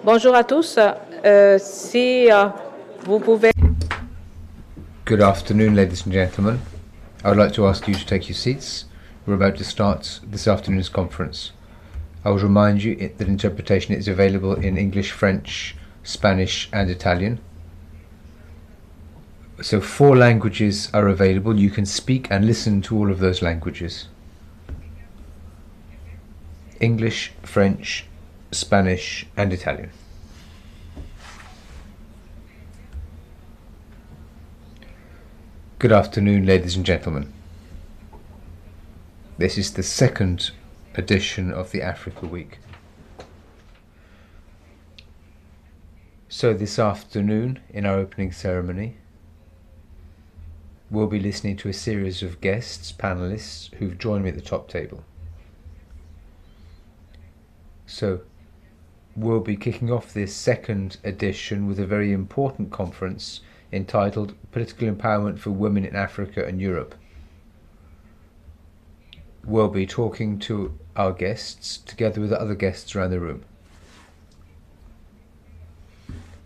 Bonjour à tous. Si vous pouvez... Good afternoon, ladies and gentlemen. I would like to ask you to take your seats. We're about to start this afternoon's conference. I will remind you that interpretation is available in English, French, Spanish and Italian. So 4 languages are available. You can speak and listen to all of those languages. English, French, Spanish and Italian. Good afternoon, ladies and gentlemen. This is the second edition of the Africa Week. So this afternoon, in our opening ceremony, we'll be listening to a series of guests, panelists, who've joined me at the top table. So we'll be kicking off this second edition with a very important conference entitled Political Empowerment for Women in Africa and Europe. We'll be talking to our guests together with other guests around the room.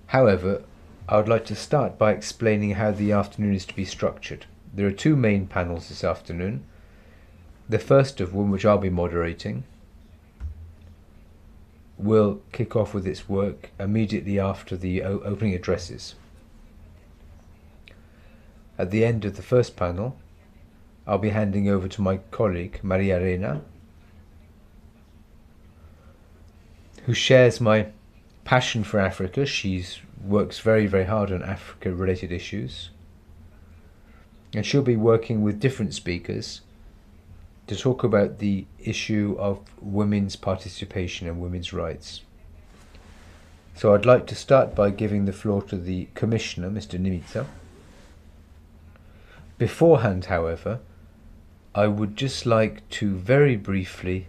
However, I would like to start by explaining how the afternoon is to be structured. There are 2 main panels this afternoon. The first of which I'll be moderating will kick off with its work immediately after the opening addresses. At the end of the first panel, I'll be handing over to my colleague, Maria Arena, who shares my passion for Africa. She works very, very hard on Africa-related issues. And she'll be working with different speakers to talk about the issue of women's participation and women's rights. So I'd like to start by giving the floor to the Commissioner, Mr. Nimitsa. Beforehand, however, I would just like to very briefly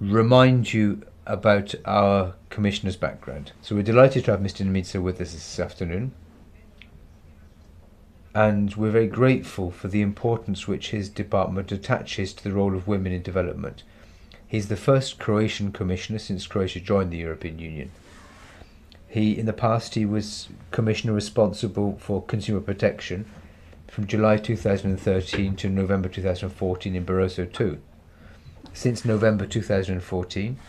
remind you about our Commissioner's background. So we're delighted to have Mr. Nimitsa with us this afternoon, and we're very grateful for the importance which his department attaches to the role of women in development. He's the first Croatian Commissioner since Croatia joined the European Union. In the past, he was Commissioner responsible for consumer protection from July 2013 to November 2014 in Barroso II. Since November 2014,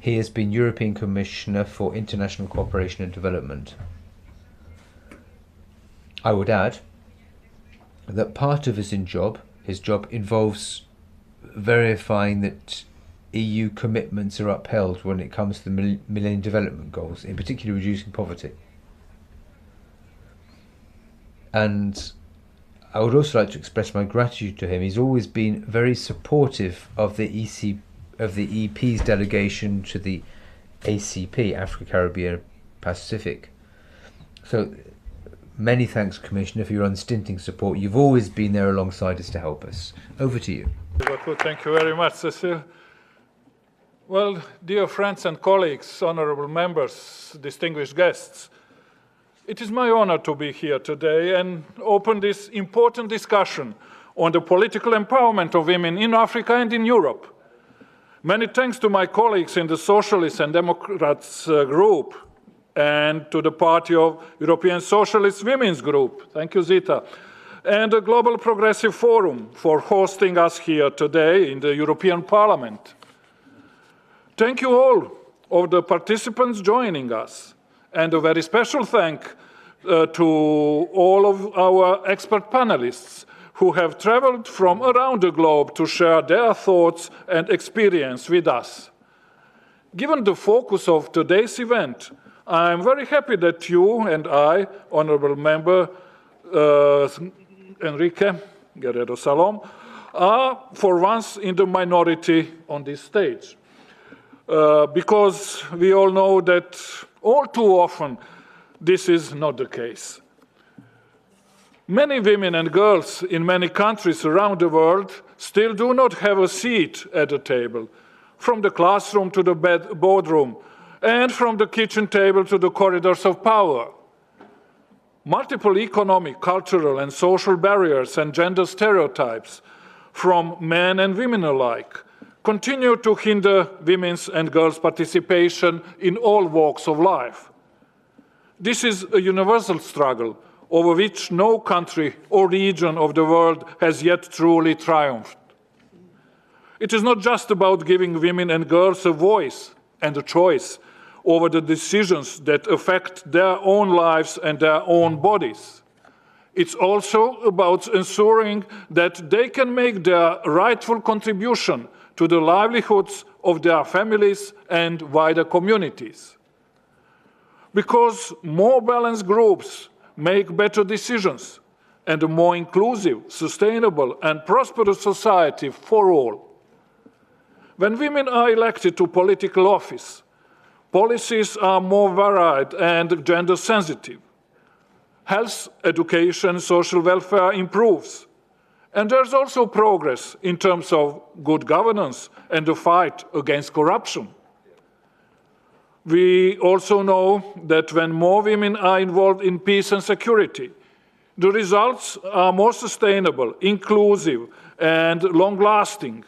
he has been European Commissioner for International Cooperation and Development. I would add that part of his job involves verifying that EU commitments are upheld when it comes to the Millennium Development Goals, in particular reducing poverty. And I would also like to express my gratitude to him. He's always been very supportive of the EP's delegation to the ACP, Africa, Caribbean, Pacific. So many thanks, Commissioner, for your unstinting support. You've always been there alongside us to help us. Over to you. Thank you very much, Cecil. Well, dear friends and colleagues, honorable members, distinguished guests, it is my honor to be here today and open this important discussion on the political empowerment of women in Africa and in Europe. Many thanks to my colleagues in the Socialists and Democrats group and to the Party of European Socialist Women's Group, thank you Zita, and the Global Progressive Forum for hosting us here today in the European Parliament. Thank you all of the participants joining us, and a very special thank to all of our expert panelists who have traveled from around the globe to share their thoughts and experience with us. Given the focus of today's event, I am very happy that you and I, honorable member Enrique Guerrero Salom, are for once in the minority on this stage. Because we all know that all too often this is not the case. Many women and girls in many countries around the world still do not have a seat at the table, from the classroom to the boardroom, and from the kitchen table to the corridors of power. Multiple economic, cultural, and social barriers and gender stereotypes from men and women alike, continue to hinder women's and girls' participation in all walks of life. This is a universal struggle over which no country or region of the world has yet truly triumphed. It is not just about giving women and girls a voice and a choice over the decisions that affect their own lives and their own bodies. It's also about ensuring that they can make their rightful contribution to the livelihoods of their families and wider communities. Because more balanced groups make better decisions and a more inclusive, sustainable and prosperous society for all. When women are elected to political office, policies are more varied and gender sensitive. Health, education, social welfare improves. And there's also progress in terms of good governance and the fight against corruption. We also know that when more women are involved in peace and security, the results are more sustainable, inclusive, and long-lasting.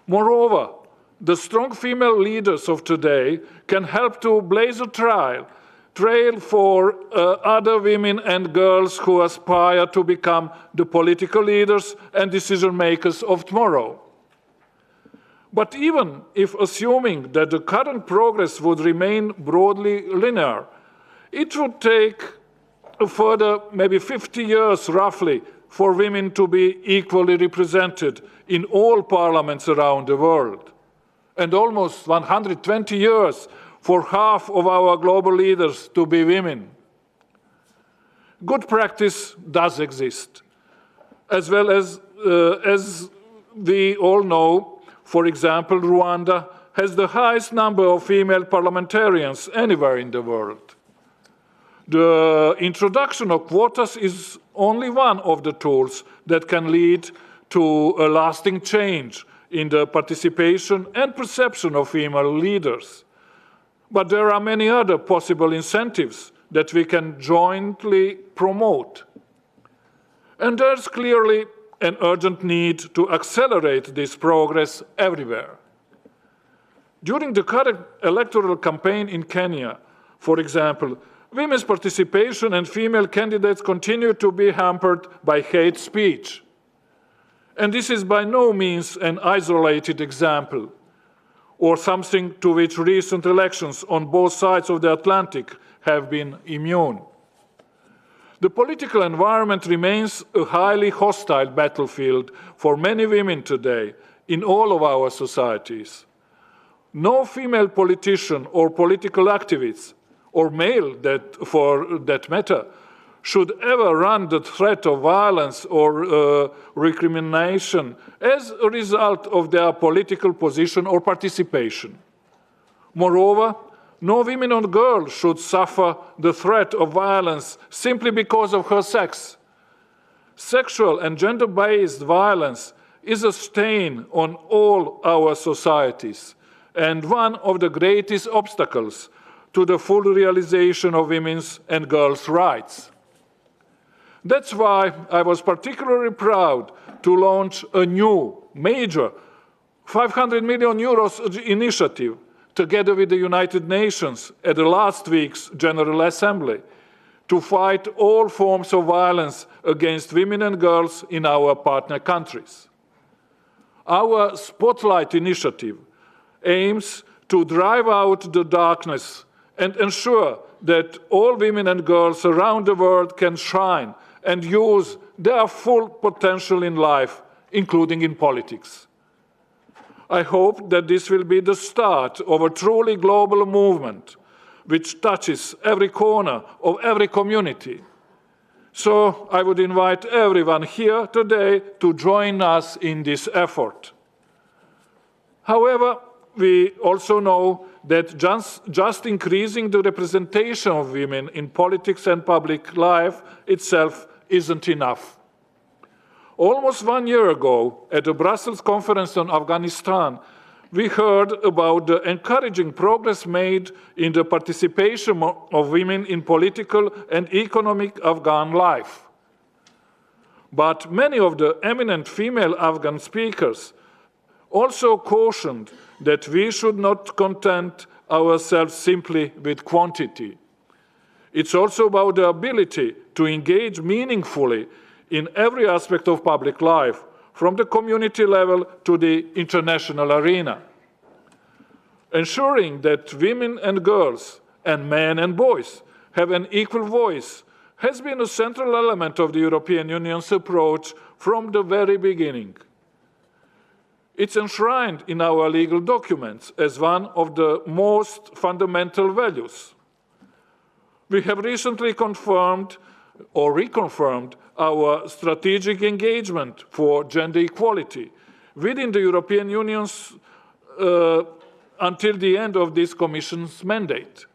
Moreover, the strong female leaders of today can help to blaze a trail for other women and girls who aspire to become the political leaders and decision makers of tomorrow. But even if assuming that the current progress would remain broadly linear, it would take a further maybe 50 years roughly for women to be equally represented in all parliaments around the world, and almost 120 years for half of our global leaders to be women. Good practice does exist, as well as we all know, for example, Rwanda has the highest number of female parliamentarians anywhere in the world. The introduction of quotas is only one of the tools that can lead to a lasting change in the participation and perception of female leaders. But there are many other possible incentives that we can jointly promote. And there's clearly an urgent need to accelerate this progress everywhere. During the current electoral campaign in Kenya, for example, women's participation and female candidates continue to be hampered by hate speech. And this is by no means an isolated example, or something to which recent elections on both sides of the Atlantic have been immune. The political environment remains a highly hostile battlefield for many women today in all of our societies. No female politician or political activist, or male for that matter, should ever run the threat of violence or recrimination as a result of their political position or participation. Moreover, no woman or girl should suffer the threat of violence simply because of her sex. Sexual and gender-based violence is a stain on all our societies and one of the greatest obstacles to the full realization of women's and girls' rights. That's why I was particularly proud to launch a new, major, 500 million euros initiative together with the United Nations at the last week's General Assembly to fight all forms of violence against women and girls in our partner countries. Our Spotlight initiative aims to drive out the darkness and ensure that all women and girls around the world can shine and use their full potential in life, including in politics. I hope that this will be the start of a truly global movement which touches every corner of every community. So I would invite everyone here today to join us in this effort. However, we also know that just increasing the representation of women in politics and public life itself isn't enough. Almost 1 year ago, at the Brussels conference on Afghanistan, we heard about the encouraging progress made in the participation of women in political and economic Afghan life. But many of the eminent female Afghan speakers also cautioned that we should not content ourselves simply with quantity. It's also about the ability to engage meaningfully in every aspect of public life, from the community level to the international arena. Ensuring that women and girls, and men and boys, have an equal voice has been a central element of the European Union's approach from the very beginning. It's enshrined in our legal documents as one of the most fundamental values. We have recently confirmed or reconfirmed our strategic engagement for gender equality within the European Union's until the end of this Commission's mandate.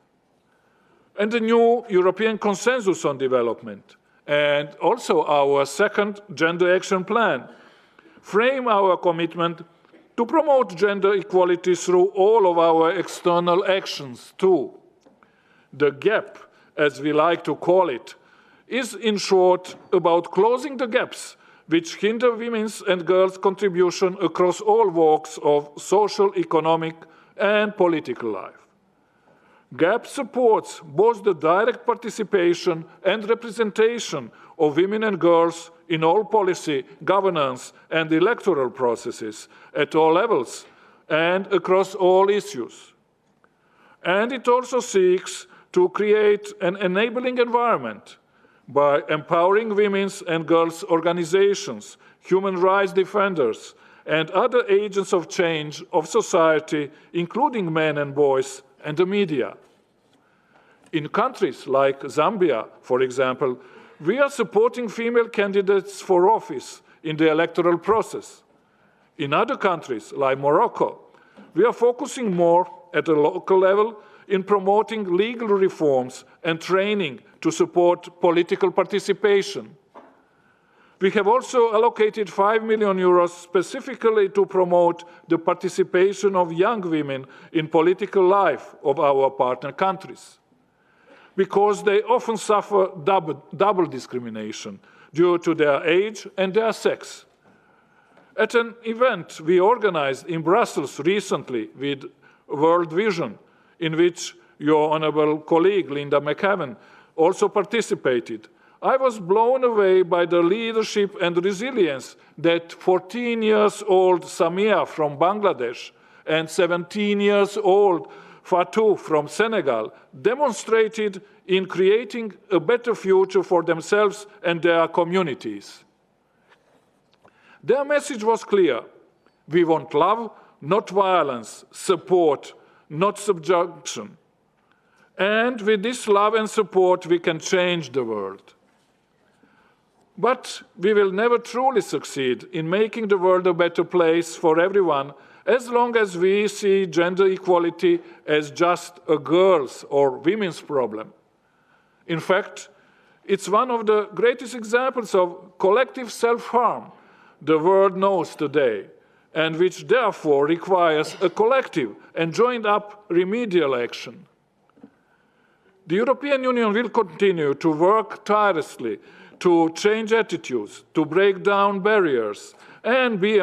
And the new European Consensus on Development, and also our second Gender Action Plan, frame our commitment to promote gender equality through all of our external actions too. The gap, as we like to call it, is in short about closing the gaps which hinder women's and girls' contribution across all walks of social, economic, and political life. GAP supports both the direct participation and representation of women and girls in all policy, governance, and electoral processes at all levels and across all issues. And it also seeks to create an enabling environment by empowering women's and girls' organizations, human rights defenders, and other agents of change of society, including men and boys, and the media. In countries like Zambia, for example, we are supporting female candidates for office in the electoral process. In other countries, like Morocco, we are focusing more at a local level in promoting legal reforms and training to support political participation. We have also allocated 5 million euros specifically to promote the participation of young women in political life of our partner countries, because they often suffer double discrimination due to their age and their sex. At an event we organized in Brussels recently with World Vision, in which your honourable colleague Linda McAvan also participated, I was blown away by the leadership and resilience that 14-year-old Samia from Bangladesh and 17-year-old Fatou from Senegal demonstrated in creating a better future for themselves and their communities. Their message was clear: we want love, not violence, support, not subjection. And with this love and support, we can change the world. But we will never truly succeed in making the world a better place for everyone as long as we see gender equality as just a girls' or women's problem. In fact, it's one of the greatest examples of collective self-harm the world knows today, and which therefore requires a collective and joined-up remedial action. The European Union will continue to work tirelessly to change attitudes, to break down barriers, and to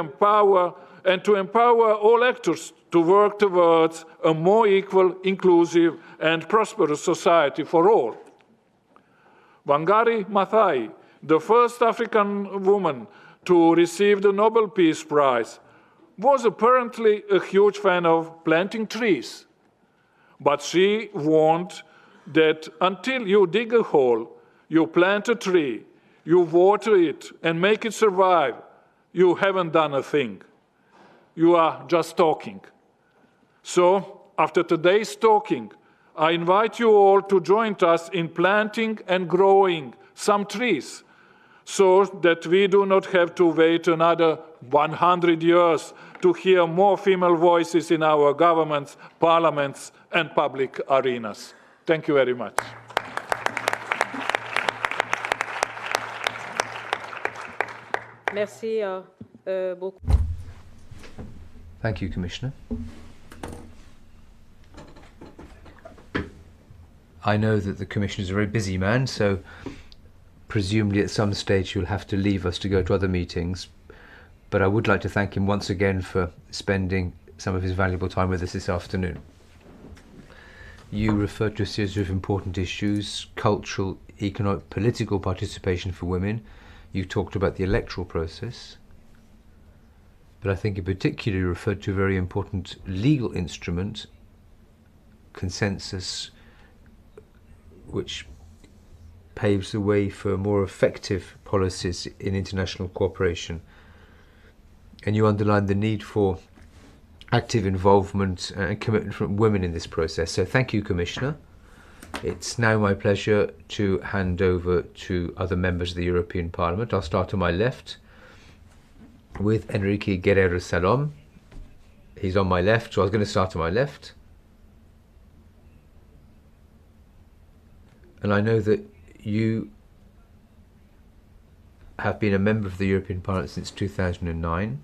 empower all actors to work towards a more equal, inclusive, and prosperous society for all. Wangari Maathai, the first African woman to receive the Nobel Peace Prize, was apparently a huge fan of planting trees. But she warned that until you dig a hole, you plant a tree, you water it and make it survive, you haven't done a thing. You are just talking. So, after today's talking, I invite you all to join us in planting and growing some trees, so that we do not have to wait another 100 years to hear more female voices in our governments, parliaments, and public arenas. Thank you very much. Merci beaucoup. Thank you, Commissioner. I know that the Commissioner is a very busy man, so presumably at some stage you'll have to leave us to go to other meetings, but I would like to thank him once again for spending some of his valuable time with us this afternoon. You referred to a series of important issues: cultural, economic, political participation for women. You talked about the electoral process, but I think in particular you referred to a very important legal instrument, consensus, which paves the way for more effective policies in international cooperation. And you underlined the need for active involvement and commitment from women in this process. So thank you, Commissioner. It's now my pleasure to hand over to other members of the European Parliament. I'll start on my left with Enrique Guerrero Salom. He's on my left, so I was going to start on my left. And I know that you have been a member of the European Parliament since 2009.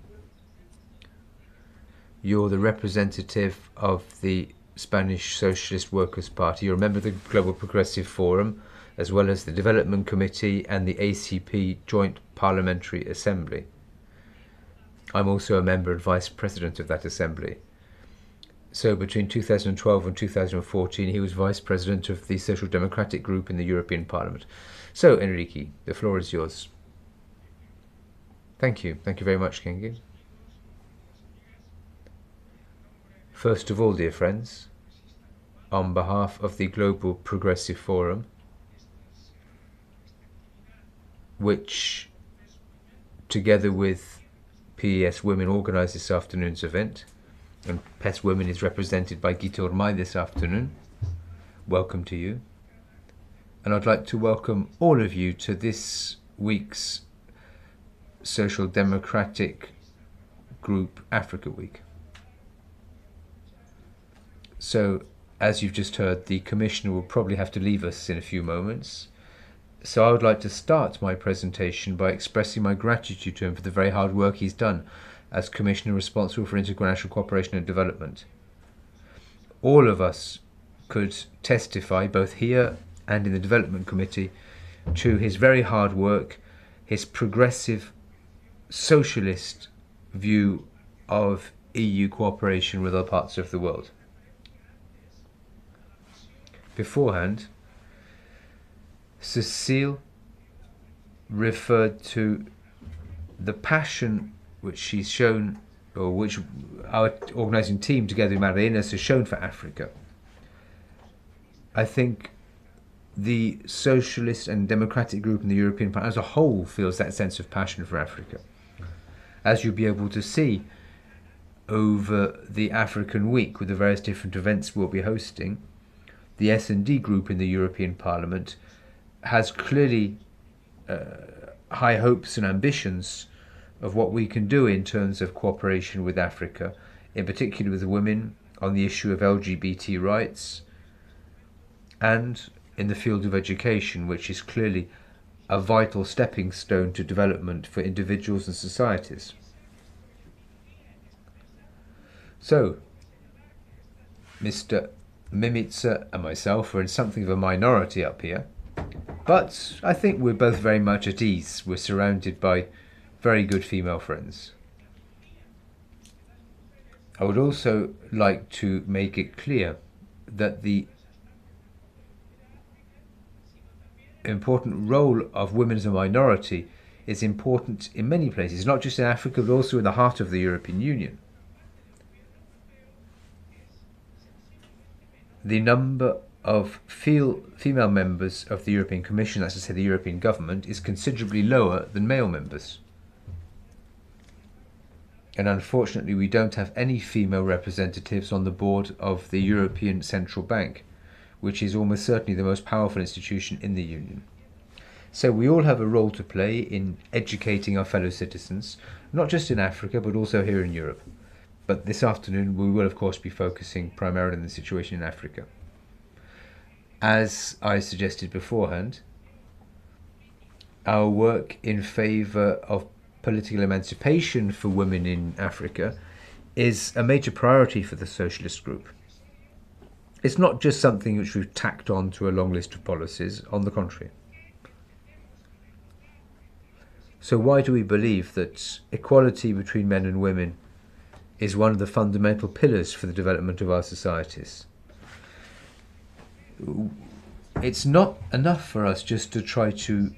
You're the representative of the Spanish Socialist Workers' Party. You're a member of the Global Progressive Forum, as well as the Development Committee and the ACP Joint Parliamentary Assembly. I'm also a member and Vice President of that Assembly. So between 2012 and 2014, he was Vice President of the Social Democratic Group in the European Parliament. So, Enrique, the floor is yours. Thank you. Thank you very much, Kengi. First of all, dear friends, on behalf of the Global Progressive Forum, which, together with PES Women, organised this afternoon's event, and PES Women is represented by Gita Urmai this afternoon. Welcome to you. And I'd like to welcome all of you to this week's Social Democratic Group Africa Week. So, as you've just heard, the Commissioner will probably have to leave us in a few moments. So I would like to start my presentation by expressing my gratitude to him for the very hard work he's done as Commissioner responsible for international cooperation and development. All of us could testify, both here and in the Development Committee, to his very hard work, his progressive socialist view of EU cooperation with other parts of the world. Beforehand, Cecile referred to the passion which she's shown, or which our organising team together with Marinas has shown for Africa. I think the Socialist and Democratic Group in the European Parliament as a whole feels that sense of passion for Africa. As you'll be able to see over the African Week with the various different events we'll be hosting, the S&D group in the European Parliament has clearly high hopes and ambitions of what we can do in terms of cooperation with Africa, in particular with the women on the issue of LGBT rights and in the field of education, which is clearly a vital stepping stone to development for individuals and societies. So, Mr. Mimica and myself are in something of a minority up here, but I think we're both very much at ease. We're surrounded by very good female friends. I would also like to make it clear that the important role of women as a minority is important in many places, not just in Africa, but also in the heart of the European Union. The number of female members of the European Commission, that's to say the European government, is considerably lower than male members. And unfortunately, we don't have any female representatives on the board of the European Central Bank, which is almost certainly the most powerful institution in the Union. So we all have a role to play in educating our fellow citizens, not just in Africa, but also here in Europe. But this afternoon, we will, of course, be focusing primarily on the situation in Africa. As I suggested beforehand, our work in favour of political emancipation for women in Africa is a major priority for the Socialist Group. It's not just something which we've tacked on to a long list of policies, on the contrary. So why do we believe that equality between men and women is one of the fundamental pillars for the development of our societies? It's not enough for us just to try to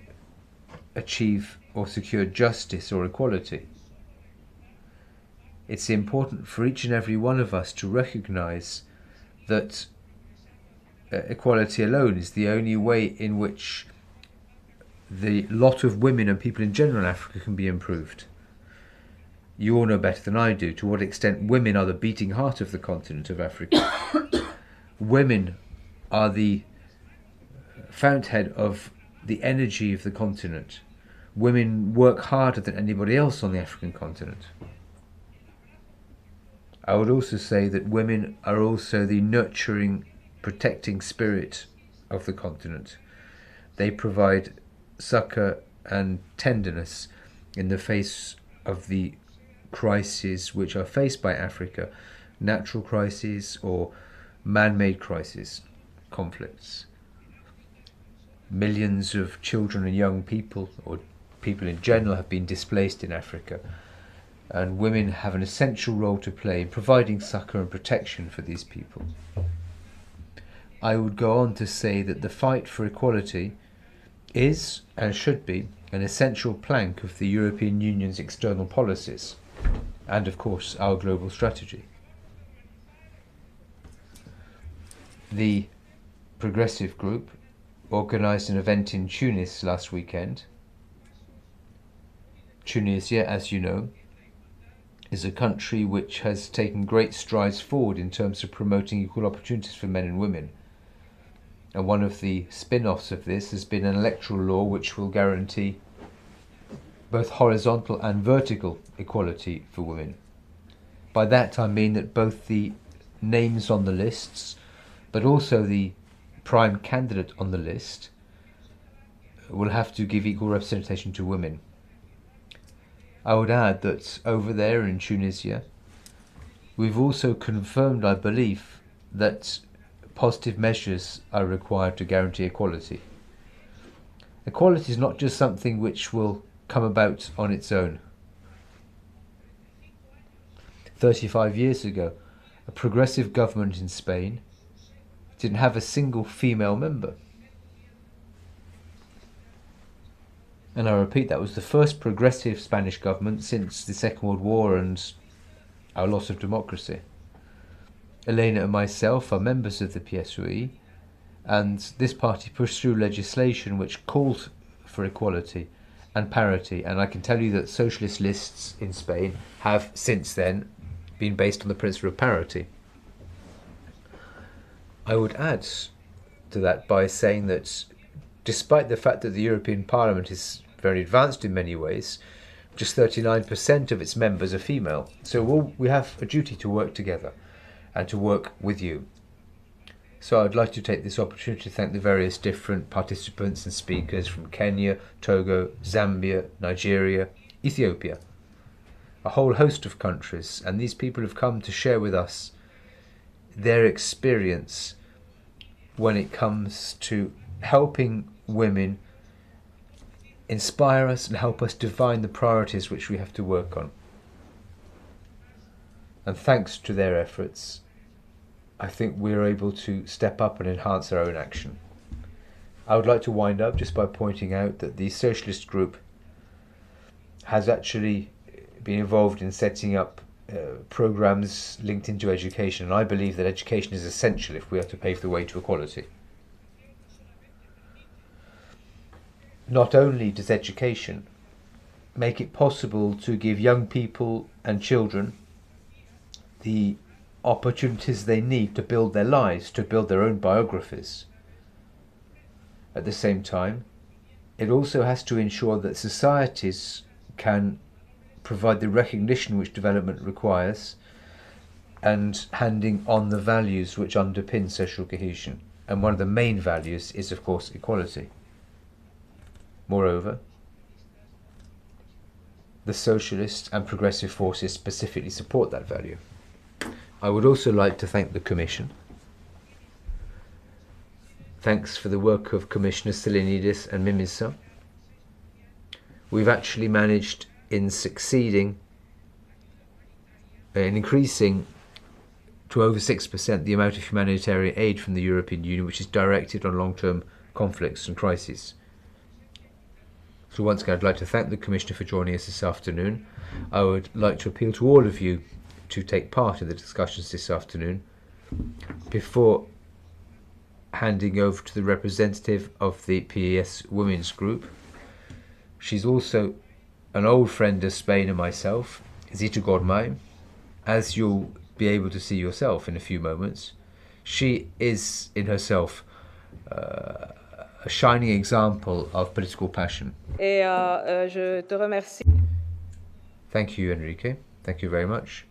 achieve or secure justice or equality. It's important for each and every one of us to recognize that equality alone is the only way in which the lot of women and people in general in Africa can be improved. You all know better than I do to what extent women are the beating heart of the continent of Africa. Women are the fountainhead of the energy of the continent. Women work harder than anybody else on the African continent. I would also say that women are also the nurturing, protecting spirit of the continent. They provide succor and tenderness in the face of the crises which are faced by Africa, natural crises or man-made crises, conflicts. Millions of children and young people, or people in general, have been displaced in Africa, and women have an essential role to play in providing succor and protection for these people. I would go on to say that the fight for equality is, and should be, an essential plank of the European Union's external policies, and of course our global strategy. The Progressive Group organised an event in Tunis last weekend. Tunisia, as you know, is a country which has taken great strides forward in terms of promoting equal opportunities for men and women. And one of the spin-offs of this has been an electoral law which will guarantee both horizontal and vertical equality for women. By that I mean that both the names on the lists, but also the prime candidate on the list, will have to give equal representation to women. I would add that over there in Tunisia, we've also confirmed our belief that positive measures are required to guarantee equality. Equality is not just something which will come about on its own. 35 years ago, a progressive government in Spain didn't have a single female member. And I repeat, that was the first progressive Spanish government since the Second World War and our loss of democracy. Elena and myself are members of the PSOE, and this party pushed through legislation which called for equality and parity, and I can tell you that socialist lists in Spain have since then been based on the principle of parity. I would add to that by saying that despite the fact that the European Parliament is very advanced in many ways, just 39% of its members are female. So we have a duty to work together and to work with you. So I'd like to take this opportunity to thank the various different participants and speakers from Kenya, Togo, Zambia, Nigeria, Ethiopia, a whole host of countries, and these people have come to share with us their experience when it comes to helping women inspire us and help us define the priorities which we have to work on. And thanks to their efforts, I think we're able to step up and enhance our own action. I would like to wind up just by pointing out that the Socialist Group has actually been involved in setting up programs linked into education, and I believe that education is essential if we are to pave the way to equality. Not only does education make it possible to give young people and children the opportunities they need to build their lives, to build their own biographies. At the same time, it also has to ensure that societies can provide the recognition which development requires and handing on the values which underpin social cohesion. And one of the main values is, of course, equality. Moreover, the socialist and progressive forces specifically support that value. I would also like to thank the Commission. Thanks for the work of Commissioners Stylianides and Mimica. we've actually managed in succeeding in increasing to over 6% the amount of humanitarian aid from the European Union which is directed on long-term conflicts and crises. So once again, I'd like to thank the Commissioner for joining us this afternoon. I would like to appeal to all of you to take part in the discussions this afternoon. Before handing over to the representative of the PES Women's Group, she's also an old friend of Spain and myself, Zita Gormai. As you'll be able to see yourself in a few moments, she is in herself a shining example of political passion. Je te remercie. Thank you, Enrique. Thank you very much.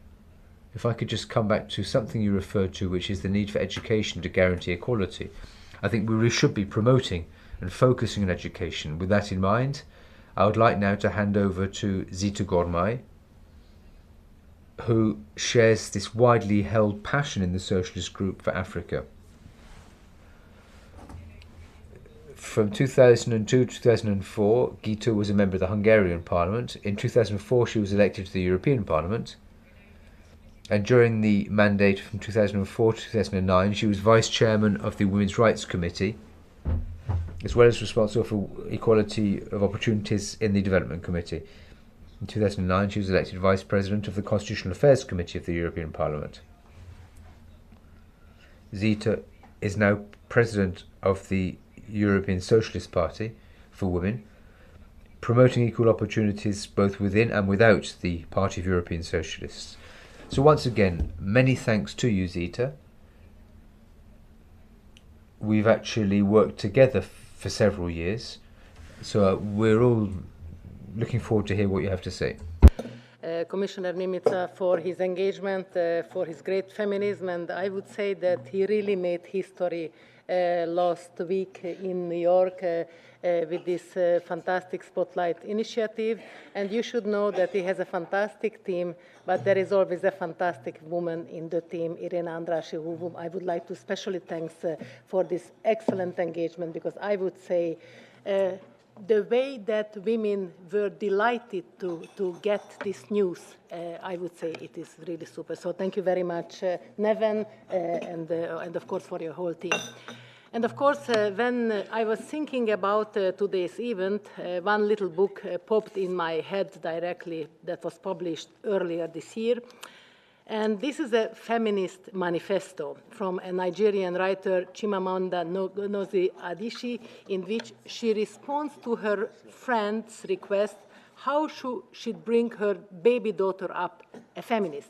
If I could just come back to something you referred to, which is the need for education to guarantee equality. I think we really should be promoting and focusing on education. With that in mind, I would like now to hand over to Zita Gormai, who shares this widely held passion in the Socialist Group for Africa. From 2002 to 2004, Gita was a member of the Hungarian Parliament. In 2004, she was elected to the European Parliament. And during the mandate from 2004 to 2009, she was Vice Chairman of the Women's Rights Committee, as well as responsible for equality of opportunities in the Development Committee. In 2009, she was elected Vice President of the Constitutional Affairs Committee of the European Parliament. Zita is now President of the European Socialist Party for Women, promoting equal opportunities both within and without the Party of European Socialists. So once again, many thanks to you, Zita. We've actually worked together for several years, so we're all looking forward to hear what you have to say. Commissioner Mimica for his engagement, for his great feminism, and I would say that he really made history last week in New York with this fantastic Spotlight initiative. And you should know that he has a fantastic team, but there is always a fantastic woman in the team, Irena Andrassy, whom I would like to specially thank for this excellent engagement, because I would say the way that women were delighted to get this news, I would say it is really super. So thank you very much, Neven, and of course for your whole team. And of course, when I was thinking about today's event, one little book popped in my head directly that was published earlier this year. And this is a feminist manifesto from a Nigerian writer, Chimamanda Ngozi Adichie, in which she responds to her friend's request how she'd bring her baby daughter up a feminist.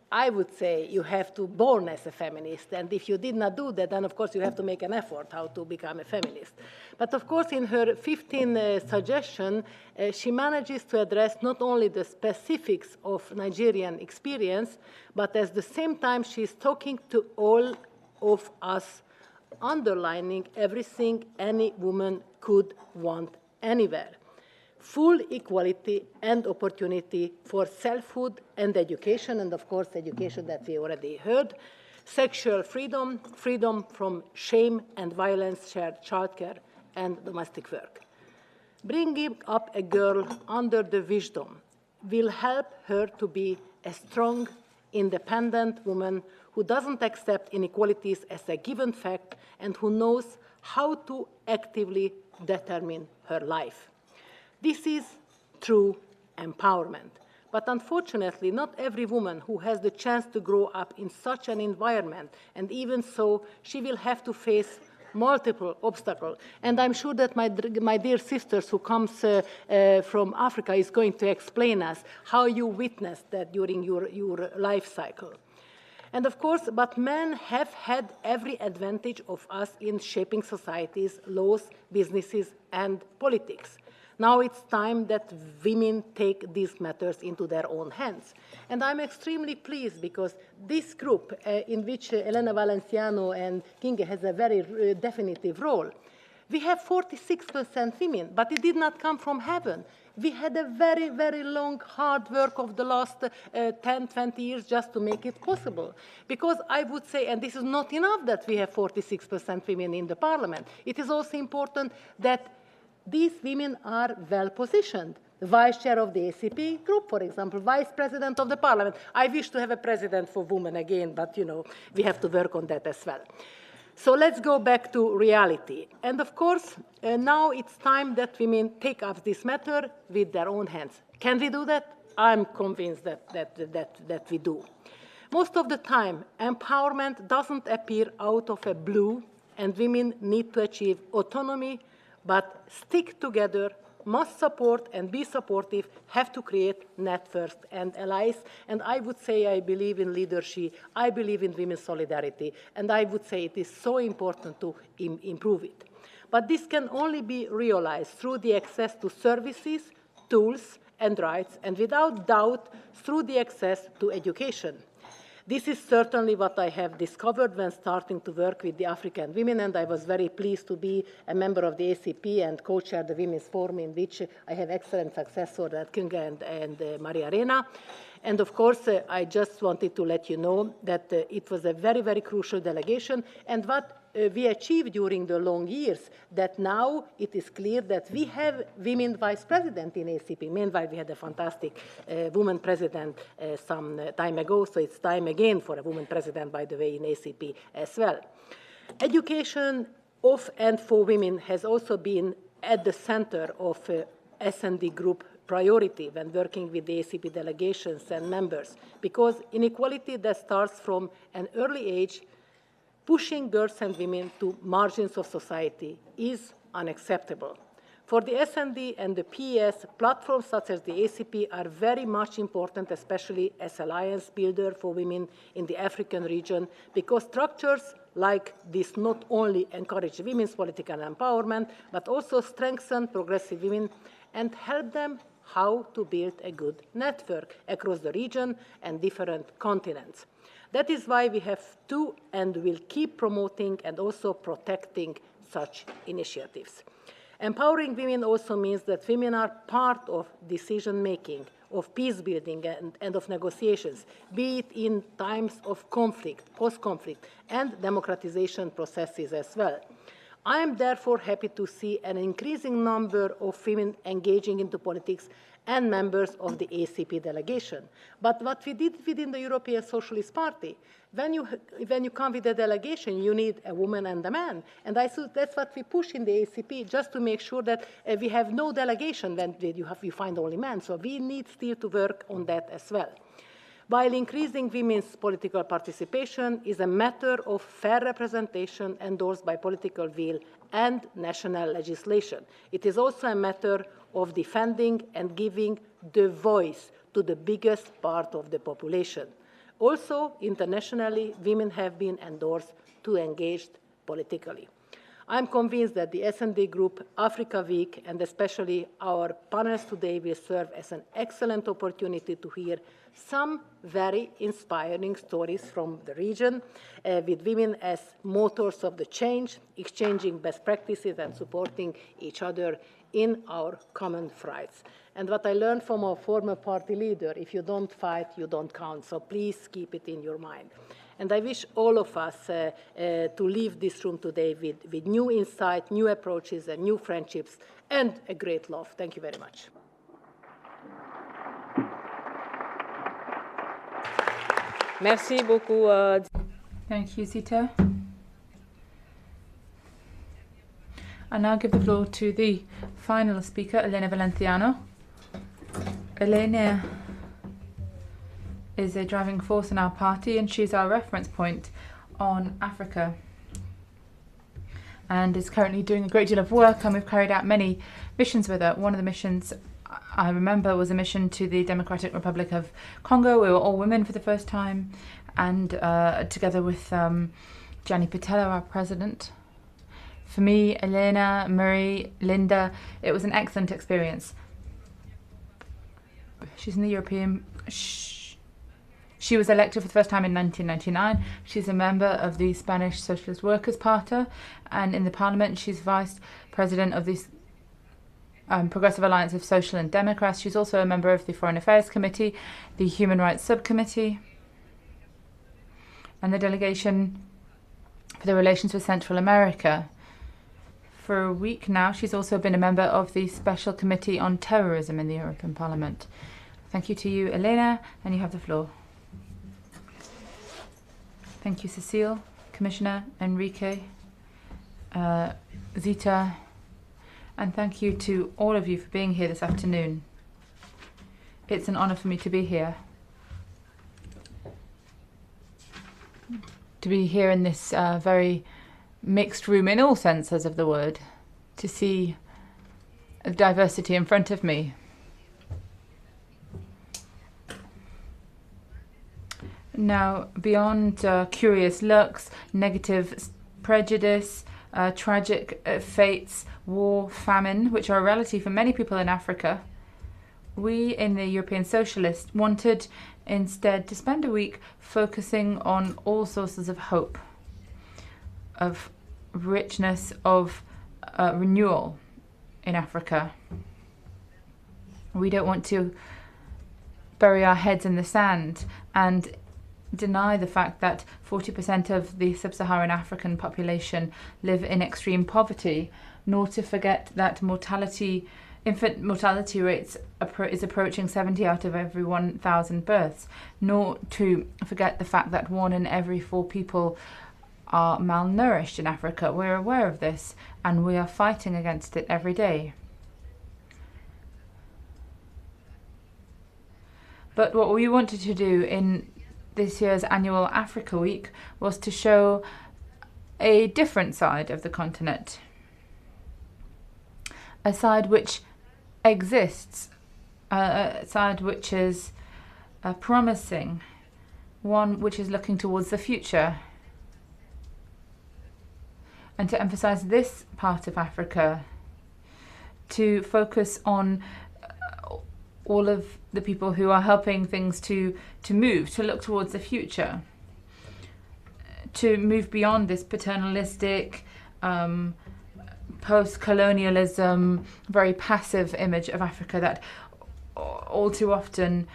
I would say you have to born as a feminist, and if you did not do that, then of course you have to make an effort how to become a feminist. But of course in her 15 suggestions, she manages to address not only the specifics of Nigerian experience, but at the same time she's talking to all of us, underlining everything any woman could want anywhere. Full equality and opportunity for selfhood and education, and of course education that we already heard, sexual freedom, freedom from shame and violence, shared childcare and domestic work. Bringing up a girl under the wisdom will help her to be a strong, independent woman who doesn't accept inequalities as a given fact and who knows how to actively determine her life. This is true empowerment. But unfortunately, not every woman who has the chance to grow up in such an environment, and even so, she will have to face multiple obstacles. And I'm sure that my dear sisters who comes from Africa is going to explain us how you witnessed that during your life cycle. And of course, but men have had every advantage of us in shaping societies, laws, businesses, and politics. Now it's time that women take these matters into their own hands. And I'm extremely pleased because this group, in which Elena Valenciano and Kinga has a very definitive role, we have 46% women, but it did not come from heaven. We had a very, very long, hard work of the last 10, 20 years just to make it possible. Because I would say, and this is not enough that we have 46% women in the parliament, it is also important that these women are well positioned. vice chair of the ACP group, for example, vice president of the parliament. I wish to have a president for women again, but we have to work on that as well. So let's go back to reality. And of course, now it's time that women take up this matter with their own hands. Can we do that? I'm convinced that we do. Most of the time, empowerment doesn't appear out of a blue, and women need to achieve autonomy, but stick together, must support and be supportive, have to create networks and allies. And I would say I believe in leadership, I believe in women's solidarity, and I would say it is so important to improve it. But this can only be realized through the access to services, tools, and rights, and without doubt, through the access to education. This is certainly what I have discovered when starting to work with the African women, and I was very pleased to be a member of the ACP and co-chair the Women's Forum, in which I have excellent successors at Kinga and Maria Arena. And of course, I just wanted to let you know that it was a very, very crucial delegation, and what we achieved during the long years, that now it is clear that we have women vice president in ACP. Meanwhile, we had a fantastic woman president some time ago, so it's time again for a woman president, by the way, in ACP as well. Education of and for women has also been at the center of S&D group priority when working with the ACP delegations and members, because inequality that starts from an early age, pushing girls and women to margins of society, is unacceptable. For the S&D and the PES, platforms such as the ACP are very much important, especially as alliance builder for women in the African region, because structures like this not only encourage women's political empowerment, but also strengthen progressive women and help them how to build a good network across the region and different continents. That is why we have to and will keep promoting and also protecting such initiatives. Empowering women also means that women are part of decision-making, of peace building and of negotiations, be it in times of conflict, post-conflict, and democratization processes as well. I am therefore happy to see an increasing number of women engaging into politics and members of the ACP delegation. But what we did within the European Socialist Party, when you come with a delegation, you need a woman and a man. And that's what we push in the ACP, just to make sure that we have no delegation when you find only men. So we need still to work on that as well. While increasing women's political participation is a matter of fair representation endorsed by political will and national legislation, it is also a matter of defending and giving the voice to the biggest part of the population. Also, internationally, women have been endorsed to engage politically. I'm convinced that the S&D Group, Africa Week, and especially our panels today will serve as an excellent opportunity to hear some very inspiring stories from the region, with women as motors of the change, exchanging best practices and supporting each other in our common fights. And what I learned from our former party leader, if you don't fight, you don't count. So please keep it in your mind. And I wish all of us to leave this room today with new insight, new approaches, and new friendships, and a great love. Thank you very much. Merci beaucoup. Thank you, Zita. I now give the floor to the final speaker, Elena Valenciano. Elena is a driving force in our party, and she's our reference point on Africa and is currently doing a great deal of work, and we've carried out many missions with her. One of the missions I remember was a mission to the Democratic Republic of Congo. We were all women for the first time, and together with Gianni Pittella, our president. For me, Elena, Marie, Linda, it was an excellent experience. She's in the European... She was elected for the first time in 1999. She's a member of the Spanish Socialist Workers' Party, and in the Parliament she's vice president of the Progressive Alliance of Social and Democrats. She's also a member of the Foreign Affairs Committee, the Human Rights Subcommittee, and the delegation for the relations with Central America. for a week now. She's also been a member of the Special Committee on Terrorism in the European Parliament. Thank you to you, Elena, and you have the floor. Thank you, Cecile, Commissioner, Enrique, Zita, and thank you to all of you for being here this afternoon. It's an honor for me to be here. To be here in this very mixed room in all senses of the word, to see diversity in front of me. Now, beyond curious looks, negative prejudice, tragic fates, war, famine, which are a reality for many people in Africa, we in the European Socialists wanted instead to spend a week focusing on all sources of hope, of richness, of renewal in Africa. We don't want to bury our heads in the sand and deny the fact that 40% of the sub-Saharan African population live in extreme poverty, nor to forget that infant mortality rates is approaching 70 out of every 1,000 births, nor to forget the fact that 1 in every 4 people are malnourished in Africa. We're aware of this and we are fighting against it every day. But what we wanted to do in this year's annual Africa Week was to show a different side of the continent, a side which exists, a side which is promising, one which is looking towards the future, and to emphasize this part of Africa, to focus on all of the people who are helping things to move, to look towards the future, to move beyond this paternalistic, post-colonialism, very passive image of Africa that all too often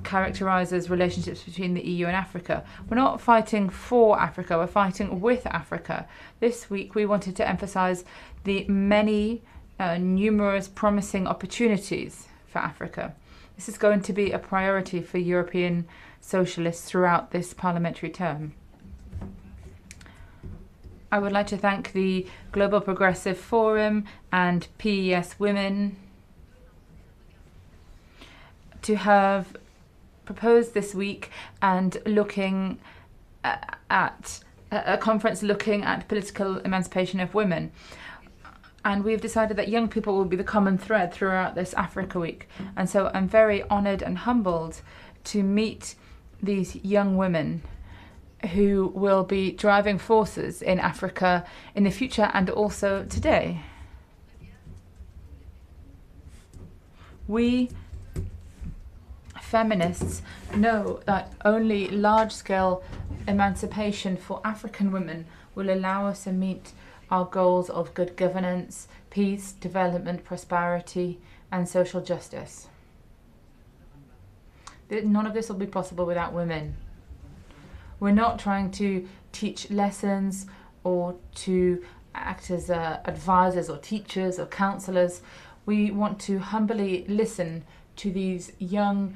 characterizes relationships between the EU and Africa. We're not fighting for Africa, we're fighting with Africa. This week we wanted to emphasize the many numerous promising opportunities for Africa. This is going to be a priority for European socialists throughout this parliamentary term. I would like to thank the Global Progressive Forum and PES Women to have proposed this week and looking at a conference looking at political emancipation of women. And we've decided that young people will be the common thread throughout this Africa Week. And so I'm very honoured and humbled to meet these young women who will be driving forces in Africa in the future and also today. We feminists know that only large-scale emancipation for African women will allow us to meet our goals of good governance, peace, development, prosperity, and social justice. None of this will be possible without women. We're not trying to teach lessons or to act as advisors or teachers or counselors. We want to humbly listen to these young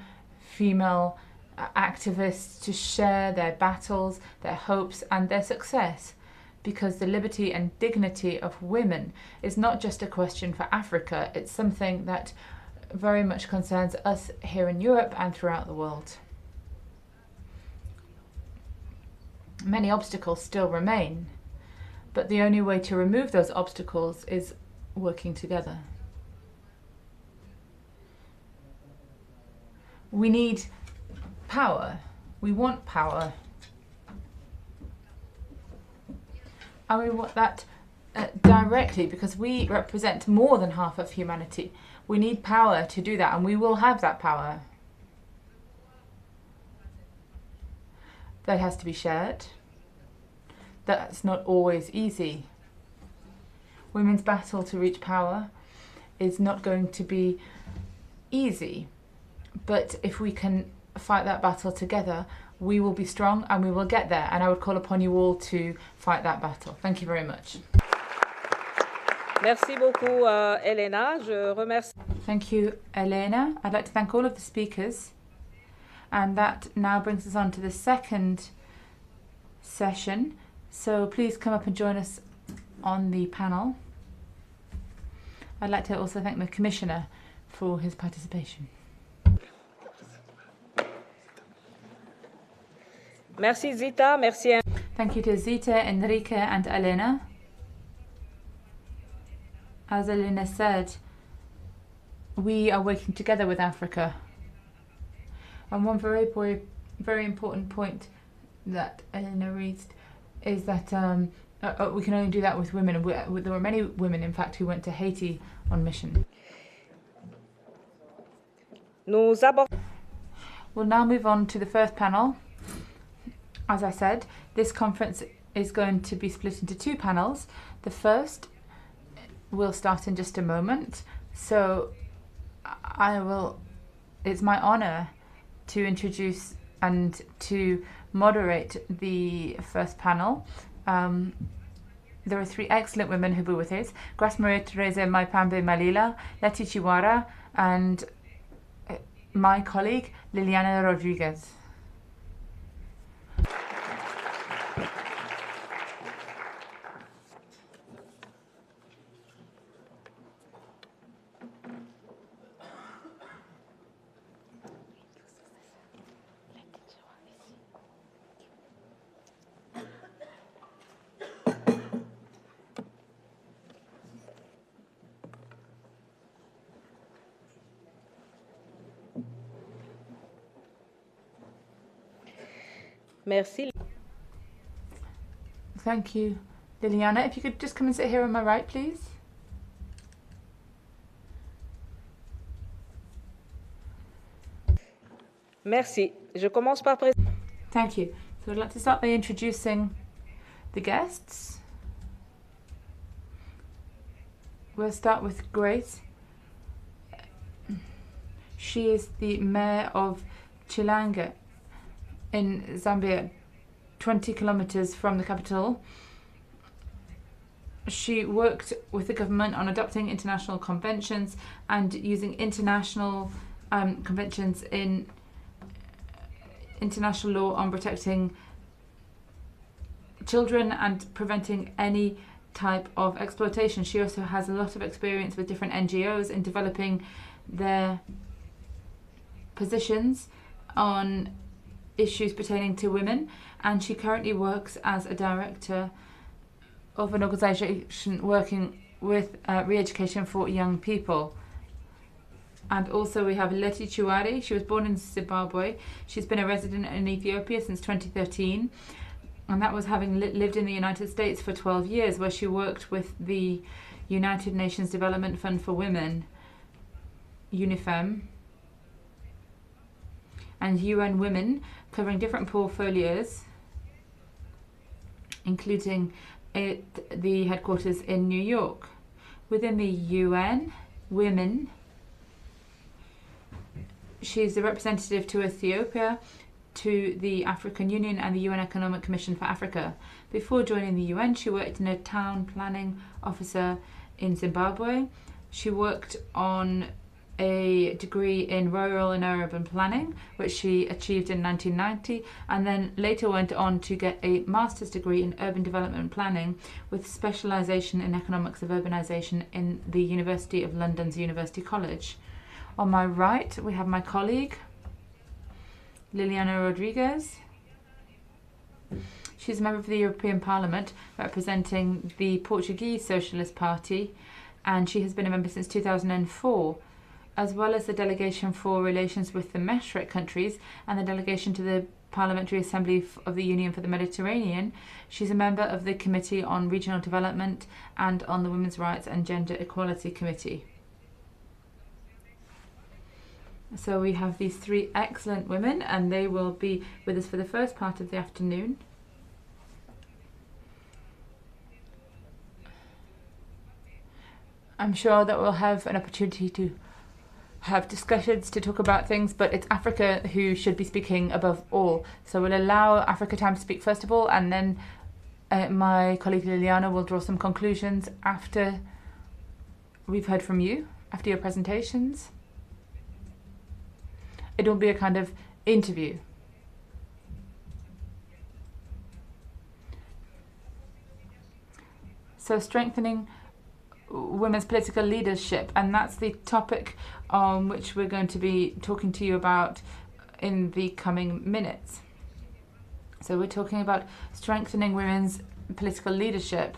female activists to share their battles, their hopes, and their success. Because the liberty and dignity of women is not just a question for Africa, it's something that very much concerns us here in Europe and throughout the world. Many obstacles still remain, but the only way to remove those obstacles is working together. We need power. We want power. And we want that directly because we represent more than half of humanity. We need power to do that, and we will have that power. That has to be shared. That's not always easy. Women's battle to reach power is not going to be easy. But if we can fight that battle together, we will be strong and we will get there. And I would call upon you all to fight that battle. Thank you very much. Merci beaucoup, Elena. Je remercie. Thank you, Elena. I'd like to thank all of the speakers. And that now brings us on to the second session. So please come up and join us on the panel. I'd like to also thank the Commissioner for his participation. Merci Zita, merci. Thank you to Zita, Enrique and Elena. As Elena said, we are working together with Africa. And one very important point that Elena raised is that we can only do that with women. There were many women, in fact, who went to Haiti on mission. We'll now move on to the first panel. As I said, this conference is going to be split into two panels. The first will start in just a moment. So it's my honor to introduce and to moderate the first panel. There are three excellent women who will be with us: Grace Maria Teresa Maipambe Malila, Leti Chiwara, and my colleague Liliana Rodriguez. Merci. Thank you, Liliana. If you could just come and sit here on my right, please. Merci. Je commence par Thank you. So I'd like to start by introducing the guests. We'll start with Grace. She is the mayor of Chilanga in Zambia, 20 kilometers from the capital. She worked with the government on adopting international conventions and using international conventions in international law on protecting children and preventing any type of exploitation. She also has a lot of experience with different NGOs in developing their positions on issues pertaining to women, and she currently works as a director of an organisation working with re-education for young people. And also we have Leti Chiwari. She was born in Zimbabwe. She's been a resident in Ethiopia since 2013, and that was having lived in the United States for 12 years, where she worked with the United Nations Development Fund for Women, UNIFEM, and UN Women, covering different portfolios, including the headquarters in New York. Within the UN Women, she's the representative to Ethiopia, to the African Union and the UN Economic Commission for Africa. Before joining the UN, she worked in a town planning officer in Zimbabwe. She worked on a degree in rural and urban planning, which she achieved in 1990, and then later went on to get a master's degree in urban development planning with specialisation in economics of urbanisation in the University of London's University College. On my right, we have my colleague, Liliana Rodriguez. She's a member of the European Parliament representing the Portuguese Socialist Party, and she has been a member since 2004, as well as the delegation for relations with the Maastricht countries and the delegation to the Parliamentary Assembly of the Union for the Mediterranean. She's a member of the Committee on Regional Development and on the Women's Rights and Gender Equality Committee. So we have these three excellent women, and they will be with us for the first part of the afternoon. I'm sure that we'll have an opportunity to have discussions to talk about things, but it's Africa who should be speaking above all. So we'll allow Africa time to speak first of all, and then my colleague Liliana will draw some conclusions after we've heard from you after your presentations. It will be a kind of interview. So strengthening women's political leadership, and that's the topic on which we're going to be talking to you about in the coming minutes. So we're talking about strengthening women's political leadership.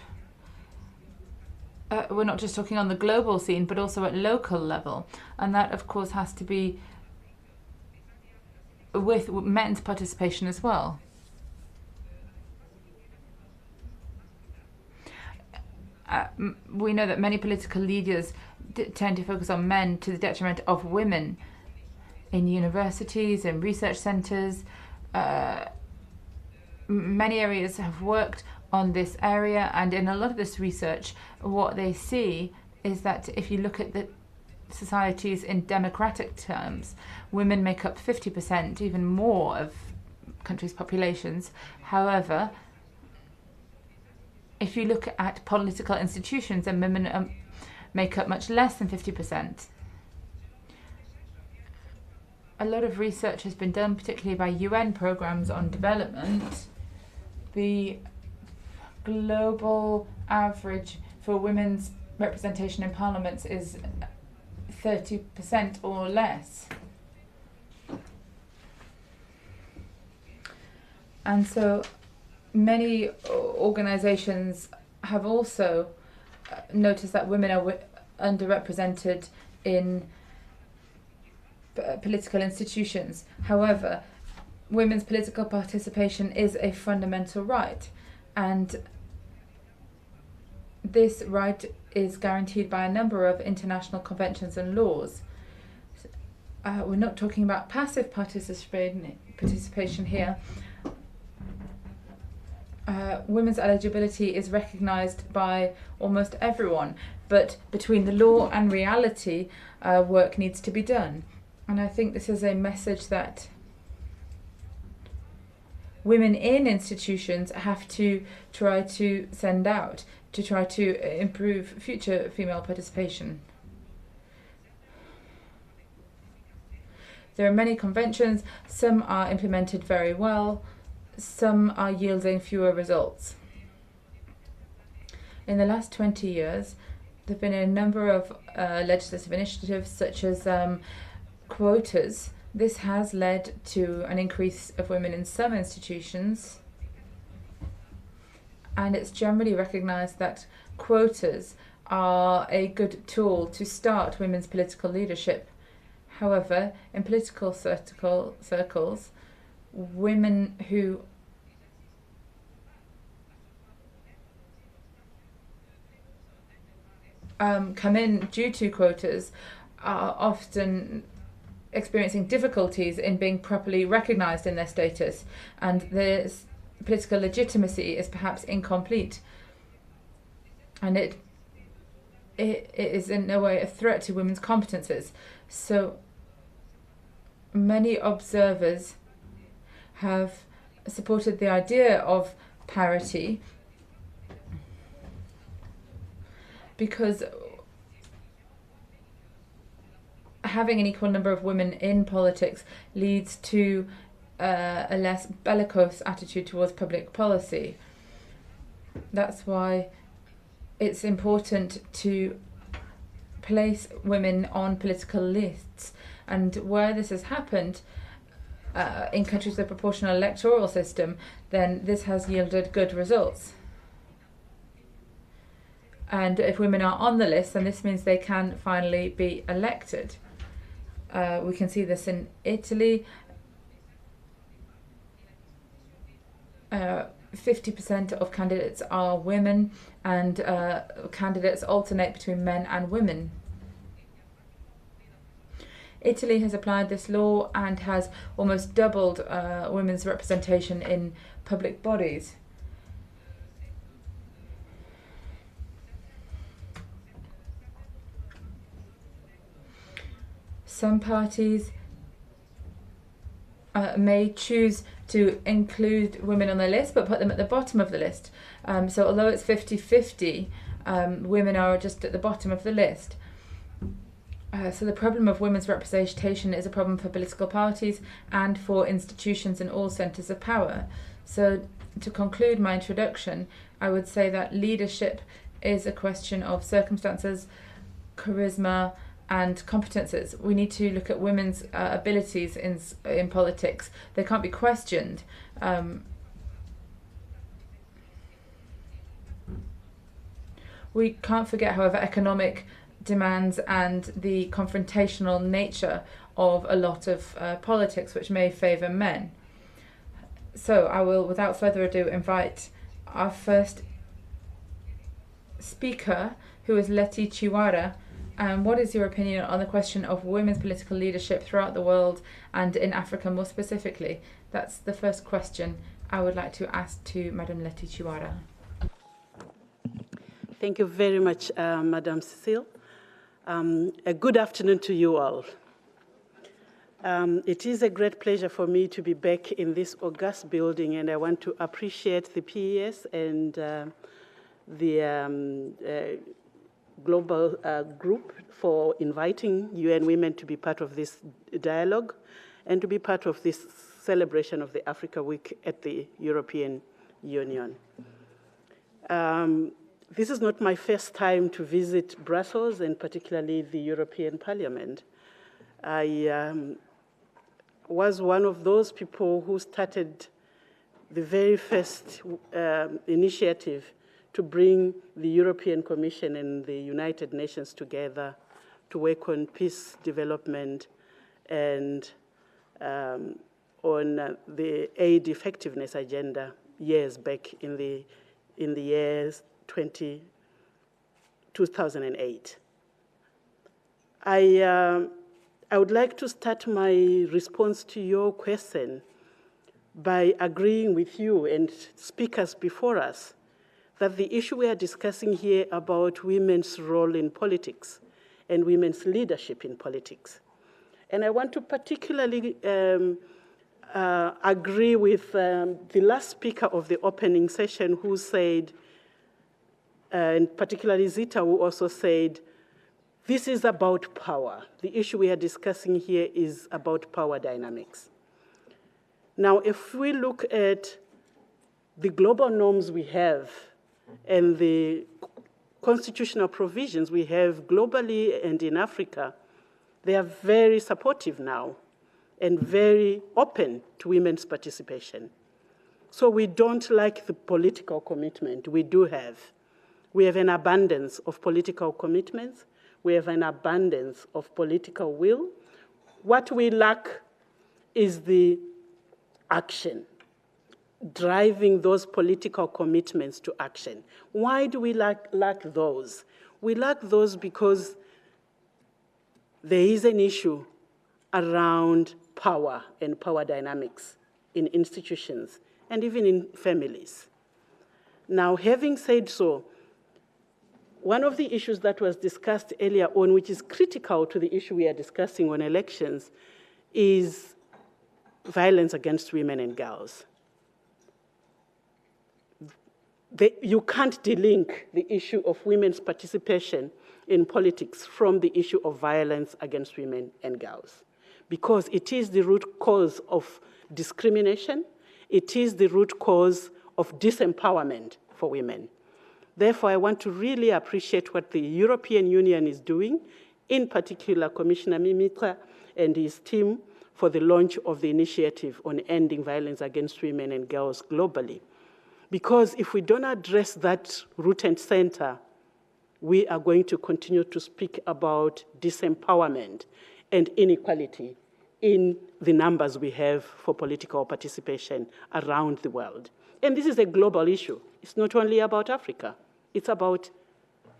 We're not just talking on the global scene, but also at local level. And that, of course, has to be with men's participation as well. We know that many political leaders tend to focus on men to the detriment of women in universities and research centres. Many areas have worked on this area, and in a lot of this research, what they see is that if you look at the societies in democratic terms, women make up 50%, even more, of countries' populations. However, if you look at political institutions, then women make up much less than 50%. A lot of research has been done, particularly by UN programs on development. The global average for women's representation in parliaments is 30% or less. And so many organisations have also noticed that women are underrepresented in political institutions. However, women's political participation is a fundamental right, and this right is guaranteed by a number of international conventions and laws. We're not talking about passive participation here. Women's eligibility is recognised by almost everyone, but between the law and reality, work needs to be done. And I think this is a message that women in institutions have to try to send out to try to improve future female participation. There are many conventions, some are implemented very well, some are yielding fewer results. In the last 20 years, there have been a number of legislative initiatives such as quotas. This has led to an increase of women in some institutions, and it's generally recognised that quotas are a good tool to start women's political leadership. However, in political circles, women who come in due to quotas are often experiencing difficulties in being properly recognised in their status, and their political legitimacy is perhaps incomplete, and it is in no way a threat to women's competences. So many observers have supported the idea of parity because having an equal number of women in politics leads to a less bellicose attitude towards public policy. That's why it's important to place women on political lists, and where this has happened in countries with a proportional electoral system, then this has yielded good results. And if women are on the list, then this means they can finally be elected. We can see this in Italy. 50% of candidates are women, and candidates alternate between men and women. Italy has applied this law and has almost doubled women's representation in public bodies. Some parties may choose to include women on their list but put them at the bottom of the list. So although it's 50-50, women are just at the bottom of the list. So the problem of women's representation is a problem for political parties and for institutions in all centres of power. So to conclude my introduction, I would say that leadership is a question of circumstances, charisma and competences. We need to look at women's abilities in politics. They can't be questioned. We can't forget, however, economic demands and the confrontational nature of a lot of politics which may favour men. So I will, without further ado, invite our first speaker, who is Leti Chiwara. What is your opinion on the question of women's political leadership throughout the world and in Africa more specifically? That's the first question I would like to ask to Madam Leti Chiwara. Thank you very much, Madam Cecile. A good afternoon to you all. It is a great pleasure for me to be back in this august building, and I want to appreciate the PES and the global group for inviting UN Women to be part of this dialogue and to be part of this celebration of the Africa Week at the European Union. This is not my first time to visit Brussels, and particularly the European Parliament. I was one of those people who started the very first initiative to bring the European Commission and the United Nations together to work on peace, development, and on the aid effectiveness agenda years back in the years 2008. I would like to start my response to your question by agreeing with you and speakers before us that the issue we are discussing here about women's role in politics and women's leadership in politics. And I want to particularly agree with the last speaker of the opening session who said, and particularly Zita, who also said, this is about power. The issue we are discussing here is about power dynamics. Now, if we look at the global norms we have and the constitutional provisions we have globally and in Africa, they are very supportive now and very open to women's participation. So we don't like the political commitment we do have. We have an abundance of political commitments. We have an abundance of political will. What we lack is the action, driving those political commitments to action. Why do we lack those? We lack those because there is an issue around power and power dynamics in institutions and even in families. Now, having said so, one of the issues that was discussed earlier on, which is critical to the issue we are discussing on elections, is violence against women and girls. You can't delink the issue of women's participation in politics from the issue of violence against women and girls, because it is the root cause of discrimination. It is the root cause of disempowerment for women. Therefore, I want to really appreciate what the European Union is doing, in particular Commissioner Mimitra and his team for the launch of the initiative on ending violence against women and girls globally. Because if we don't address that root and center, we are going to continue to speak about disempowerment and inequality in the numbers we have for political participation around the world. And this is a global issue. It's not only about Africa. It's about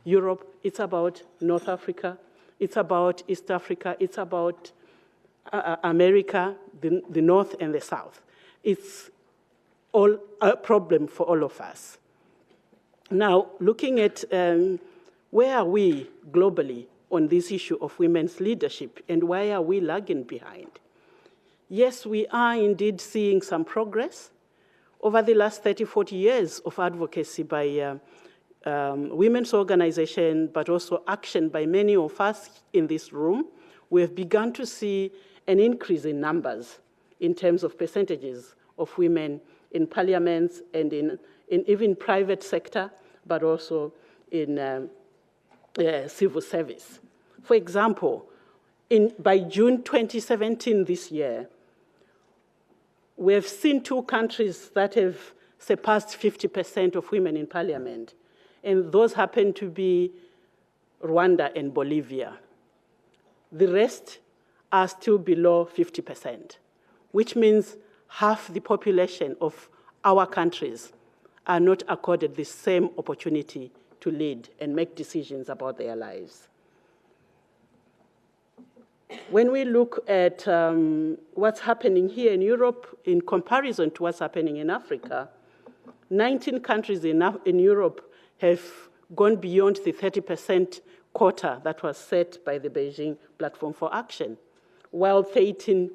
Europe. It's about North Africa. It's about East Africa. It's about America, the North and the South. It's all a problem for all of us. Now, looking at where are we globally on this issue of women's leadership and why are we lagging behind? Yes, we are indeed seeing some progress over the last 30, 40 years of advocacy by women's organization, but also action by many of us in this room, we have begun to see an increase in numbers in terms of percentages of women in parliaments and in even private sector, but also in civil service. For example, by June 2017 this year, we have seen 2 countries that have surpassed 50% of women in parliament, and those happen to be Rwanda and Bolivia. The rest are still below 50%, which means half the population of our countries are not accorded the same opportunity to lead and make decisions about their lives. When we look at what's happening here in Europe in comparison to what's happening in Africa, 19 countries in Europe have gone beyond the 30% quota that was set by the Beijing Platform for Action, while 13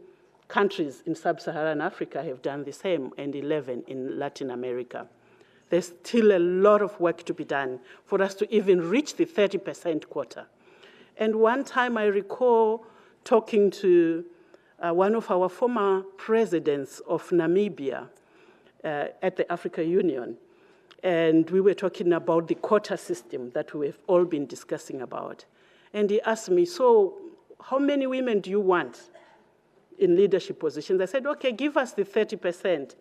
countries in sub-Saharan Africa have done the same, and 11 in Latin America. There's still a lot of work to be done for us to even reach the 30% quota. And one time I recall talking to one of our former presidents of Namibia at the African Union, and we were talking about the quota system that we have all been discussing about. And he asked me, so how many women do you want in leadership positions? I said, okay, give us the 30%.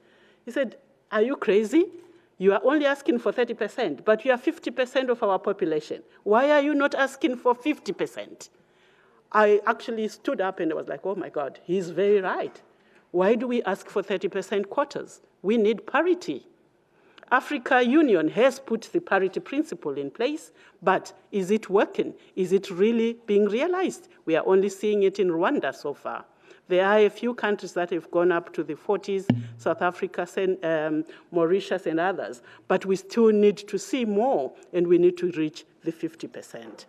He said, are you crazy? You are only asking for 30%, but you are 50% of our population. Why are you not asking for 50%? I actually stood up and I was like, oh my God, he's very right. Why do we ask for 30% quotas? We need parity. Africa Union has put the parity principle in place, but is it working? Is it really being realized? We are only seeing it in Rwanda so far. There are a few countries that have gone up to the 40s, South Africa, Mauritius, and others, but we still need to see more, and we need to reach the 50%.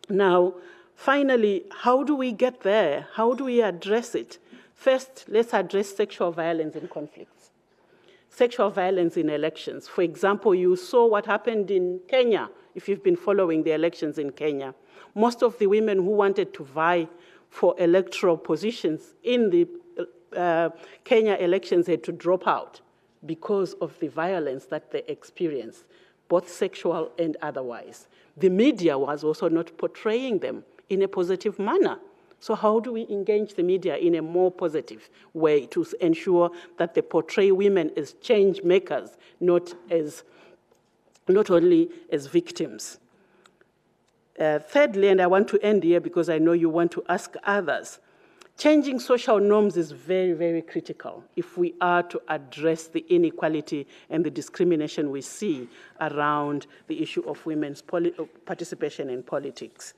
Now, finally, how do we get there? How do we address it? First, let's address sexual violence in conflicts. Sexual violence in elections. For example, you saw what happened in Kenya, if you've been following the elections in Kenya. Most of the women who wanted to vie for electoral positions in the Kenya elections had to drop out because of the violence that they experienced, both sexual and otherwise. The media was also not portraying them in a positive manner. So how do we engage the media in a more positive way to ensure that they portray women as change makers, not only as victims? Thirdly, and I want to end here because I know you want to ask others, changing social norms is very, very critical if we are to address the inequality and the discrimination we see around the issue of women's participation in politics.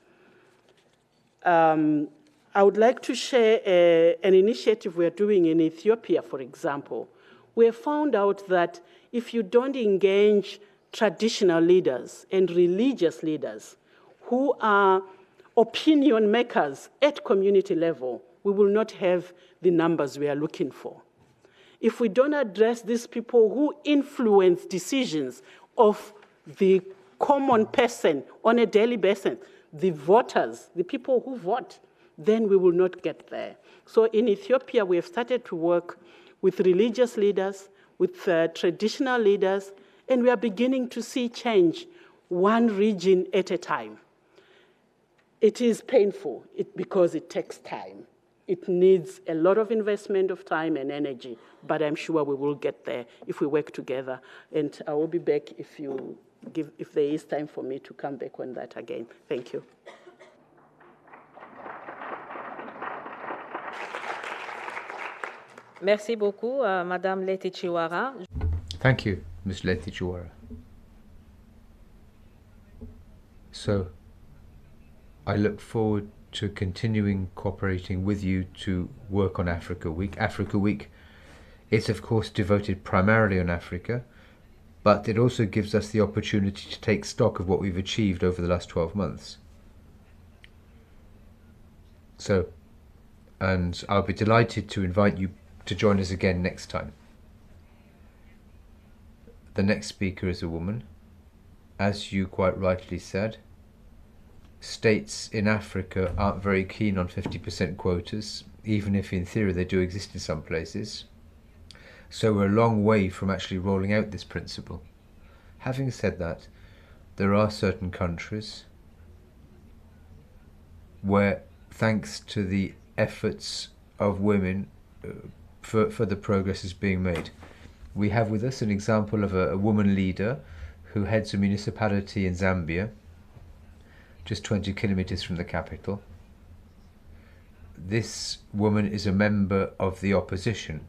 I would like to share an initiative we're doing in Ethiopia, for example. We have found out that if you don't engage traditional leaders and religious leaders who are opinion makers at community level, we will not have the numbers we are looking for. If we don't address these people who influence decisions of the common person on a daily basis, the voters, the people who vote, then we will not get there. So in Ethiopia, we have started to work with religious leaders, with traditional leaders, and we are beginning to see change one region at a time. It is painful because it takes time. It needs a lot of investment of time and energy, but I'm sure we will get there if we work together. And I will be back if there is time for me to come back on that again. Thank you. Merci beaucoup, Madame Leti Chiwara. Thank you, Ms. Leti Chiwara. So, I look forward to continuing cooperating with you to work on Africa Week. Africa Week is, of course, devoted primarily on Africa, but it also gives us the opportunity to take stock of what we've achieved over the last 12 months. So, and I'll be delighted to invite you to join us again next time. The next speaker is a woman, as you quite rightly said, states in Africa aren't very keen on 50% quotas, even if in theory they do exist in some places. So we're a long way from actually rolling out this principle. Having said that, there are certain countries where, thanks to the efforts of women, further progress is being made. We have with us an example of a woman leader who heads a municipality in Zambia, just 20 kilometers from the capital. This woman is a member of the opposition.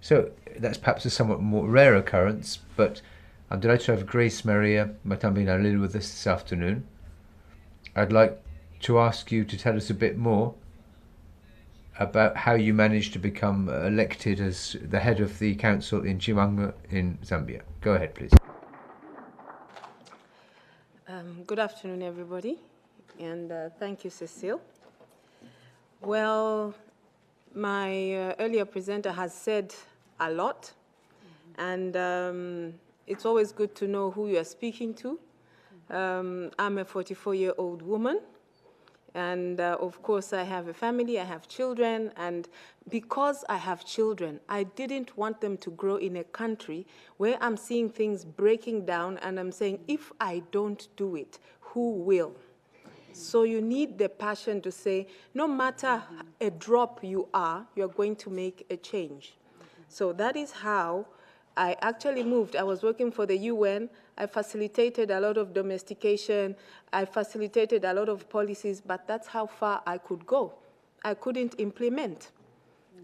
So that's perhaps a somewhat more rare occurrence, but I'm delighted to have Grace Maria Matambinalil with us this afternoon. I'd like to ask you to tell us a bit more about how you managed to become elected as the head of the council in Chimanga in Zambia. Go ahead, please. Good afternoon, everybody, and thank you, Cecile. Well, my earlier presenter has said a lot, and it's always good to know who you are speaking to. I'm a 44-year-old woman, and of course I have a family, I have children, and because I have children, I didn't want them to grow in a country where I'm seeing things breaking down and I'm saying, if I don't do it, who will? So you need the passion to say, no matter a drop you are, you're going to make a change. So that is how I actually moved. I was working for the UN. I facilitated a lot of domestication. I facilitated a lot of policies, but that's how far I could go. I couldn't implement.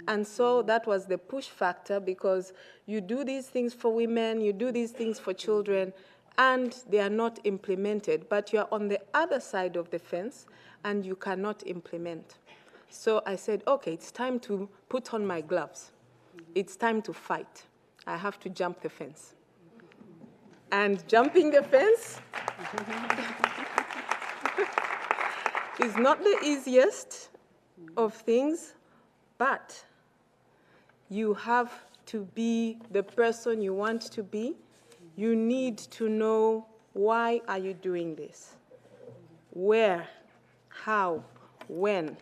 And so that was the push factor, because you do these things for women, you do these things for children, and they are not implemented. But you're on the other side of the fence, and you cannot implement. So I said, okay, it's time to put on my gloves. It's time to fight. I have to jump the fence. And jumping the fence is not the easiest of things, but you have to be the person you want to be. You need to know, why are you doing this? Where, how, when?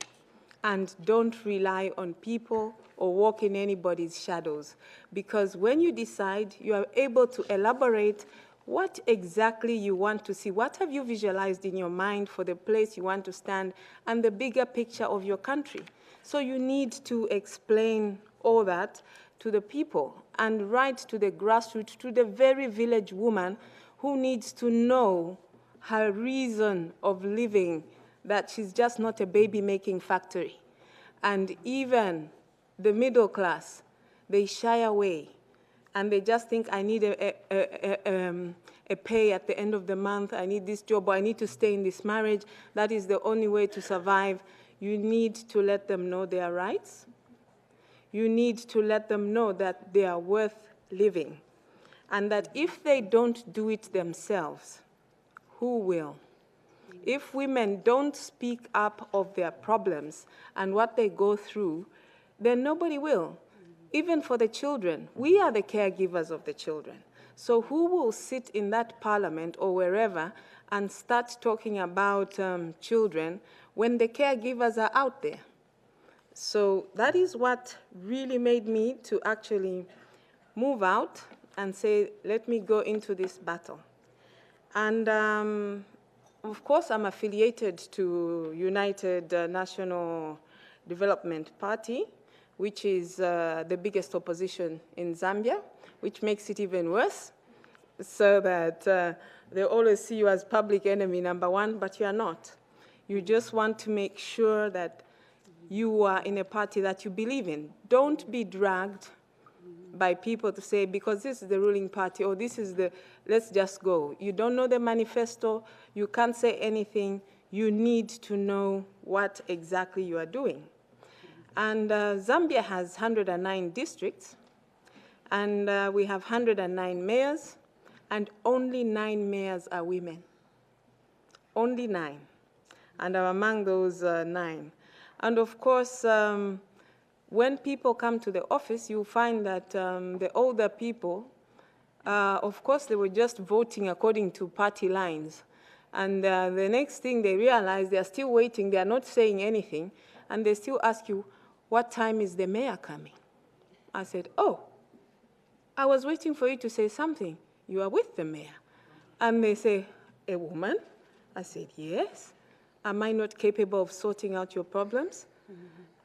And don't rely on people or walk in anybody's shadows. Because when you decide, you are able to elaborate what exactly you want to see. What have you visualized in your mind for the place you want to stand and the bigger picture of your country? So you need to explain all that to the people and right to the grassroots, to the very village woman who needs to know her reason of living, that she's just not a baby-making factory. And even the middle class, they shy away, and they just think, I need a pay at the end of the month, I need this job, or I need to stay in this marriage. That is the only way to survive. You need to let them know their rights. You need to let them know that they are worth living, and that if they don't do it themselves, who will? If women don't speak up of their problems and what they go through, then nobody will. Even for the children, we are the caregivers of the children. So who will sit in that parliament or wherever and start talking about children when the caregivers are out there? So that is what really made me to actually move out and say, let me go into this battle. And of course, I'm affiliated to United National Development Party, which is the biggest opposition in Zambia, which makes it even worse, so that they always see you as public enemy number one, but you are not. You just want to make sure that you are in a party that you believe in. Don't be dragged by people to say, because this is the ruling party, or this is the, let's just go. You don't know the manifesto, you can't say anything, you need to know what exactly you are doing. And Zambia has 109 districts, and we have 109 mayors, and only 9 mayors are women. Only 9. And I'm among those 9. And of course, when people come to the office, you find that the older people Of course, they were just voting according to party lines. And the next thing they realize, they're still waiting, they're not saying anything, and they still ask you, what time is the mayor coming? I said, oh, I was waiting for you to say something. You are with the mayor. And they say, a woman? I said, yes. Am I not capable of sorting out your problems?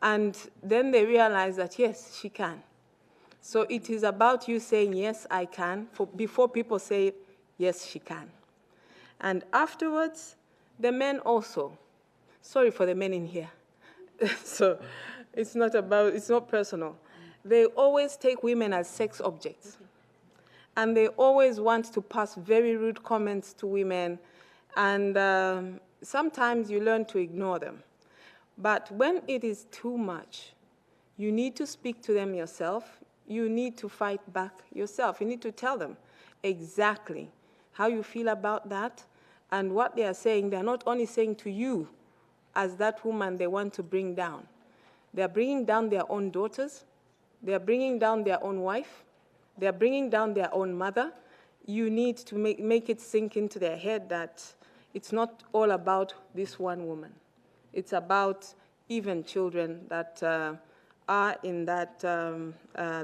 And then they realize that, yes, she can. So it is about you saying, yes, I can, before people say, yes, she can. And afterwards, the men also. Sorry for the men in here. So it's not personal. They always take women as sex objects. And they always want to pass very rude comments to women. And sometimes you learn to ignore them. But when it is too much, you need to speak to them yourself. You need to fight back yourself. You need to tell them exactly how you feel about that, and what they are saying. They're not only saying to you as that woman they want to bring down. They're bringing down their own daughters. They're bringing down their own wife. They're bringing down their own mother. You need to make it sink into their head that it's not all about this one woman. It's about even children that are in that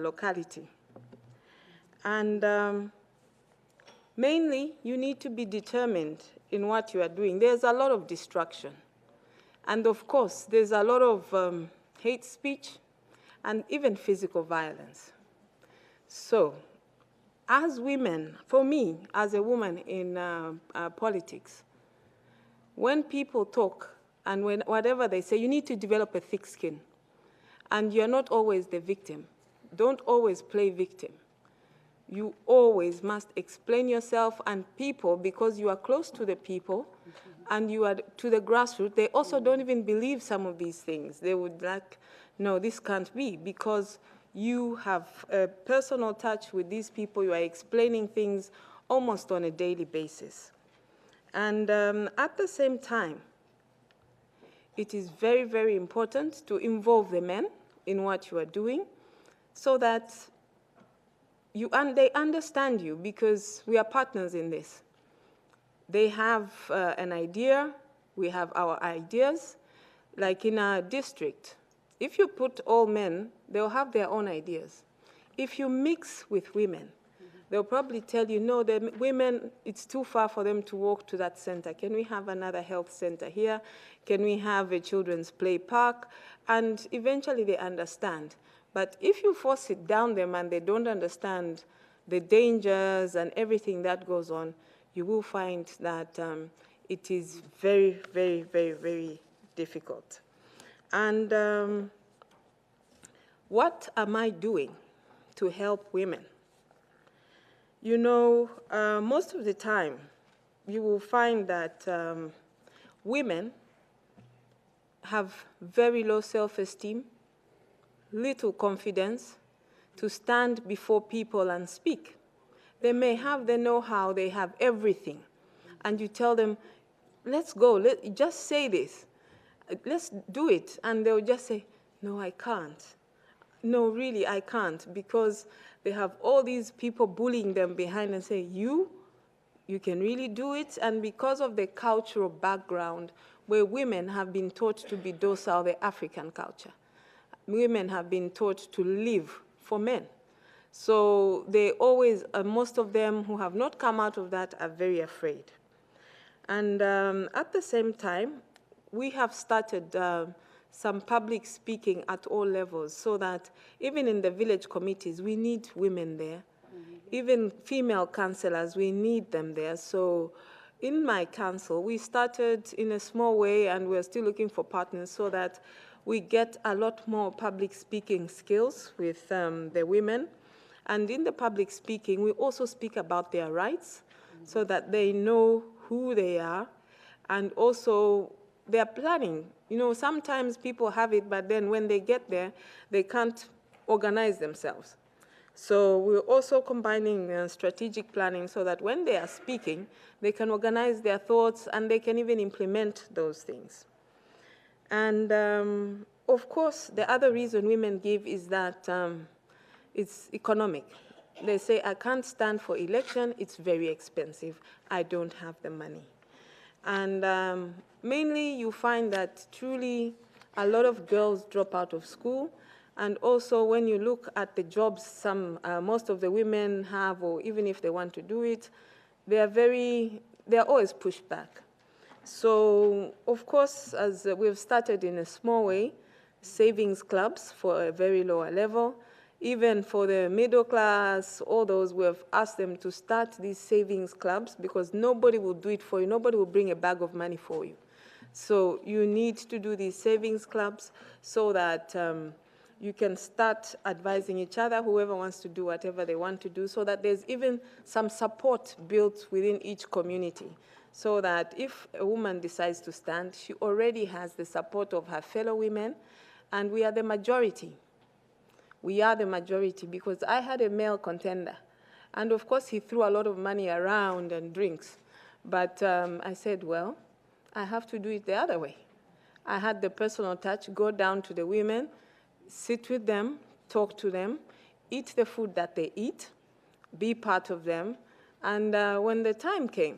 locality. And mainly, you need to be determined in what you are doing. There's a lot of distraction. And of course, there's a lot of hate speech and even physical violence. So, as women, for me, as a woman in politics, when people talk and whatever they say, you need to develop a thick skin. And you're not always the victim. Don't always play victim. You always must explain yourself, and people, because you are close to the people and you are to the grassroots, they also don't even believe some of these things. They would like, no, this can't be, because you have a personal touch with these people. You are explaining things almost on a daily basis. And at the same time, it is very, very important to involve the men in what you are doing so that they understand you, because we are partners in this. They have an idea, we have our ideas. Like in our district, if you put all men, they'll have their own ideas. If you mix with women, they'll probably tell you, no, the women, it's too far for them to walk to that center. Can we have another health center here? Can we have a children's play park? And eventually they understand. But if you force it down them and they don't understand the dangers and everything that goes on, you will find that it is very, very, very, very difficult. And what am I doing to help women? You know, most of the time, you will find that women have very low self-esteem, little confidence to stand before people and speak. They may have the know-how, they have everything, and you tell them, let's go, just say this, let's do it, and they'll just say, no, I can't. No, really, I can't, because they have all these people bullying them behind and say, you can really do it. And because of the cultural background where women have been taught to be docile, the African culture, women have been taught to live for men. So they always, most of them who have not come out of that are very afraid. And at the same time, we have started some public speaking at all levels, so that even in the village committees, we need women there. Even female councillors, we need them there. So in my council, we started in a small way, and we're still looking for partners so that we get a lot more public speaking skills with the women. And in the public speaking, we also speak about their rights so that they know who they are, and also their planning. You know, sometimes people have it, but then when they get there, they can't organize themselves. So we're also combining strategic planning so that when they are speaking, they can organize their thoughts and they can even implement those things. And of course, the other reason women give is that it's economic. they say, I can't stand for election, it's very expensive, I don't have the money. And mainly you find that truly a lot of girls drop out of school, and also when you look at the jobs most of the women have, or even if they want to do it, they're always pushed back. So, of course, as we've started in a small way, savings clubs for a very lower level, even for the middle class, all those, we've asked them to start these savings clubs because nobody will do it for you. Nobody will bring a bag of money for you. So you need to do these savings clubs so that you can start advising each other, whoever wants to do whatever they want to do, so that there's even some support built within each community, so that if a woman decides to stand, she already has the support of her fellow women, and we are the majority. We are the majority, because I had a male contender, and of course he threw a lot of money around and drinks, but I said, well, I have to do it the other way. I had the personal touch, go down to the women, sit with them, talk to them, eat the food that they eat, be part of them, and when the time came,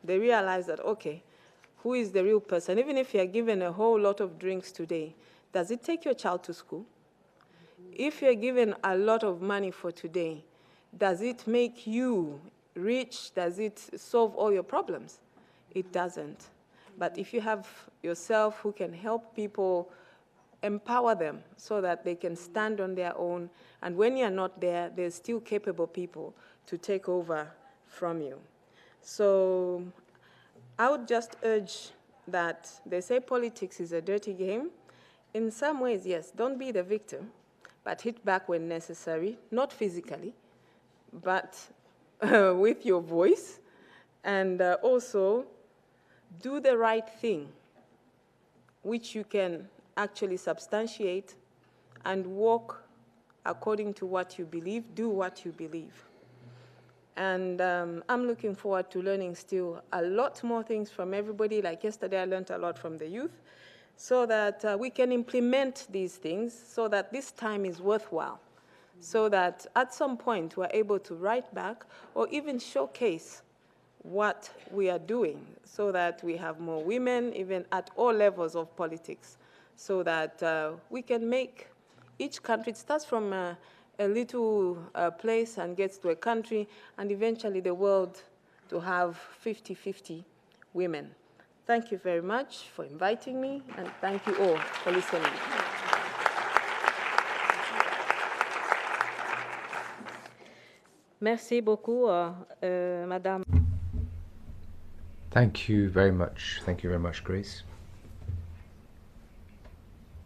they realized that, okay, who is the real person? Even if you're given a whole lot of drinks today, does it take your child to school? If you're given a lot of money for today, does it make you rich? Does it solve all your problems? It doesn't. But if you have yourself who can help people, empower them so that they can stand on their own, and when you're not there, there's still capable people to take over from you. So I would just urge that they say politics is a dirty game. In some ways, yes, don't be the victim, but hit back when necessary, not physically, but with your voice, and also do the right thing, which you can actually substantiate, and walk according to what you believe, do what you believe. And I'm looking forward to learning still a lot more things from everybody. Like yesterday, I learned a lot from the youth, so that we can implement these things, so that this time is worthwhile, so that at some point we're able to write back or even showcase what we are doing, so that we have more women, even at all levels of politics, so that we can make each country, it starts from a little place and gets to a country, and eventually the world to have 50-50 women. Thank you very much for inviting me, and thank you all for listening. Merci beaucoup, Madame. Thank you very much. Thank you very much, Grace.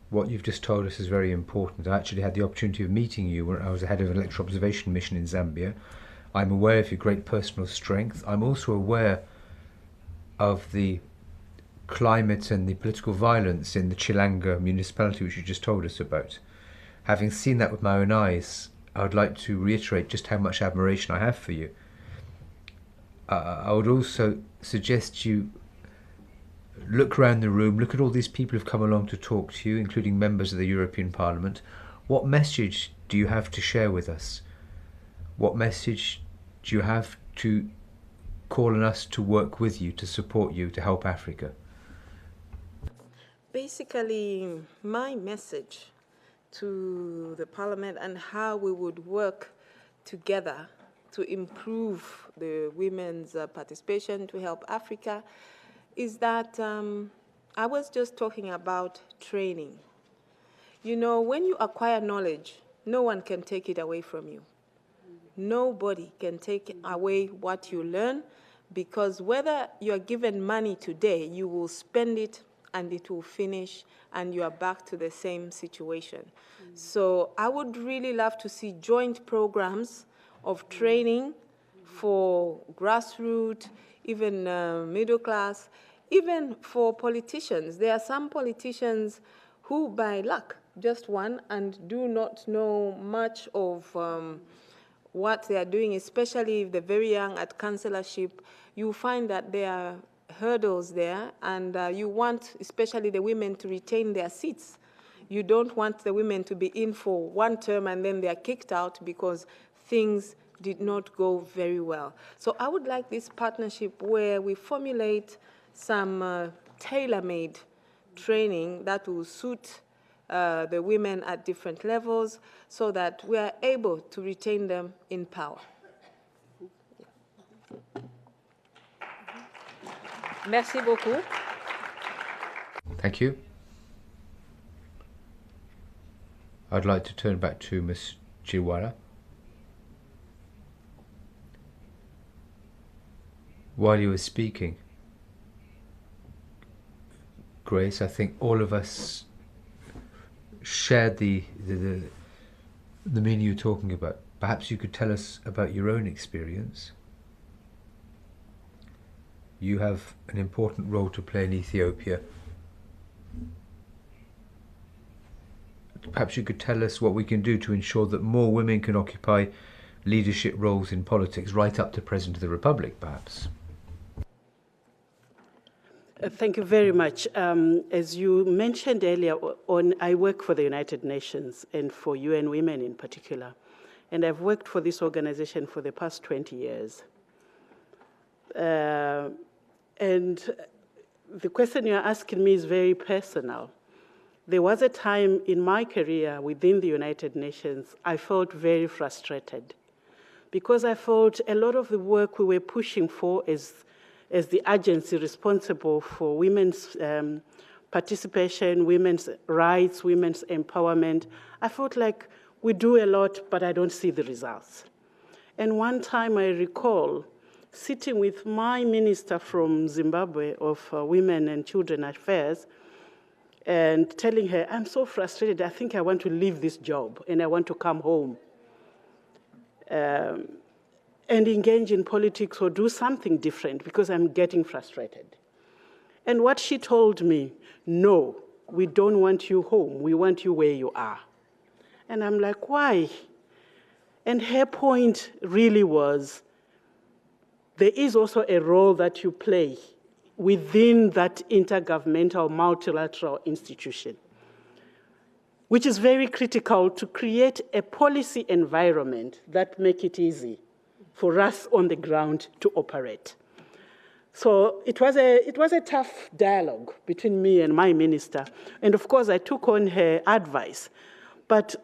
What you've just told us is very important. I actually had the opportunity of meeting you when I was the head of an electoral observation mission in Zambia. I'm aware of your great personal strength. I'm also aware of the climate and the political violence in the Chilanga municipality, which you just told us about. Having seen that with my own eyes, I would like to reiterate just how much admiration I have for you. I would also suggest you look around the room, look at all these people who've come along to talk to you, including members of the European Parliament. What message do you have to share with us? What message do you have to call on us to work with you, to support you, to help Africa? Basically, my message to the Parliament and how we would work together to improve the women's participation, to help Africa, is that I was just talking about training. You know, when you acquire knowledge, no one can take it away from you. Nobody can take away what you learn, because whether you're given money today, you will spend it and it will finish and you are back to the same situation. So I would really love to see joint programs of training for grassroots, even middle class, even for politicians. There are some politicians who, by luck, just won and do not know much of what they are doing, especially if they're very young at councillorship. You find that there are hurdles there, and you want, especially the women, to retain their seats. You don't want the women to be in for one term and then they are kicked out because things did not go very well. So I would like this partnership where we formulate some tailor-made training that will suit the women at different levels so that we are able to retain them in power. Merci beaucoup. Thank you. I'd like to turn back to Ms. Chiwara. While you were speaking, Grace, I think all of us shared the meaning you're talking about. Perhaps you could tell us about your own experience. You have an important role to play in Ethiopia. Perhaps you could tell us what we can do to ensure that more women can occupy leadership roles in politics, right up to President of the Republic, perhaps. Thank you very much. As you mentioned earlier on, I work for the United Nations and for UN Women in particular. And I've worked for this organization for the past 20 years. And the question you're asking me is very personal. There was a time in my career within the United Nations, I felt very frustrated because I felt a lot of the work we were pushing for as the agency responsible for women's participation, women's rights, women's empowerment, I felt like we do a lot, but I don't see the results. And one time I recall sitting with my minister from Zimbabwe of Women and Children Affairs and telling her, I'm so frustrated, I think I want to leave this job and I want to come home and engage in politics or do something different because I'm getting frustrated. And what she told me, no, we don't want you home, we want you where you are. And I'm like, why? And her point really was, there is also a role that you play within that intergovernmental multilateral institution, which is very critical to create a policy environment that make it easy for us on the ground to operate. So it was a tough dialogue between me and my minister. And of course, I took on her advice. But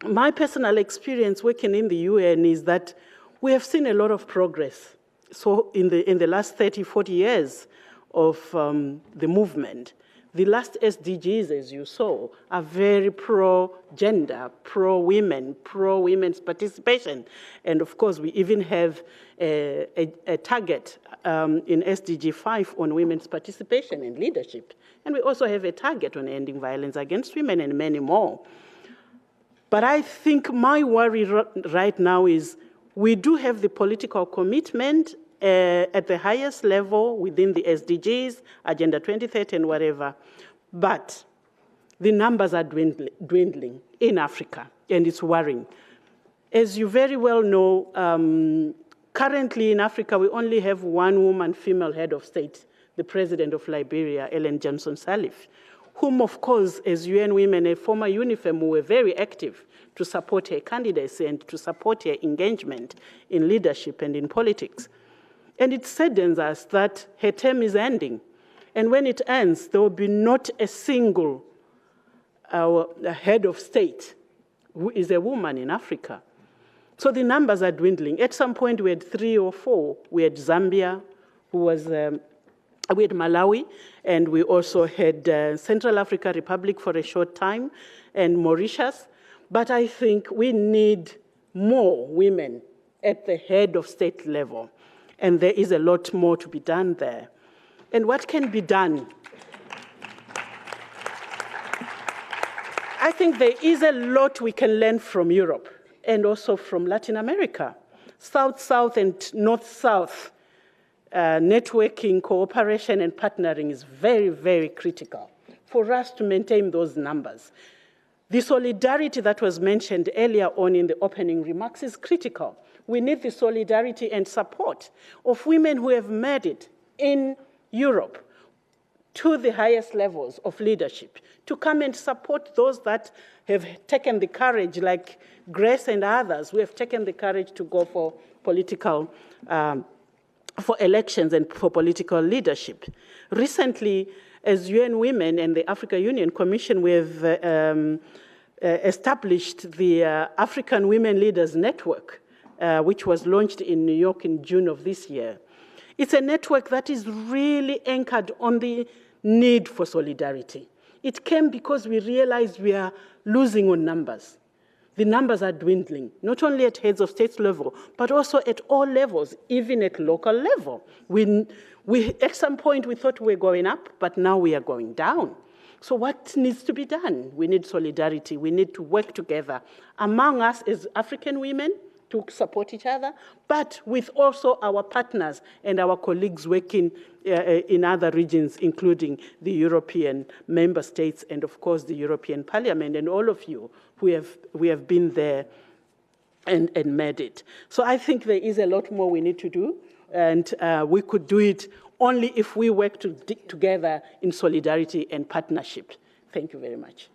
my personal experience working in the UN is that we have seen a lot of progress. So in the last 30, 40 years of the movement, the last SDGs, as you saw, are very pro-gender, pro-women, pro-women's participation. And of course, we even have a target in SDG 5 on women's participation and leadership. And we also have a target on ending violence against women and many more. But I think my worry right now is we do have the political commitment at the highest level within the SDGs, Agenda 2030 and whatever, but the numbers are dwindling in Africa, and it's worrying. As you very well know, currently in Africa, we only have one woman female head of state, the president of Liberia, Ellen Johnson Sirleaf, whom, of course, as UN Women and former UNIFEM, we were very active to support her candidacy and to support her engagement in leadership and in politics. And it saddens us that her term is ending. And when it ends, there will be not a single head of state who is a woman in Africa. So the numbers are dwindling. At some point, we had 3 or 4. We had Zambia, who was, we had Malawi, and we also had Central African Republic for a short time, and Mauritius. But I think we need more women at the head of state level. And there is a lot more to be done there. And what can be done? I think there is a lot we can learn from Europe and also from Latin America. South-South and North-South networking, cooperation, and partnering is very, very critical for us to maintain those numbers. The solidarity that was mentioned earlier on in the opening remarks is critical. We need the solidarity and support of women who have made it in Europe, to the highest levels of leadership, to come and support those that have taken the courage, like Grace and others, who have taken the courage to go for political, for elections and for political leadership. Recently, as UN Women and the Africa Union Commission, we have established the African Women Leaders Network, which was launched in New York in June of this year. It's a network that is really anchored on the need for solidarity. It came because we realized we are losing on numbers. The numbers are dwindling, not only at heads of state level, but also at all levels, even at local level. At some point, we thought we were going up, but now we are going down. So what needs to be done? We need solidarity. We need to work together among us as African women to support each other, but with also our partners and our colleagues working in other regions, including the European member states and, of course, the European Parliament and all of you who have been there and made it. So I think there is a lot more we need to do, and we could do it only if we work together in solidarity and partnership. Thank you very much.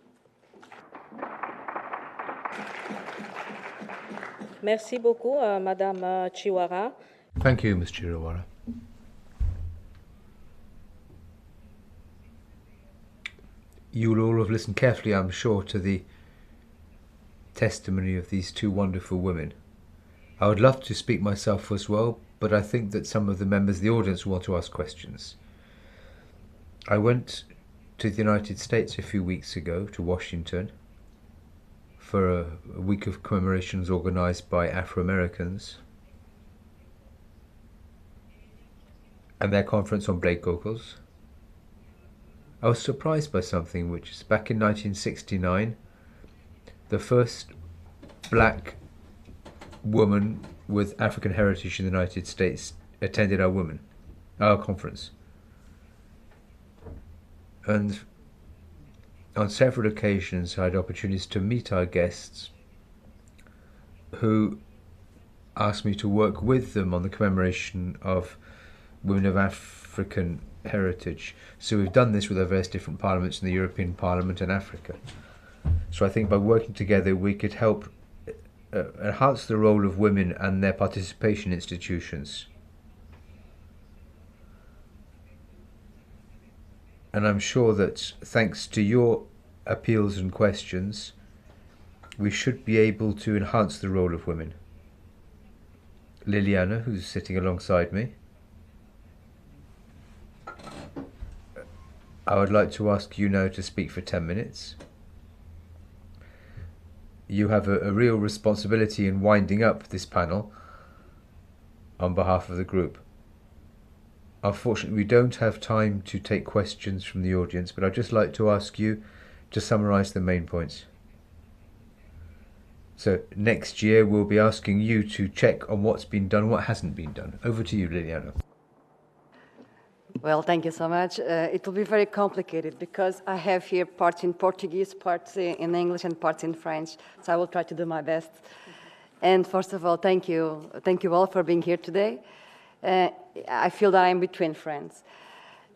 Merci beaucoup, Madame Chiwara. Thank you, Ms. Chirawara. You will all have listened carefully, I'm sure, to the testimony of these two wonderful women. I would love to speak myself as well, but I think that some of the members of the audience want to ask questions. I went to the United States a few weeks ago, to Washington, for a week of commemorations organised by Afro-Americans and their conference on Blake Goggles. I was surprised by something, which is back in 1969, the first black woman with African heritage in the United States attended our conference. And on several occasions I had opportunities to meet our guests who asked me to work with them on the commemoration of women of African heritage. So we've done this with our various different parliaments in the European Parliament and Africa. So I think by working together we could help enhance the role of women and their participation in institutions. And I'm sure that thanks to your appeals and questions, we should be able to enhance the role of women. Liliana, who's sitting alongside me, I would like to ask you now to speak for 10 minutes. You have a real responsibility in winding up this panel on behalf of the group. Unfortunately, we don't have time to take questions from the audience, but I'd just like to ask you to summarise the main points. So next year we'll be asking you to check on what's been done, what hasn't been done. Over to you, Liliana. Well, thank you so much. It will be very complicated because I have here parts in Portuguese, parts in English, and parts in French. So I will try to do my best. And first of all, thank you all for being here today. I feel that I'm between friends.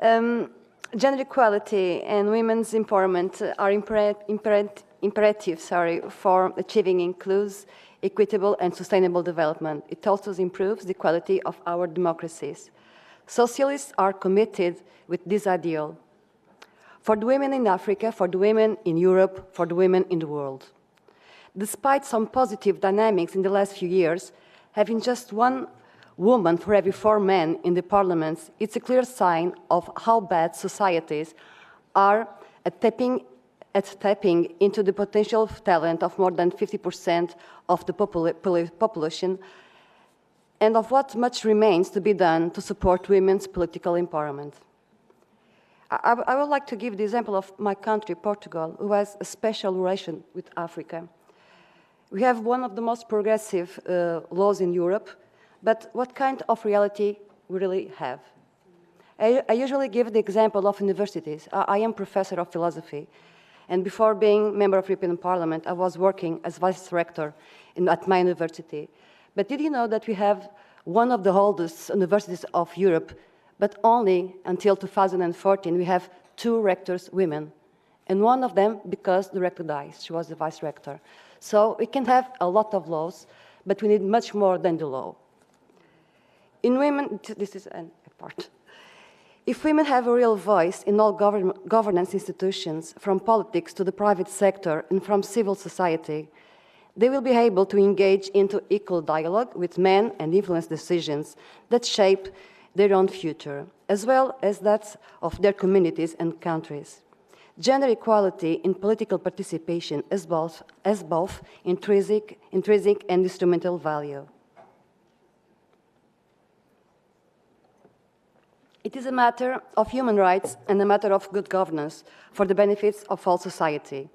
Gender equality and women's empowerment are imperatives for achieving inclusive, equitable, and sustainable development. It also improves the quality of our democracies. Socialists are committed with this ideal for the women in Africa, for the women in Europe, for the women in the world. Despite some positive dynamics in the last few years, having just one woman for every 4 men in the parliaments, it's a clear sign of how bad societies are at tapping into the potential talent of more than 50% of the population, and of what much remains to be done to support women's political empowerment. I would like to give the example of my country, Portugal, who has a special relation with Africa. We have one of the most progressive laws in Europe, but what kind of reality we really have? I usually give the example of universities. I am professor of philosophy, and before being member of European Parliament, I was working as vice rector at my university. But did you know that we have one of the oldest universities of Europe But only until 2014 we have 2 rectors women, and one of them because the rector dies. She was the vice rector. So we can have a lot of laws, but we need much more than the law. In women, this is a part. If women have a real voice in all governance institutions, from politics to the private sector and from civil society, they will be able to engage into equal dialogue with men and influence decisions that shape their own future, as well as that of their communities and countries. Gender equality in political participation has both intrinsic and instrumental value. It is a matter of human rights and a matter of good governance for the benefits of all society.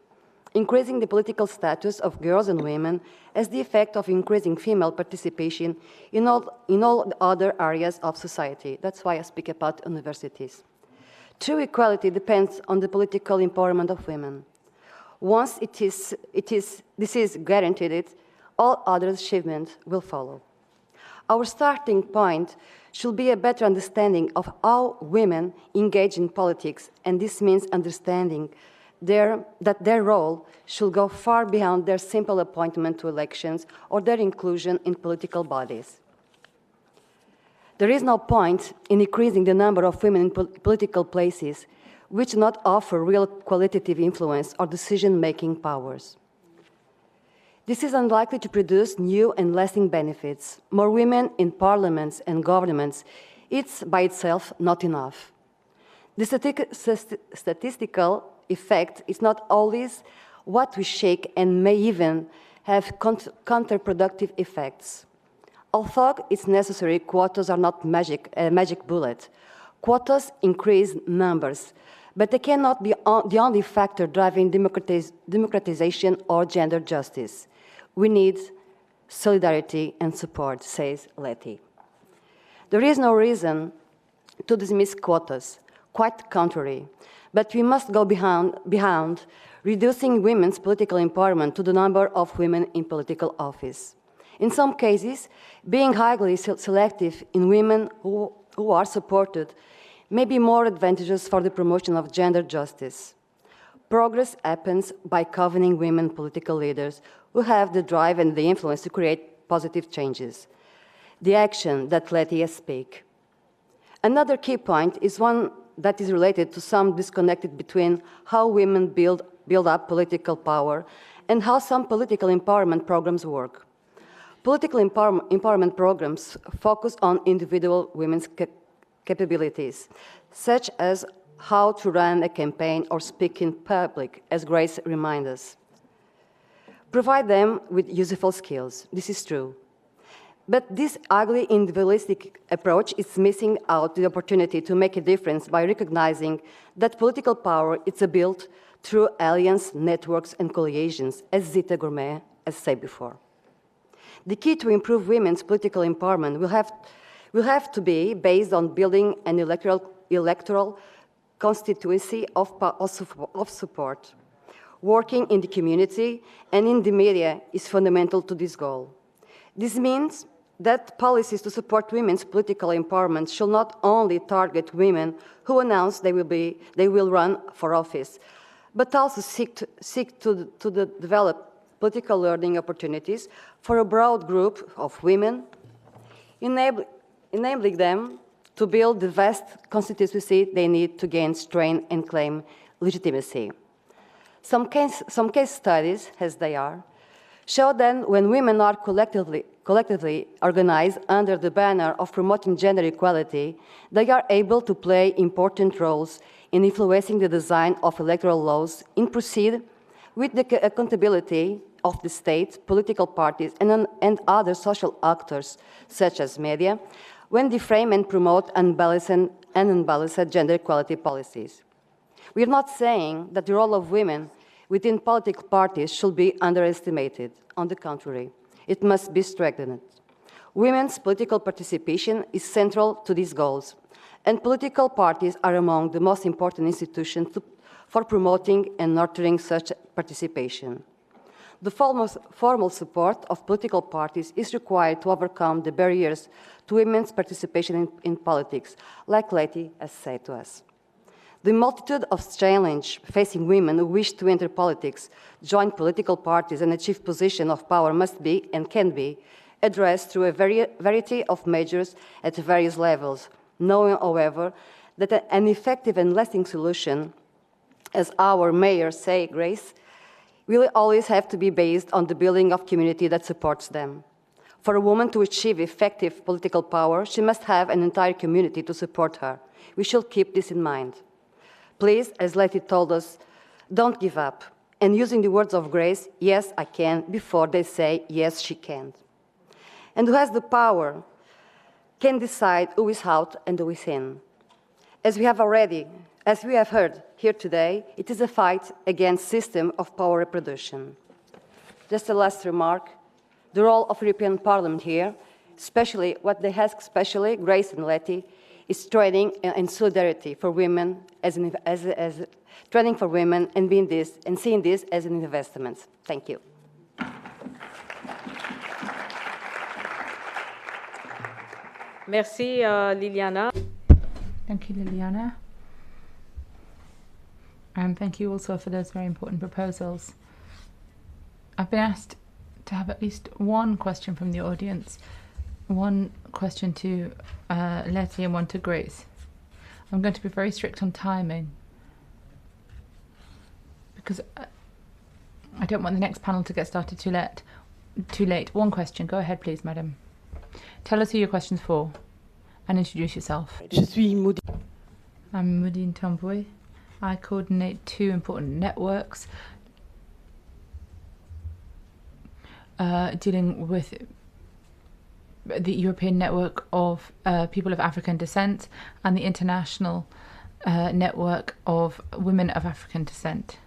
Increasing the political status of girls and women has the effect of increasing female participation in all other areas of society. That's why I speak about universities. True equality depends on the political empowerment of women. Once this is guaranteed, all other achievements will follow. Our starting point should be a better understanding of how women engage in politics, and this means understanding that their role should go far beyond their simple appointment to elections or their inclusion in political bodies. There is no point in increasing the number of women in political places which do not offer real qualitative influence or decision-making powers. This is unlikely to produce new and lasting benefits. More women in parliaments and governments, it's by itself not enough. The statistical effect is not always what we shake and may even have counterproductive effects. Although it's necessary, quotas are not a magic bullet. Quotas increase numbers, but they cannot be the only factor driving democratization or gender justice. We need solidarity and support, says Letty. There is no reason to dismiss quotas, quite contrary, but we must go beyond reducing women's political empowerment to the number of women in political office. In some cases, being highly selective in women who are supported may be more advantageous for the promotion of gender justice. Progress happens by governing women political leaders who have the drive and the influence to create positive changes. The action that Letty speak. Another key point is one that is related to some disconnected between how women build up political power and how some political empowerment programs work. Political empowerment programs focus on individual women's capabilities, such as how to run a campaign or speak in public, as Grace reminds us. Provide them with useful skills. This is true. But this ugly individualistic approach is missing out the opportunity to make a difference by recognizing that political power is built through alliance, networks, and coalitions, as Zita Gourmet has said before. The key to improve women's political empowerment will have to be based on building an electoral constituency of support. Working in the community and in the media is fundamental to this goal. This means that policies to support women's political empowerment should not only target women who announce they will run for office, but also seek to develop political learning opportunities for a broad group of women, enabling them to build the vast constituency they need to gain strength and claim legitimacy. Some case studies, as they are, show that when women are collectively organized under the banner of promoting gender equality, they are able to play important roles in influencing the design of electoral laws, in proceed with the accountability of the state, political parties, and other social actors, such as media, when they frame and promote unbalanced gender equality policies. We are not saying that the role of women within political parties should be underestimated. On the contrary, it must be strengthened. Women's political participation is central to these goals, and political parties are among the most important institutions for promoting and nurturing such participation. The formal support of political parties is required to overcome the barriers to women's participation in politics, like Letty has said to us. The multitude of challenges facing women who wish to enter politics, join political parties, and achieve positions of power must be and can be addressed through a variety of measures at various levels, knowing, however, that an effective and lasting solution, as our mayor say, Grace, will always have to be based on the building of community that supports them. For a woman to achieve effective political power, she must have an entire community to support her. We should keep this in mind. Please, as Letty told us, don't give up. And using the words of Grace, yes, I can, before they say, yes, she can. And who has the power can decide who is out and who is in. As we have heard here today, it is a fight against system of power reproduction. Just a last remark, the role of European Parliament here, especially what they ask, especially Grace and Letty, is training and solidarity for women, training for women, and seeing this as an investment. Thank you. Merci, Liliana. Thank you, Liliana. And thank you also for those very important proposals. I've been asked to have at least one question from the audience, one question to Letty and one to Grace. I'm going to be very strict on timing because I don't want the next panel to get started too late. One question. Go ahead, please, madam. Tell us who your question's for and introduce yourself. I'm Modine Tomboy. I coordinate two important networks dealing with the European Network of People of African Descent and the International Network of Women of African Descent.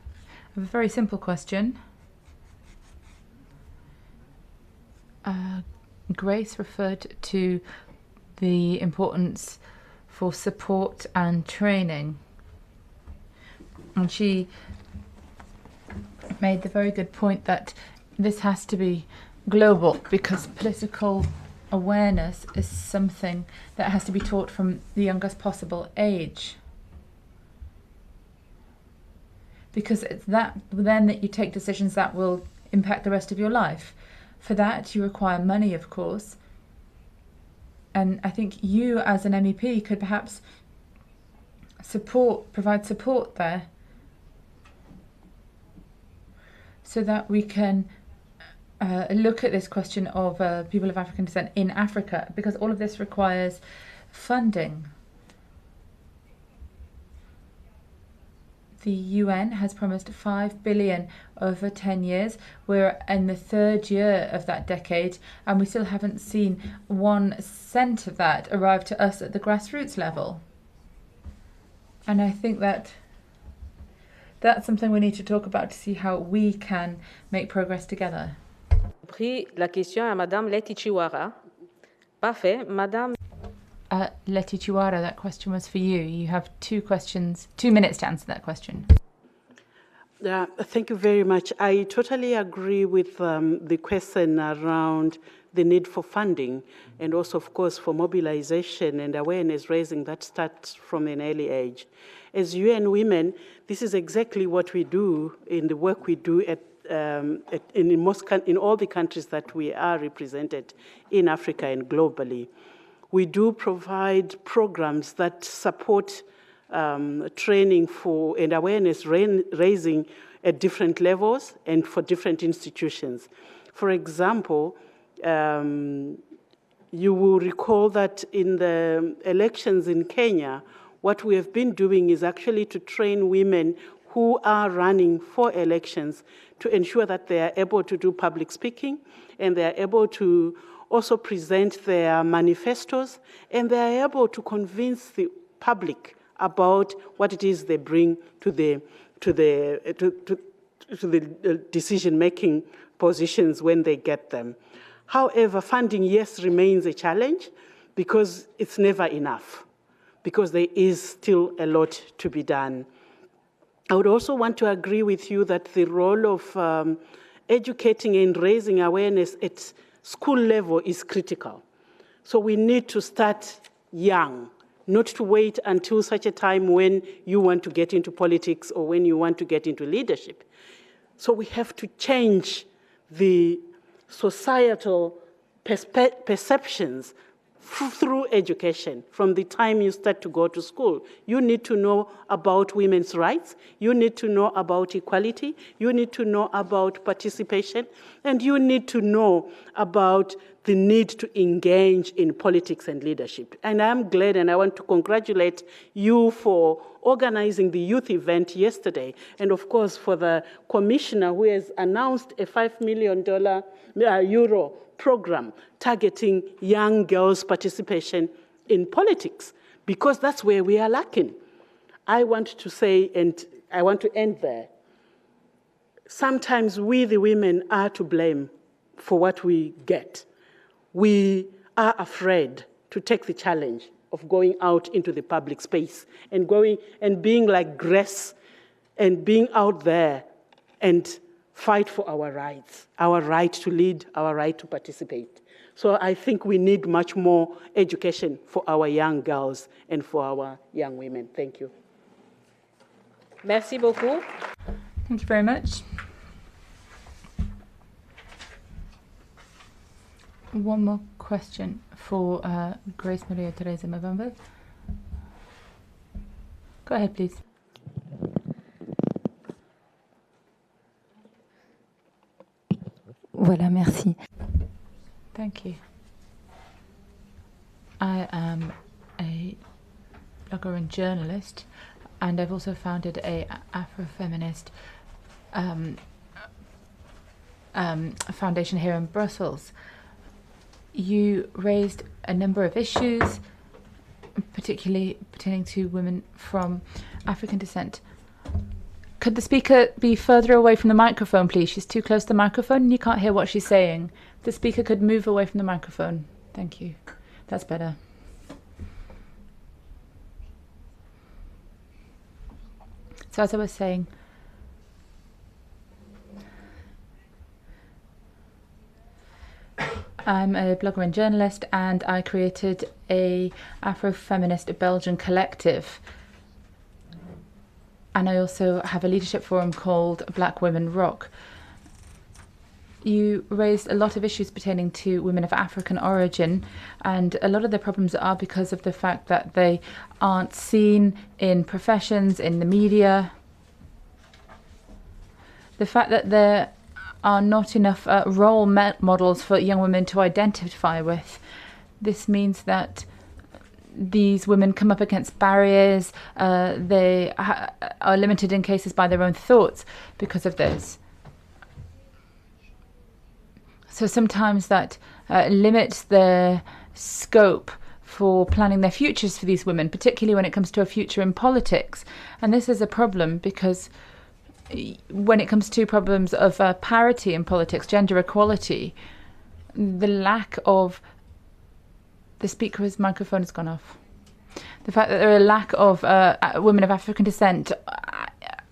I have a very simple question. Grace referred to the importance for support and training, and she made the very good point that this has to be global because political awareness is something that has to be taught from the youngest possible age. Because it's then that you take decisions that will impact the rest of your life. For that, you require money, of course. And I think you, as an MEP, could perhaps provide support there so that we can look at this question of people of African descent in Africa, because all of this requires funding. The UN has promised 5 billion over 10 years. We're in the third year of that decade, and we still haven't seen 1 cent of that arrive to us at the grassroots level. And I think that that's something we need to talk about to see how we can make progress together. Pris la question à Madame Letty Chiwara. Parfait, Madame. Letty Chiwara, that question was for you. You have 2 minutes to answer that question. Thank you very much. I totally agree with the question around the need for funding and also, of course, for mobilization and awareness raising that starts from an early age. As UN Women, this is exactly what we do in the work we do in all the countries that we are represented in Africa and globally. We do provide programs that support training for and awareness raising at different levels and for different institutions. For example, you will recall that in the elections in Kenya, what we have been doing is actually to train women who are running for elections to ensure that they are able to do public speaking and they are able to also present their manifestos, and they are able to convince the public about what it is they bring to the decision-making positions when they get them. However, funding, yes, remains a challenge because it's never enough, because there is still a lot to be done. I would also want to agree with you that the role of educating and raising awareness at school level is critical. So we need to start young, not to wait until such a time when you want to get into politics or when you want to get into leadership. So we have to change the societal perceptions through education. From the time you start to go to school, you need to know about women's rights, you need to know about equality, you need to know about participation, and you need to know about the need to engage in politics and leadership. And I'm glad, and I want to congratulate you for organizing the youth event yesterday, and of course for the commissioner who has announced a €5 million euro program targeting young girls' participation in politics, because that's where we are lacking. I want to say, and I want to end there, sometimes we, the women, are to blame for what we get. We are afraid to take the challenge of going out into the public space and going and being like Grace and being out there and fight for our rights, our right to lead, our right to participate. So I think we need much more education for our young girls and for our young women. Thank you. Merci beaucoup. Thank you very much. One more question for Grace Maria Teresa Mavambo. Go ahead, please. Voilà, merci. Thank you. I am a blogger and journalist, and I've also founded a Afrofeminist foundation here in Brussels. You raised a number of issues, particularly pertaining to women from African descent. Could the speaker be further away from the microphone, please? She's too close to the microphone and you can't hear what she's saying. The speaker could move away from the microphone. Thank you. That's better. So as I was saying, I'm a blogger and journalist, and I created a Afrofeminist Belgian collective. And I also have a leadership forum called Black Women Rock. You raised a lot of issues pertaining to women of African origin, and a lot of the problems are because of the fact that they aren't seen in professions, in the media. The fact that there are not enough role models for young women to identify with. This means that these women come up against barriers. They are limited in cases by their own thoughts because of this. So sometimes that limits the scope for planning their futures for these women, particularly when it comes to a future in politics. And this is a problem because when it comes to problems of parity in politics, gender equality, the lack of... The speaker's microphone has gone off. The fact that there are a lack of women of African descent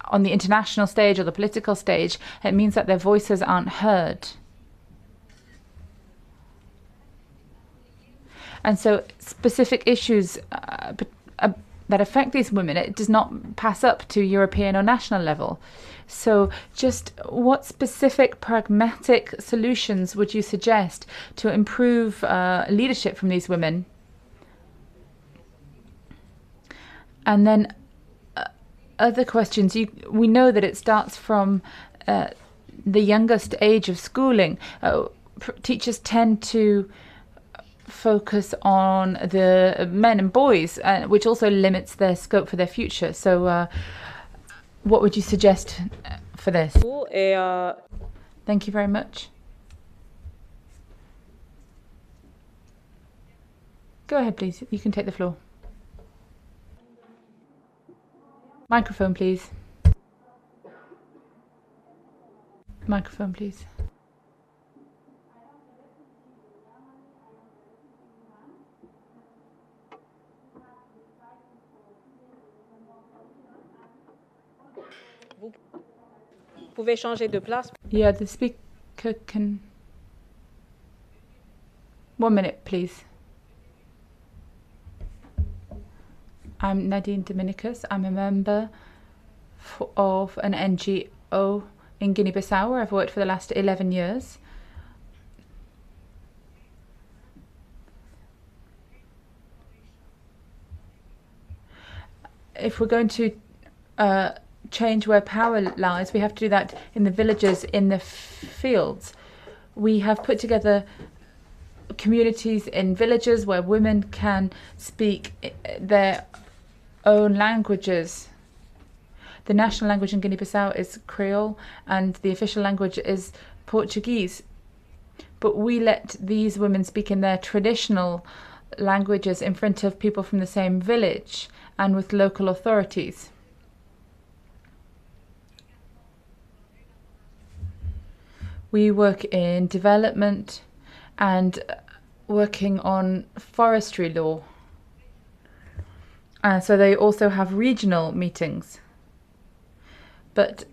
on the international stage or the political stage, it means that their voices aren't heard. And so specific issues that affect these women, it does not pass up to European or national level. So just what specific pragmatic solutions would you suggest to improve leadership from these women? And then other questions. We know that it starts from the youngest age of schooling. Teachers tend to focus on the men and boys, which also limits their scope for their future. So what would you suggest for this? Thank you very much. Go ahead, please. You can take the floor. Microphone, please. Microphone, please. pouvez changer de place. Yeah, the speaker can... 1 minute, please. I'm Nadine Dominicus. I'm a member of an NGO in Guinea-Bissau, where I've worked for the last 11 years. If we're going to change where power lies, we have to do that in the villages, in the fields. We have put together communities in villages where women can speak their own languages. The national language in Guinea-Bissau is Creole and the official language is Portuguese. But we let these women speak in their traditional languages in front of people from the same village and with local authorities. We work in development and working on forestry law. So they also have regional meetings. But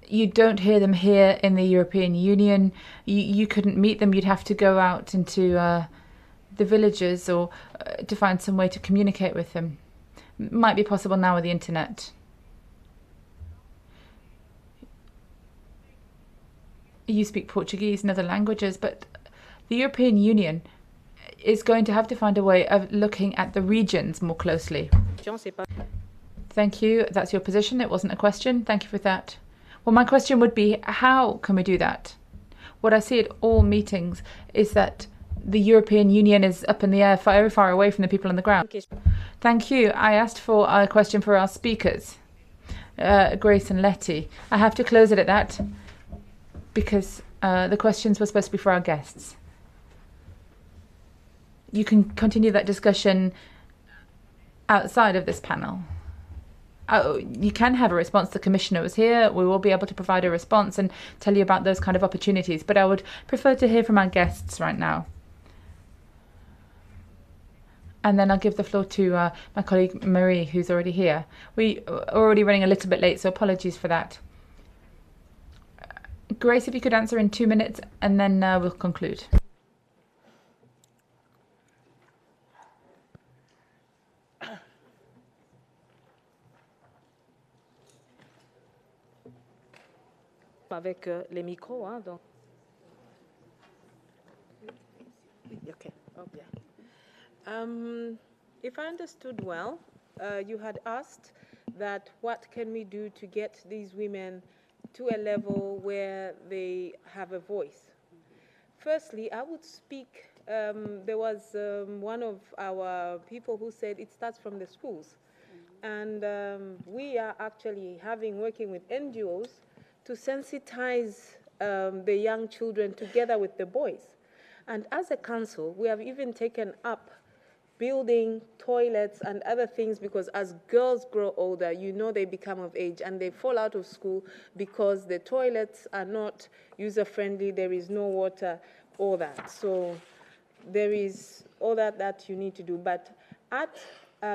you don't hear them here in the European Union. You couldn't meet them. You'd have to go out into the villages or to find some way to communicate with them. Might be possible now with the internet. You speak Portuguese and other languages, but the European Union is going to have to find a way of looking at the regions more closely. Thank you. That's your position. It wasn't a question. Thank you for that. Well, my question would be, how can we do that? What I see at all meetings is that the European Union is up in the air, very far away from the people on the ground. Thank you. I asked for a question for our speakers, Grace and Letty. I have to close it at that because the questions were supposed to be for our guests. You can continue that discussion outside of this panel. You can have a response. The Commissioner was here. We will be able to provide a response and tell you about those kind of opportunities. But I would prefer to hear from our guests right now. And then I'll give the floor to my colleague Marie, who's already here. We are already running a little bit late, so apologies for that. Grace, if you could answer in 2 minutes, and then we'll conclude. Avec les micros, hein, donc. Okay. Oh, yeah. If I understood well, you had asked that what can we do to get these women to a level where they have a voice. Firstly, I would speak, there was one of our people who said it starts from the schools. And we are actually working with NGOs to sensitize the young children together with the boys. And as a council, we have even taken up building toilets and other things because as girls grow older, you know they become of age and they fall out of school because the toilets are not user-friendly, there is no water, all that. So there is all that you need to do. But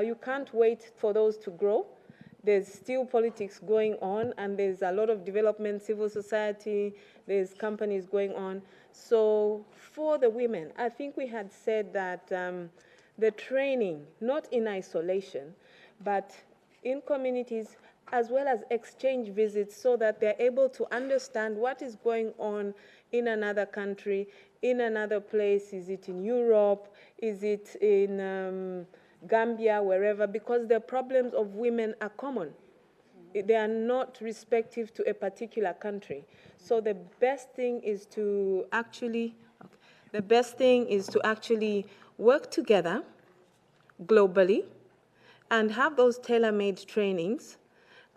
you can't wait for those to grow. There's still politics going on, and there's a lot of development, civil society, there's companies going on. So for the women, I think we had said that the training, not in isolation, but in communities, as well as exchange visits so that they're able to understand what is going on in another country, in another place. Is it in Europe? Is it in Gambia, wherever, because the problems of women are common. They are not respective to a particular country. So the best thing is to actually, work together globally and have those tailor-made trainings.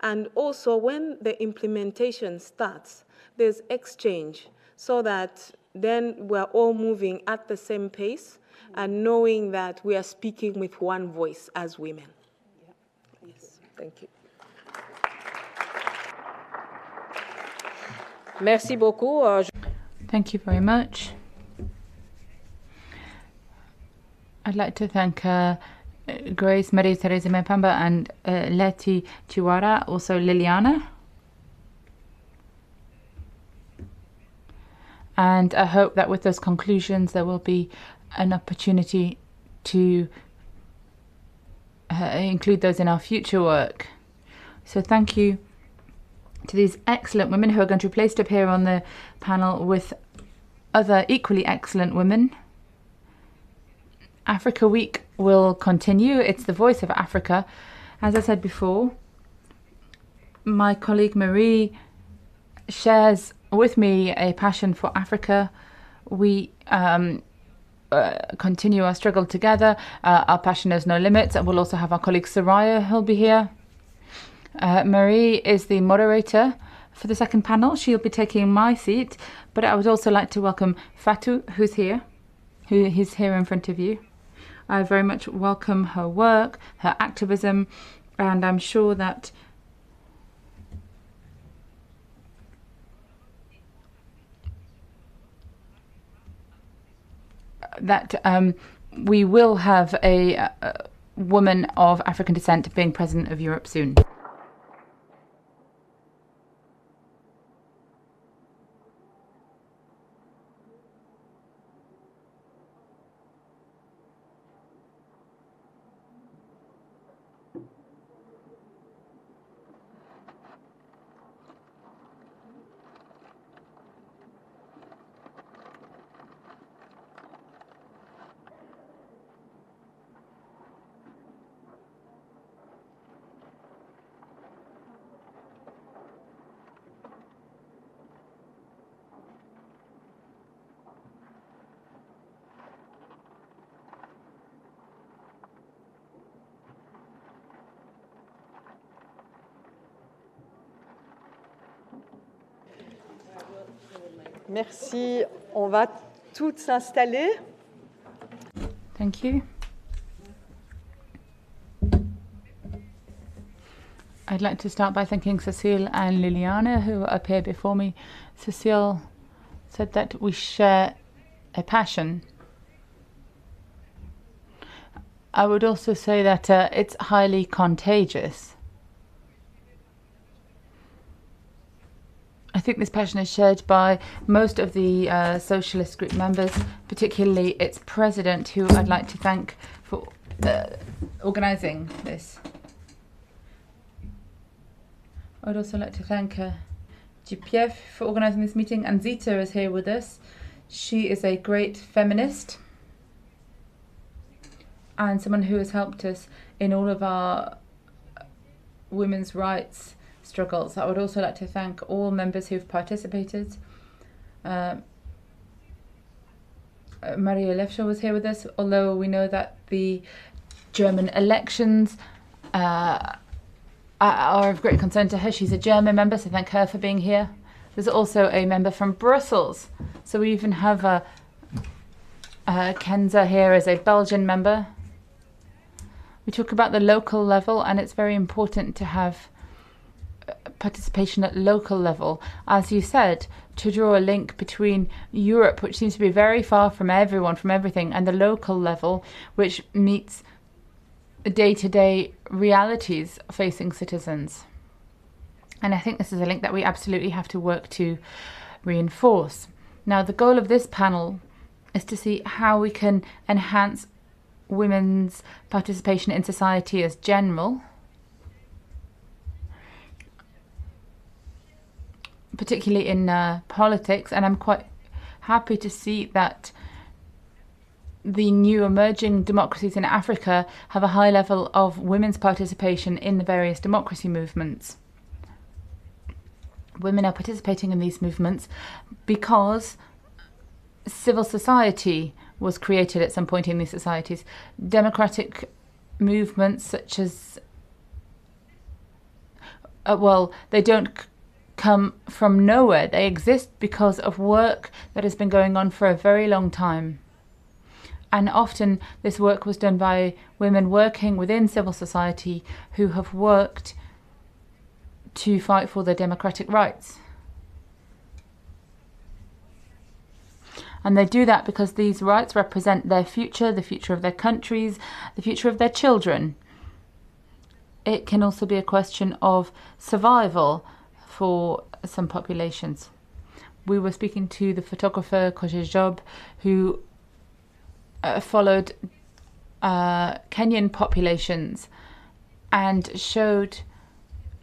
And also when the implementation starts, there's exchange so that then we're all moving at the same pace and knowing that we are speaking with one voice as women. Yeah. Yes, thank you. Merci beaucoup. Thank you very much. I'd like to thank Grace, Maria Teresa Mepamba and Letty Chiwara, also Liliana. And I hope that with those conclusions there will be an opportunity to include those in our future work. So thank you to these excellent women who are going to be placed up here on the panel with other equally excellent women. Africa Week will continue. It's the voice of Africa. As I said before, my colleague Marie shares with me a passion for Africa. We continue our struggle together. Our passion knows no limits. And we'll also have our colleague Soraya who'll be here. Marie is the moderator for the second panel. She'll be taking my seat, but I would also like to welcome Fatou, who's here, who is here in front of you. I very much welcome her work, her activism, and I'm sure that we will have a woman of African descent being President of Europe soon. Merci. On va toutes s'installer. Thank you. I'd like to start by thanking Cecile and Liliana, who are up here before me. Cecile said that we share a passion. I would also say that it's highly contagious. I think this passion is shared by most of the socialist group members, particularly its president, who I'd like to thank for organising this. I'd also like to thank GPF for organising this meeting, and Zita is here with us. She is a great feminist and someone who has helped us in all of our women's rights struggles. I would also like to thank all members who've participated. Maria Lefscher was here with us, although we know that the German elections are of great concern to her. She's a German member, so thank her for being here. There's also a member from Brussels, so we even have Kenza here as a Belgian member. We talk about the local level, and it's very important to have participation at local level, as you said, to draw a link between Europe, which seems to be very far from everyone, from everything, and the local level, which meets day-to-day realities facing citizens. And I think this is a link that we absolutely have to work to reinforce. Now, the goal of this panel is to see how we can enhance women's participation in society as general, particularly in politics, and I'm quite happy to see that the new emerging democracies in Africa have a high level of women's participation in the various democracy movements. Women are participating in these movements because civil society was created at some point in these societies. Democratic movements such as, they don't come from nowhere. They exist because of work that has been going on for a very long time. And often this work was done by women working within civil society who have worked to fight for their democratic rights. And they do that because these rights represent their future, the future of their countries, the future of their children. It can also be a question of survival for some populations. we were speaking to the photographer Koje Job, who followed Kenyan populations and showed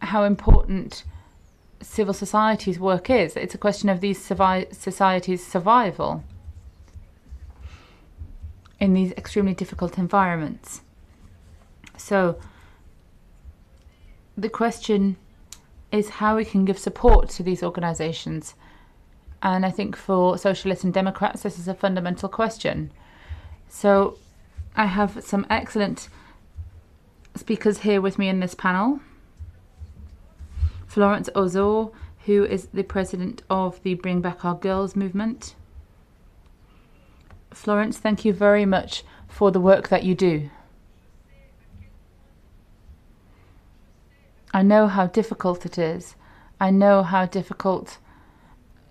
how important civil society's work is. It's a question of these societies' survival in these extremely difficult environments. So the question is how we can give support to these organizations. And I think for socialists and democrats, this is a fundamental question. So I have some excellent speakers here with me in this panel. Florence Ozo, who is the president of the Bring Back Our Girls movement. Florence, thank you very much for the work that you do. I know how difficult it is. I know how difficult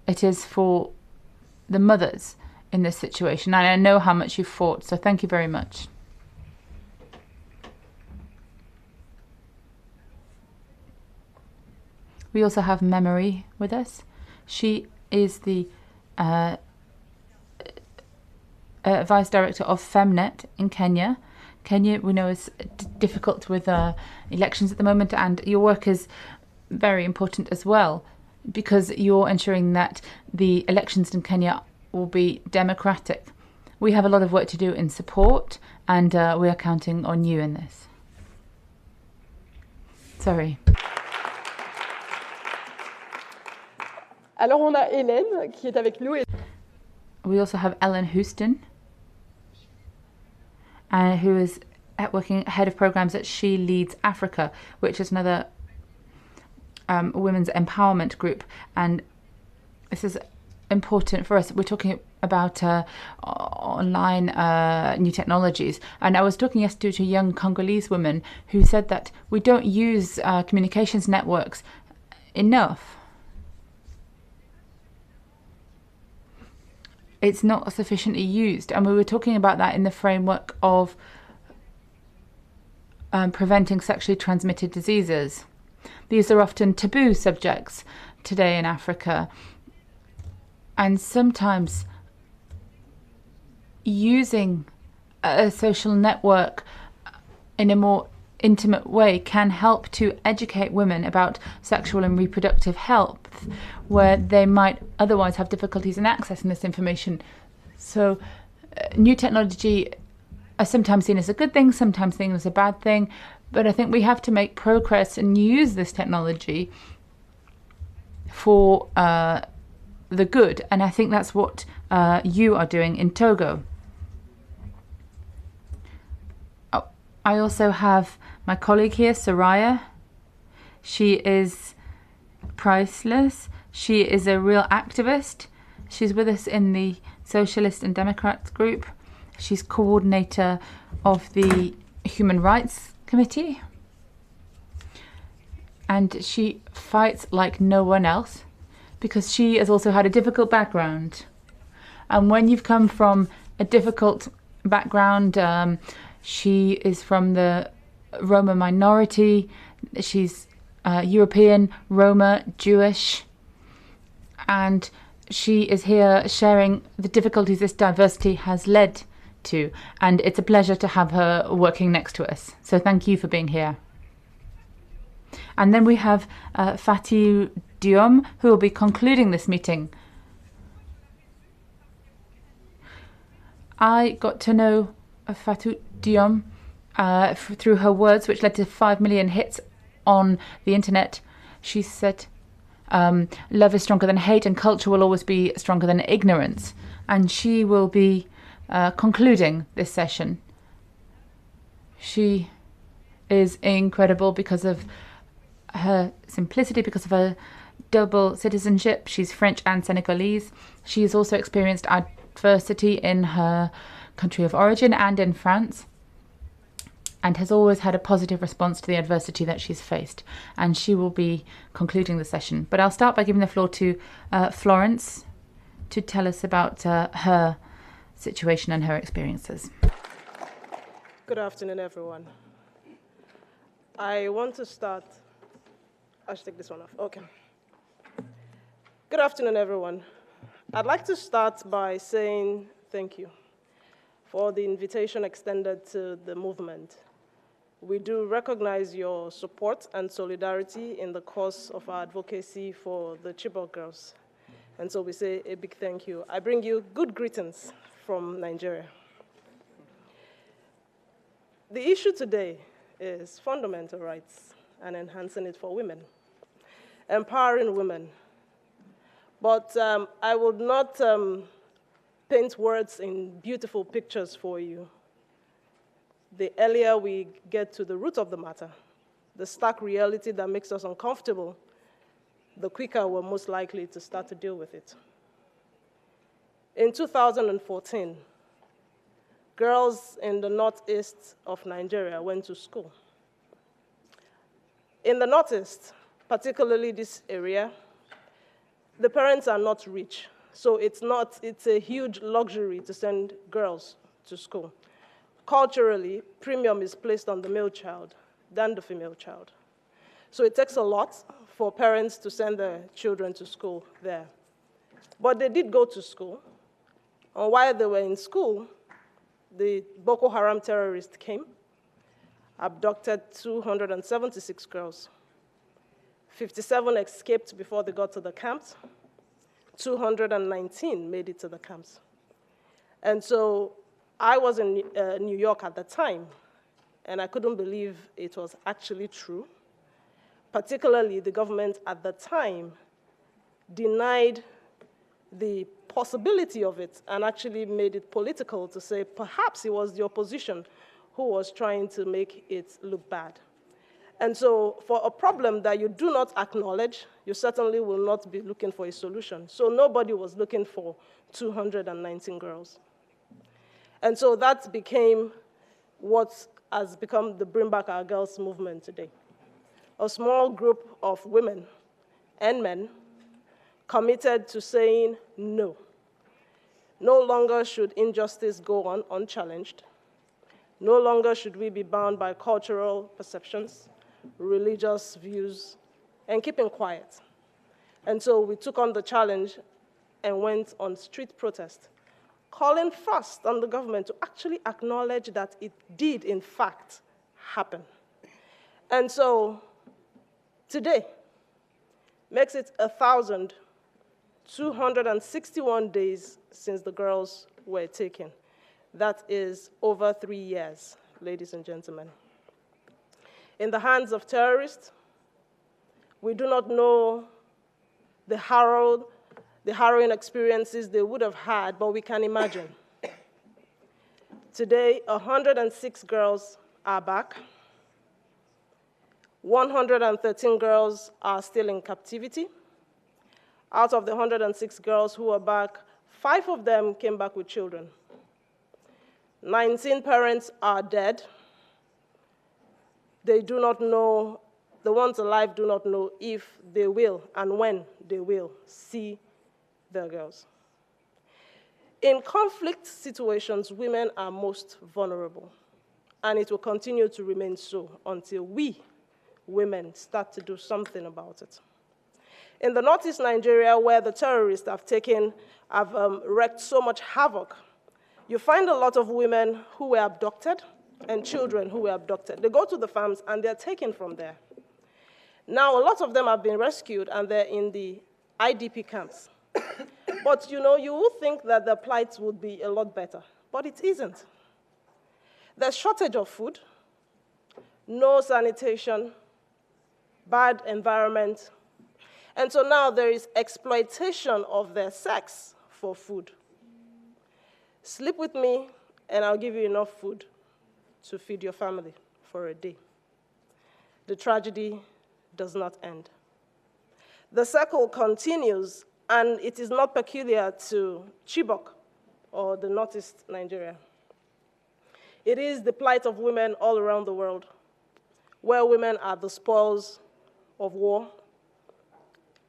it is for the mothers in this situation, and I know how much you've fought, so thank you very much. We also have Memory with us. She is the Vice Director of Femnet in Kenya. Kenya, we know, is difficult with elections at the moment, and your work is very important as well, because you're ensuring that the elections in Kenya will be democratic. We have a lot of work to do in support, and we are counting on you in this. Sorry. Alors on a Hélène qui est avec nous. We also have Ellen Houston, who is working head of programs at She Leads Africa, which is another women's empowerment group. And this is important for us. We're talking about online new technologies. And I was talking yesterday to a young Congolese woman who said that we don't use communications networks enough. It's not sufficiently used, and we were talking about that in the framework of preventing sexually transmitted diseases. These are often taboo subjects today in Africa, and sometimes using a social network in a more intimate way can help to educate women about sexual and reproductive health, where they might otherwise have difficulties in accessing this information. So new technology are sometimes seen as a good thing, sometimes seen as a bad thing, but I think we have to make progress and use this technology for the good, and I think that's what you are doing in Togo. I also have my colleague here, Soraya. She is priceless. She is a real activist. She's with us in the Socialist and Democrats group. She's coordinator of the Human Rights Committee. And she fights like no one else because she has also had a difficult background. And when you've come from a difficult background, she is from the Roma minority. She's European, Roma, Jewish, and she is here sharing the difficulties this diversity has led to, and it's a pleasure to have her working next to us. So thank you for being here. And then we have Fatou Diom, who will be concluding this meeting. I got to know Fatou Diom through her words, which led to 5 million hits on the internet. She said, love is stronger than hate and culture will always be stronger than ignorance. And she will be concluding this session. She is incredible because of her simplicity, because of her double citizenship. She's French and Senegalese. She has also experienced adversity in her country of origin and in France, and has always had a positive response to the adversity that she's faced. And she will be concluding the session. But I'll start by giving the floor to Florence to tell us about her situation and her experiences. Good afternoon, everyone. I want to start. I should take this one off. Okay. Good afternoon, everyone. I'd like to start by saying thank you for the invitation extended to the movement. We do recognize your support and solidarity in the course of our advocacy for the Chibok girls. And so we say a big thank you. I bring you good greetings from Nigeria. The issue today is fundamental rights and enhancing it for women, empowering women. But I would not paint words in beautiful pictures for you. The earlier we get to the root of the matter, the stark reality that makes us uncomfortable, the quicker we're most likely to start to deal with it. In 2014, girls in the northeast of Nigeria went to school. In the northeast, particularly this area, the parents are not rich, so it's a huge luxury to send girls to school. Culturally, premium is placed on the male child than the female child. So it takes a lot for parents to send their children to school there. But they did go to school, and while they were in school, the Boko Haram terrorists came, abducted 276 girls. 57 escaped before they got to the camps. 219 made it to the camps. And so I was in New York at the time, and I couldn't believe it was actually true. Particularly, the government at the time denied the possibility of it and actually made it political to say perhaps it was the opposition who was trying to make it look bad. And so for a problem that you do not acknowledge, you certainly will not be looking for a solution. So nobody was looking for 219 girls. And so that became what has become the Bring Back Our Girls movement today. A small group of women and men committed to saying no. No longer should injustice go on unchallenged. No longer should we be bound by cultural perceptions, religious views, and keeping quiet. And so we took on the challenge and went on street protest, calling first on the government to actually acknowledge that it did, in fact, happen. And so today makes it 1,261 days since the girls were taken. That is over 3 years, ladies and gentlemen. In the hands of terrorists, we do not know the harrowing experiences they would have had, but we can imagine. Today, 106 girls are back. 113 girls are still in captivity. Out of the 106 girls who are back, 5 of them came back with children. 19 parents are dead. They do not know, the ones alive do not know if they will and when they will see their girls. In conflict situations, women are most vulnerable, and it will continue to remain so until we, women, start to do something about it. In the northeast Nigeria, where the terrorists have wreaked so much havoc, you find a lot of women who were abducted and children who were abducted. They go to the farms and they're taken from there. Now, a lot of them have been rescued and they're in the IDP camps. But you know, you would think that their plight would be a lot better, but it isn't. There's shortage of food, no sanitation, bad environment, and so now there is exploitation of their sex for food. Sleep with me, and I'll give you enough food to feed your family for a day. The tragedy does not end. The cycle continues, and it is not peculiar to Chibok or the northeast Nigeria. It is the plight of women all around the world, where women are the spoils of war,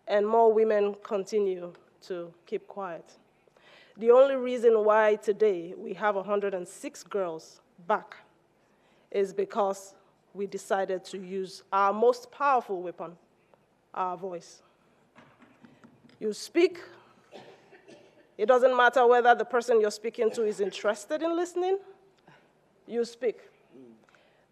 and more women continue to keep quiet. The only reason why today we have 106 girls back is because we decided to use our most powerful weapon, our voice. You speak, It doesn't matter whether the person you're speaking to is interested in listening, you speak.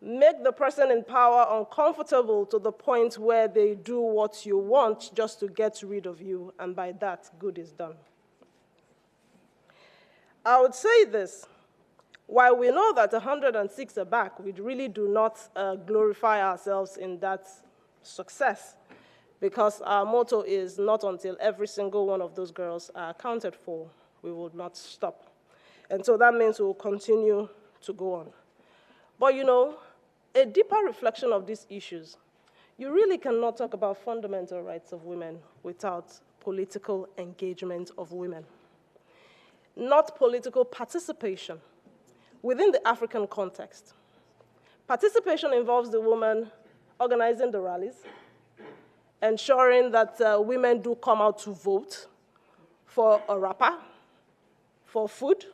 Make the person in power uncomfortable to the point where they do what you want just to get rid of you, and by that, good is done. I would say this. While we know that 106 are back, we really do not glorify ourselves in that success, because our motto is not until every single one of those girls are accounted for, we will not stop. And so that means we will continue to go on. But you know, a deeper reflection of these issues, you really cannot talk about fundamental rights of women without political engagement of women. Not political participation within the African context. Participation involves the woman organizing the rallies, ensuring that women do come out to vote for a wrapper, for food,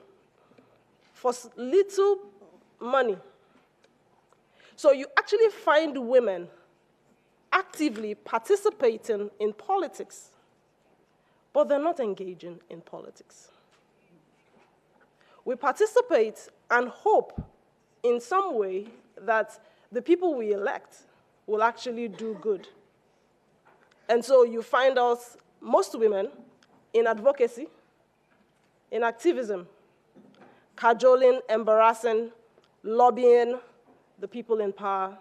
for little money. So you actually find women actively participating in politics, but they're not engaging in politics. We participate and hope in some way that the people we elect will actually do good. And so you find us, most women, in advocacy, in activism, cajoling, embarrassing, lobbying the people in power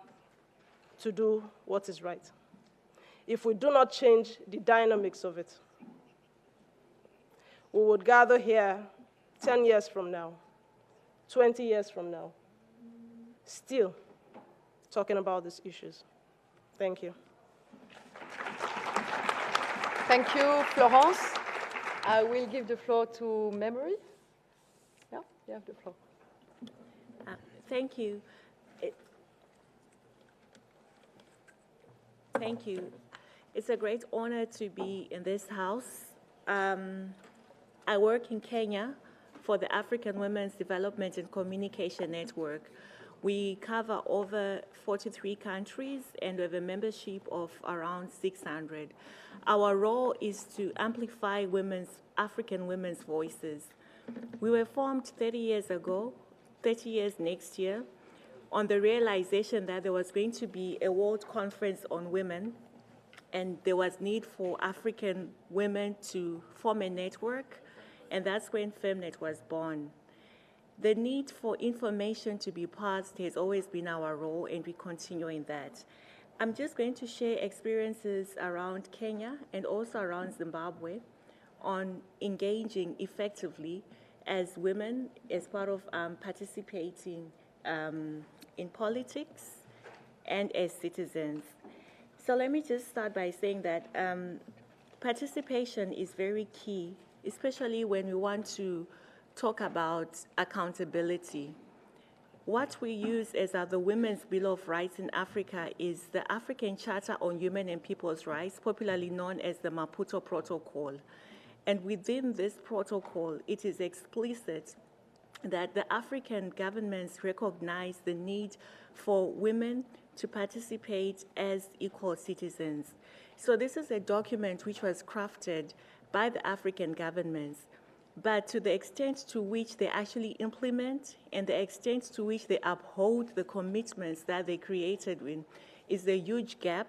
to do what is right. If we do not change the dynamics of it, we would gather here 10 years from now, 20 years from now, still talking about these issues. Thank you. Thank you, Florence. I will give the floor to Memory. Yeah, you have the floor. Thank you. Thank you. It's a great honor to be in this house. I work in Kenya for the African Women's Development and Communication Network. We cover over 43 countries and we have a membership of around 600. Our role is to amplify African women's voices. We were formed 30 years ago, 30 years next year, on the realization that there was going to be a world conference on women, and there was need for African women to form a network, and that's when FemNet was born. The need for information to be passed has always been our role, and we continue in that. I'm just going to share experiences around Kenya and also around Zimbabwe on engaging effectively as women as part of participating in politics and as citizens. So let me just start by saying that participation is very key, especially when we want to talk about accountability. What we use as the Women's Bill of Rights in Africa is the African Charter on Human and People's Rights, popularly known as the Maputo Protocol. And within this protocol, it is explicit that the African governments recognize the need for women to participate as equal citizens. So this is a document which was crafted by the African governments, but to the extent to which they actually implement and the extent to which they uphold the commitments that they created is a huge gap,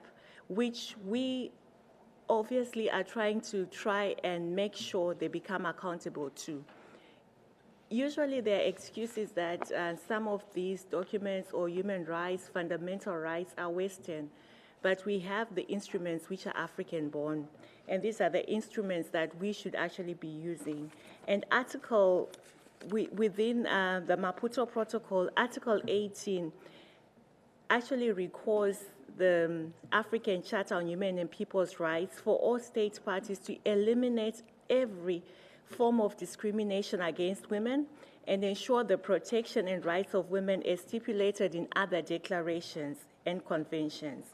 which we obviously are trying and make sure they become accountable to. Usually there are excuses that some of these documents or human rights, fundamental rights are Western, but we have the instruments which are African-born, and these are the instruments that we should actually be using. And within the Maputo Protocol, Article 18 actually recalls the African Charter on Human and People's Rights for all state parties to eliminate every form of discrimination against women and ensure the protection and rights of women as stipulated in other declarations and conventions.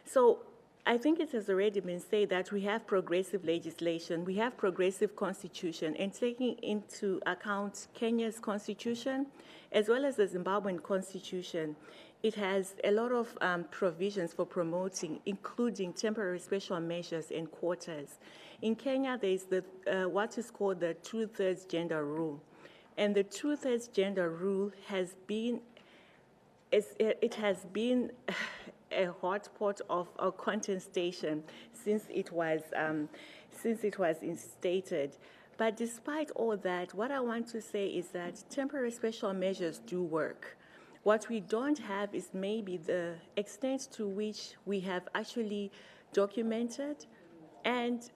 So I think it has already been said that we have progressive legislation, we have progressive constitution, and taking into account Kenya's constitution as well as the Zimbabwean constitution, it has a lot of provisions for promoting, including temporary special measures and quotas. In Kenya, there is the, what is called the 2/3 gender rule. And the 2/3 gender rule has been, it has been a hot pot of a contestation since it was instated. But despite all that, what I want to say is that temporary special measures do work. What we don't have is maybe the extent to which we have actually documented and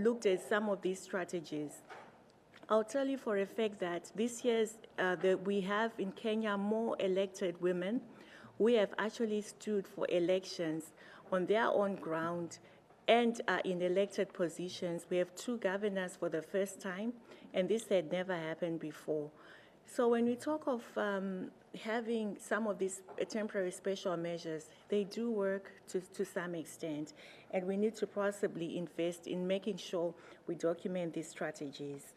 looked at some of these strategies. I'll tell you for a fact that this year's, we have in Kenya more elected women who have actually stood for elections on their own ground and are in elected positions. We have 2 governors for the first time, and this had never happened before. So when we talk of having some of these temporary special measures, they do work to some extent, and we need to possibly invest in making sure we document these strategies.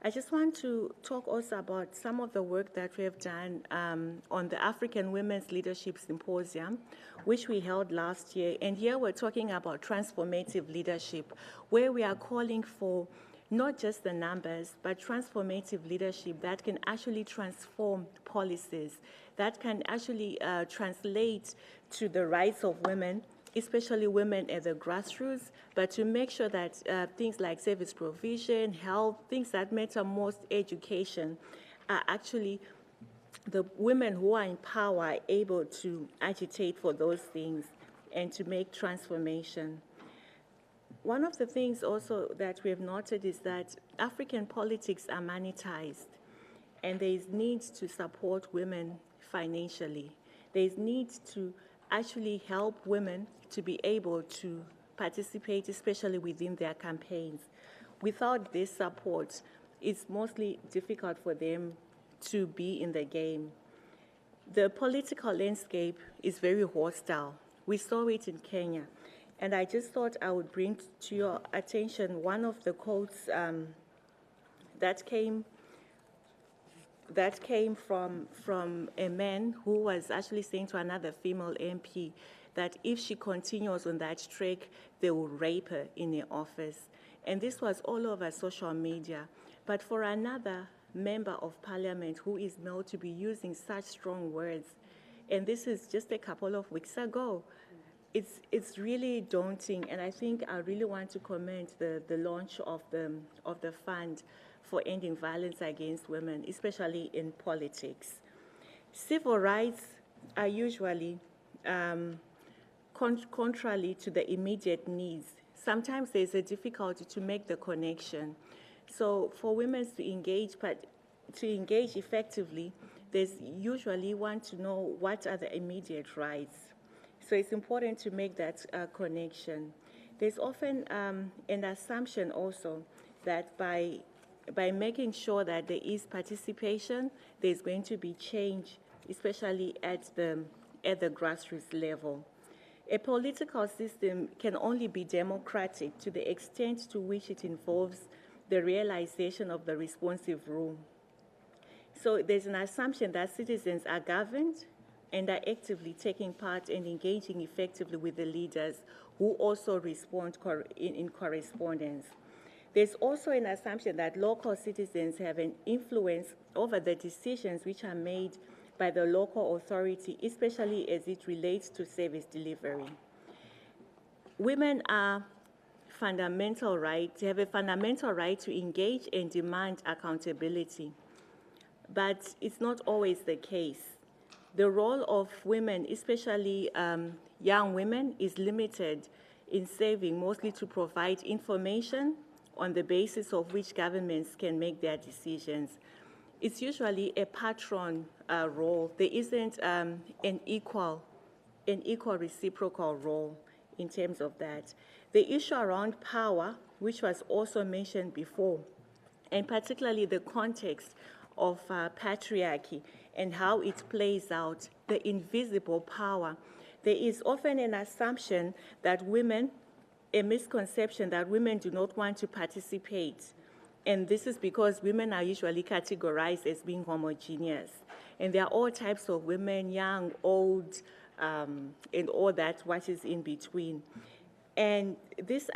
I just want to talk also about some of the work that we have done on the African Women's Leadership Symposium, which we held last year. And here we're talking about transformative leadership, where we are calling for not just the numbers, but transformative leadership that can actually transform policies, that can actually translate to the rights of women, especially women at the grassroots, but to make sure that things like service provision, health, things that matter most, education, are actually the women who are in power are able to agitate for those things and to make transformation. One of the things also that we have noted is that African politics are monetized, and there is need to support women financially. There is need to actually help women to be able to participate, especially within their campaigns. Without this support, it's mostly difficult for them to be in the game. The political landscape is very hostile. We saw it in Kenya. And I just thought I would bring to your attention one of the quotes that came from a man who was actually saying to another female MP that if she continues on that track, they will rape her in the office. And this was all over social media. But for another member of parliament who is known to be using such strong words, and this is just a couple of weeks ago, it's really daunting, and I think I really want to commend the launch of the fund for ending violence against women, especially in politics. Civil rights are usually contrary to the immediate needs. Sometimes there's a difficulty to make the connection. So for women to engage effectively, there's usually want to know what are the immediate rights. So it's important to make that connection. There's often an assumption also that by making sure that there is participation, there's going to be change, especially at the grassroots level. A political system can only be democratic to the extent to which it involves the realization of the responsive rule. So there's an assumption that citizens are governed and are actively taking part and engaging effectively with the leaders who also respond in correspondence. There's also an assumption that local citizens have an influence over the decisions which are made by the local authority, especially as it relates to service delivery. Women are fundamental right, they have a fundamental right to engage and demand accountability, but it's not always the case. The role of women, especially young women, is limited in serving mostly to provide information on the basis of which governments can make their decisions. It's usually a patron role. There isn't an equal reciprocal role in terms of that. The issue around power, which was also mentioned before, and particularly the context of patriarchy and how it plays out, the invisible power. There is often an assumption that women, a misconception that women do not want to participate. And this is because women are usually categorized as being homogeneous. And there are all types of women, young, old, and all that, what is in between. And this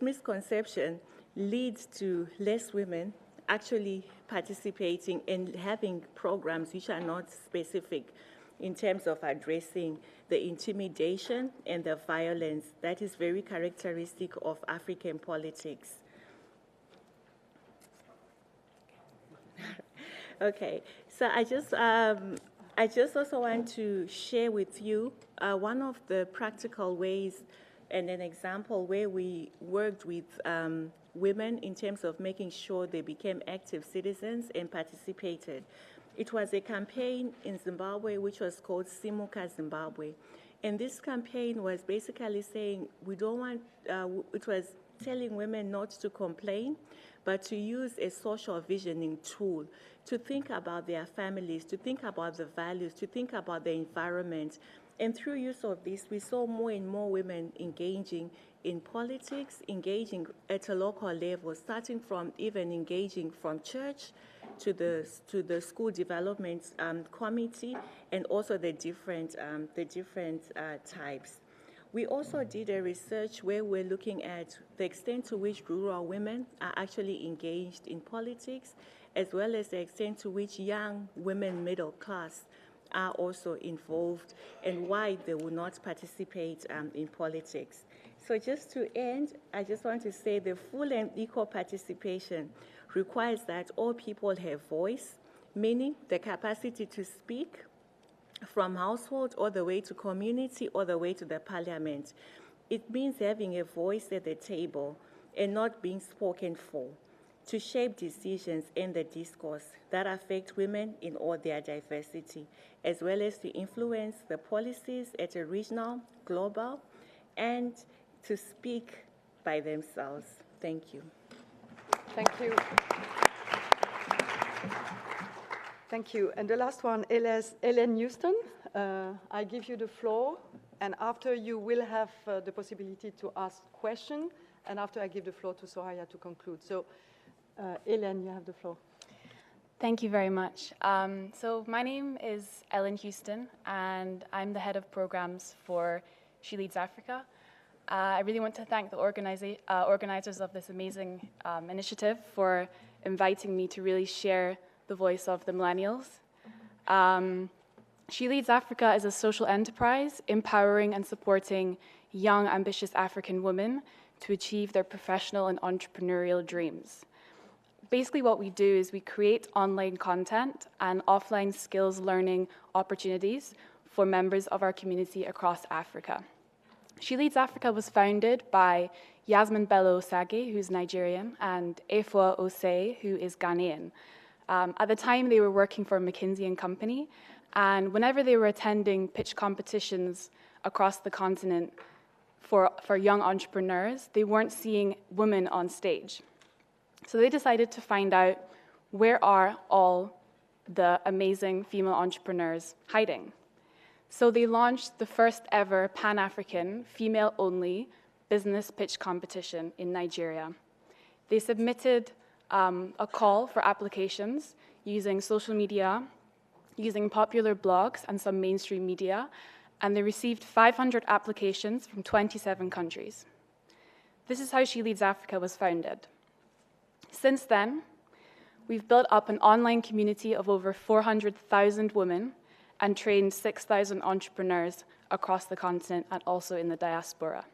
misconception leads to less women actually participating and having programs which are not specific in terms of addressing the intimidation and the violence that is very characteristic of African politics. Okay, so I just also want to share with you one of the practical ways and an example where we worked with women in terms of making sure they became active citizens and participated. It was a campaign in Zimbabwe which was called Simuka Zimbabwe. And this campaign was basically saying we don't want, it was telling women not to complain, but to use a social visioning tool to think about their families, to think about the values, to think about the environment. And through use of this, we saw more and more women engaging in politics, engaging at a local level, starting from even engaging from church to the school development committee, and also the different types. We also did a research where we're looking at the extent to which rural women are actually engaged in politics, as well as the extent to which young women middle class are also involved and why they will not participate in politics. So just to end, I just want to say the full and equal participation requires that all people have voice, meaning the capacity to speak, from household all the way to community, all the way to the parliament. It means having a voice at the table and not being spoken for, to shape decisions in the discourse that affect women in all their diversity, as well as to influence the policies at a regional, global, and to speak by themselves. Thank you. Thank you. Thank you. And the last one, Ellen Houston, I give you the floor, and after you will have the possibility to ask questions, and after I give the floor to Soraya to conclude. So, Ellen, you have the floor. Thank you very much. So my name is Ellen Houston, and I'm the head of programs for She Leads Africa. I really want to thank the organizers of this amazing initiative for inviting me to really share the voice of the millennials. She Leads Africa is a social enterprise empowering and supporting young, ambitious African women to achieve their professional and entrepreneurial dreams. Basically what we do is we create online content and offline skills learning opportunities for members of our community across Africa. She Leads Africa was founded by Yasmin Bello Osage, who's Nigerian, and Efua Osei, who is Ghanaian. At the time, they were working for McKinsey & Company, and whenever they were attending pitch competitions across the continent for young entrepreneurs, they weren't seeing women on stage. So they decided to find out, where are all the amazing female entrepreneurs hiding? So they launched the first ever Pan-African, female-only business pitch competition in Nigeria. They submitted a call for applications using social media, using popular blogs and some mainstream media, and they received 500 applications from 27 countries. This is how She Leads Africa was founded. Since then, we've built up an online community of over 400,000 women and trained 6,000 entrepreneurs across the continent and also in the diaspora.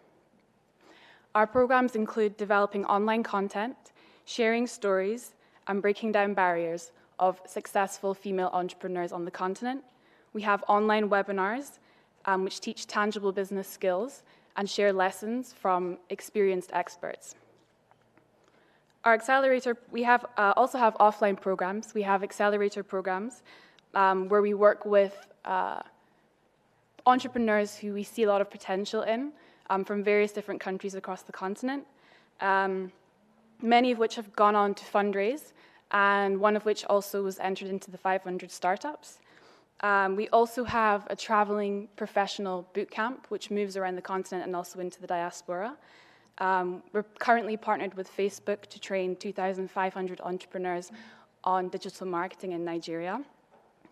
Our programs include developing online content, sharing stories, and breaking down barriers of successful female entrepreneurs on the continent. We have online webinars which teach tangible business skills and share lessons from experienced experts. Our accelerator, we also have offline programs. We have accelerator programs where we work with entrepreneurs who we see a lot of potential in from various different countries across the continent, many of which have gone on to fundraise, and one of which also was entered into the 500 startups. We also have a traveling professional bootcamp, which moves around the continent and also into the diaspora. We're currently partnered with Facebook to train 2,500 entrepreneurs on digital marketing in Nigeria.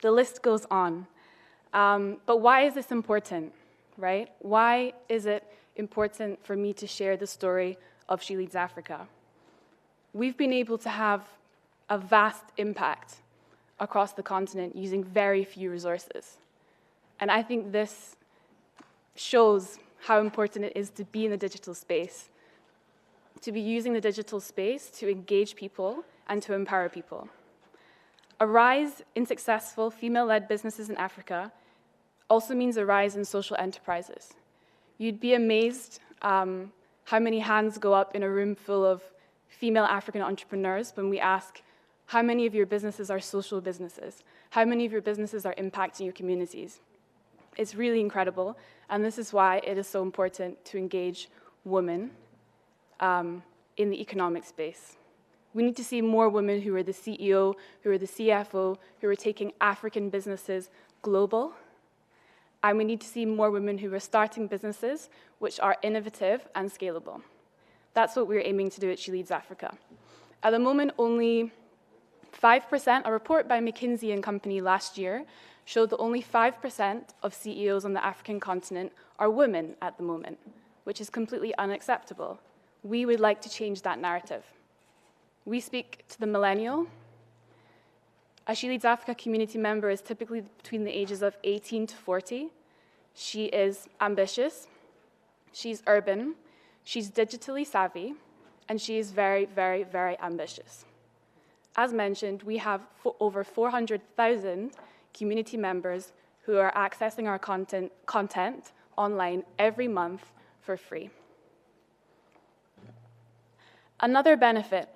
The list goes on. But why is this important, right? Why is it important for me to share the story of She Leads Africa. We've been able to have a vast impact across the continent using very few resources. And I think this shows how important it is to be in the digital space, to be using the digital space to engage people and to empower people. A rise in successful female-led businesses in Africa also means a rise in social enterprises. You'd be amazed how many hands go up in a room full of female African entrepreneurs when we ask, how many of your businesses are social businesses? How many of your businesses are impacting your communities? It's really incredible, and this is why it is so important to engage women in the economic space. We need to see more women who are the CEO, who are the CFO, who are taking African businesses global. And we need to see more women who are starting businesses which are innovative and scalable. That's what we're aiming to do at She Leads Africa. At the moment, only 5%, a report by McKinsey and Company last year showed that only 5% of CEOs on the African continent are women at the moment, which is completely unacceptable. We would like to change that narrative. We speak to the millennial. A She Leads Africa community member is typically between the ages of 18 to 40. She is ambitious, she's urban, she's digitally savvy, and she is very, very, very ambitious. As mentioned, we have over 400,000 community members who are accessing our content online every month for free. Another benefit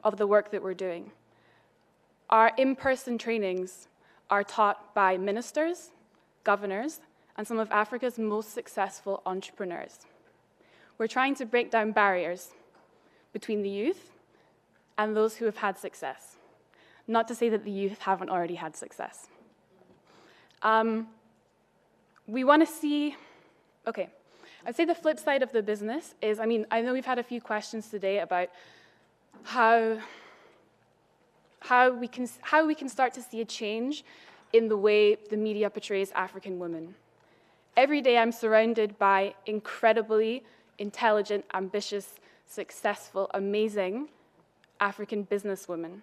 of the work that we're doing, our in-person trainings are taught by ministers, governors, and some of Africa's most successful entrepreneurs. We're trying to break down barriers between the youth and those who have had success. Not to say that the youth haven't already had success. We want to see, okay, I'd say the flip side of the business is, I know we've had a few questions today about how we can start to see a change in the way the media portrays African women. Every day I'm surrounded by incredibly intelligent, ambitious, successful, amazing African businesswomen.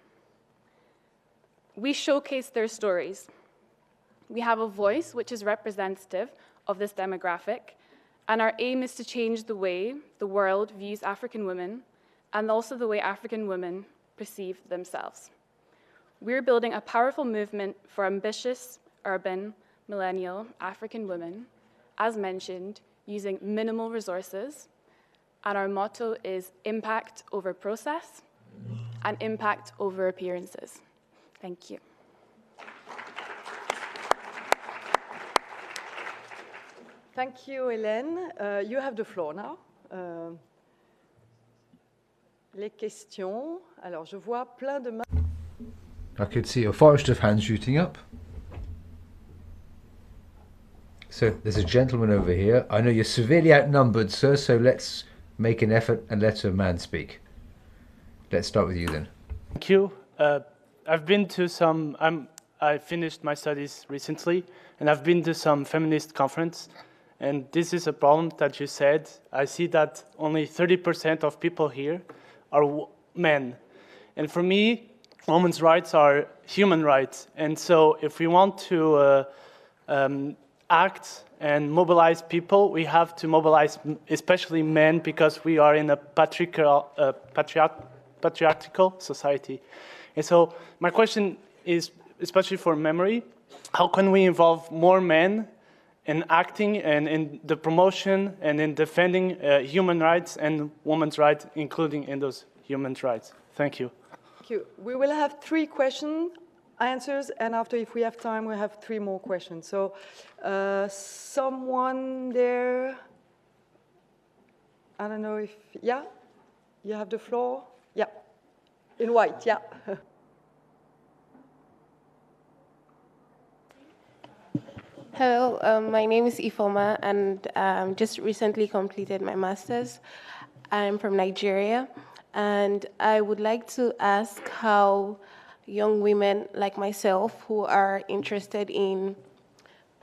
We showcase their stories. We have a voice which is representative of this demographic, and our aim is to change the way the world views African women and also the way African women perceive themselves. We're building a powerful movement for ambitious, urban, millennial African women, as mentioned, using minimal resources, and our motto is impact over process and impact over appearances. Thank you. Thank you, Hélène. You have the floor now. Les questions. Alors, je vois plein de mains. I could see a forest of hands shooting up. So there's a gentleman over here. I know you're severely outnumbered, sir, so let's make an effort and let a man speak. Let's start with you then. Thank you. I've been to some, I finished my studies recently, and I've been to some feminist conference, and this is a problem that you said. I see that only 30% of people here are men. And for me, women's rights are human rights. And so if we want to act and mobilize people, we have to mobilize especially men because we are in a patriarchal society. And so my question is, especially for memory, how can we involve more men in acting and in the promotion and in defending human rights and women's rights, including in those human rights? Thank you. Thank you. We will have 3 answers, and after, if we have time, we'll have 3 more questions. So someone there, I don't know if, yeah? You have the floor? Yeah. In white, yeah. Hello, my name is Ifoma, and just recently completed my master's. I'm from Nigeria, and I would like to ask how young women like myself who are interested in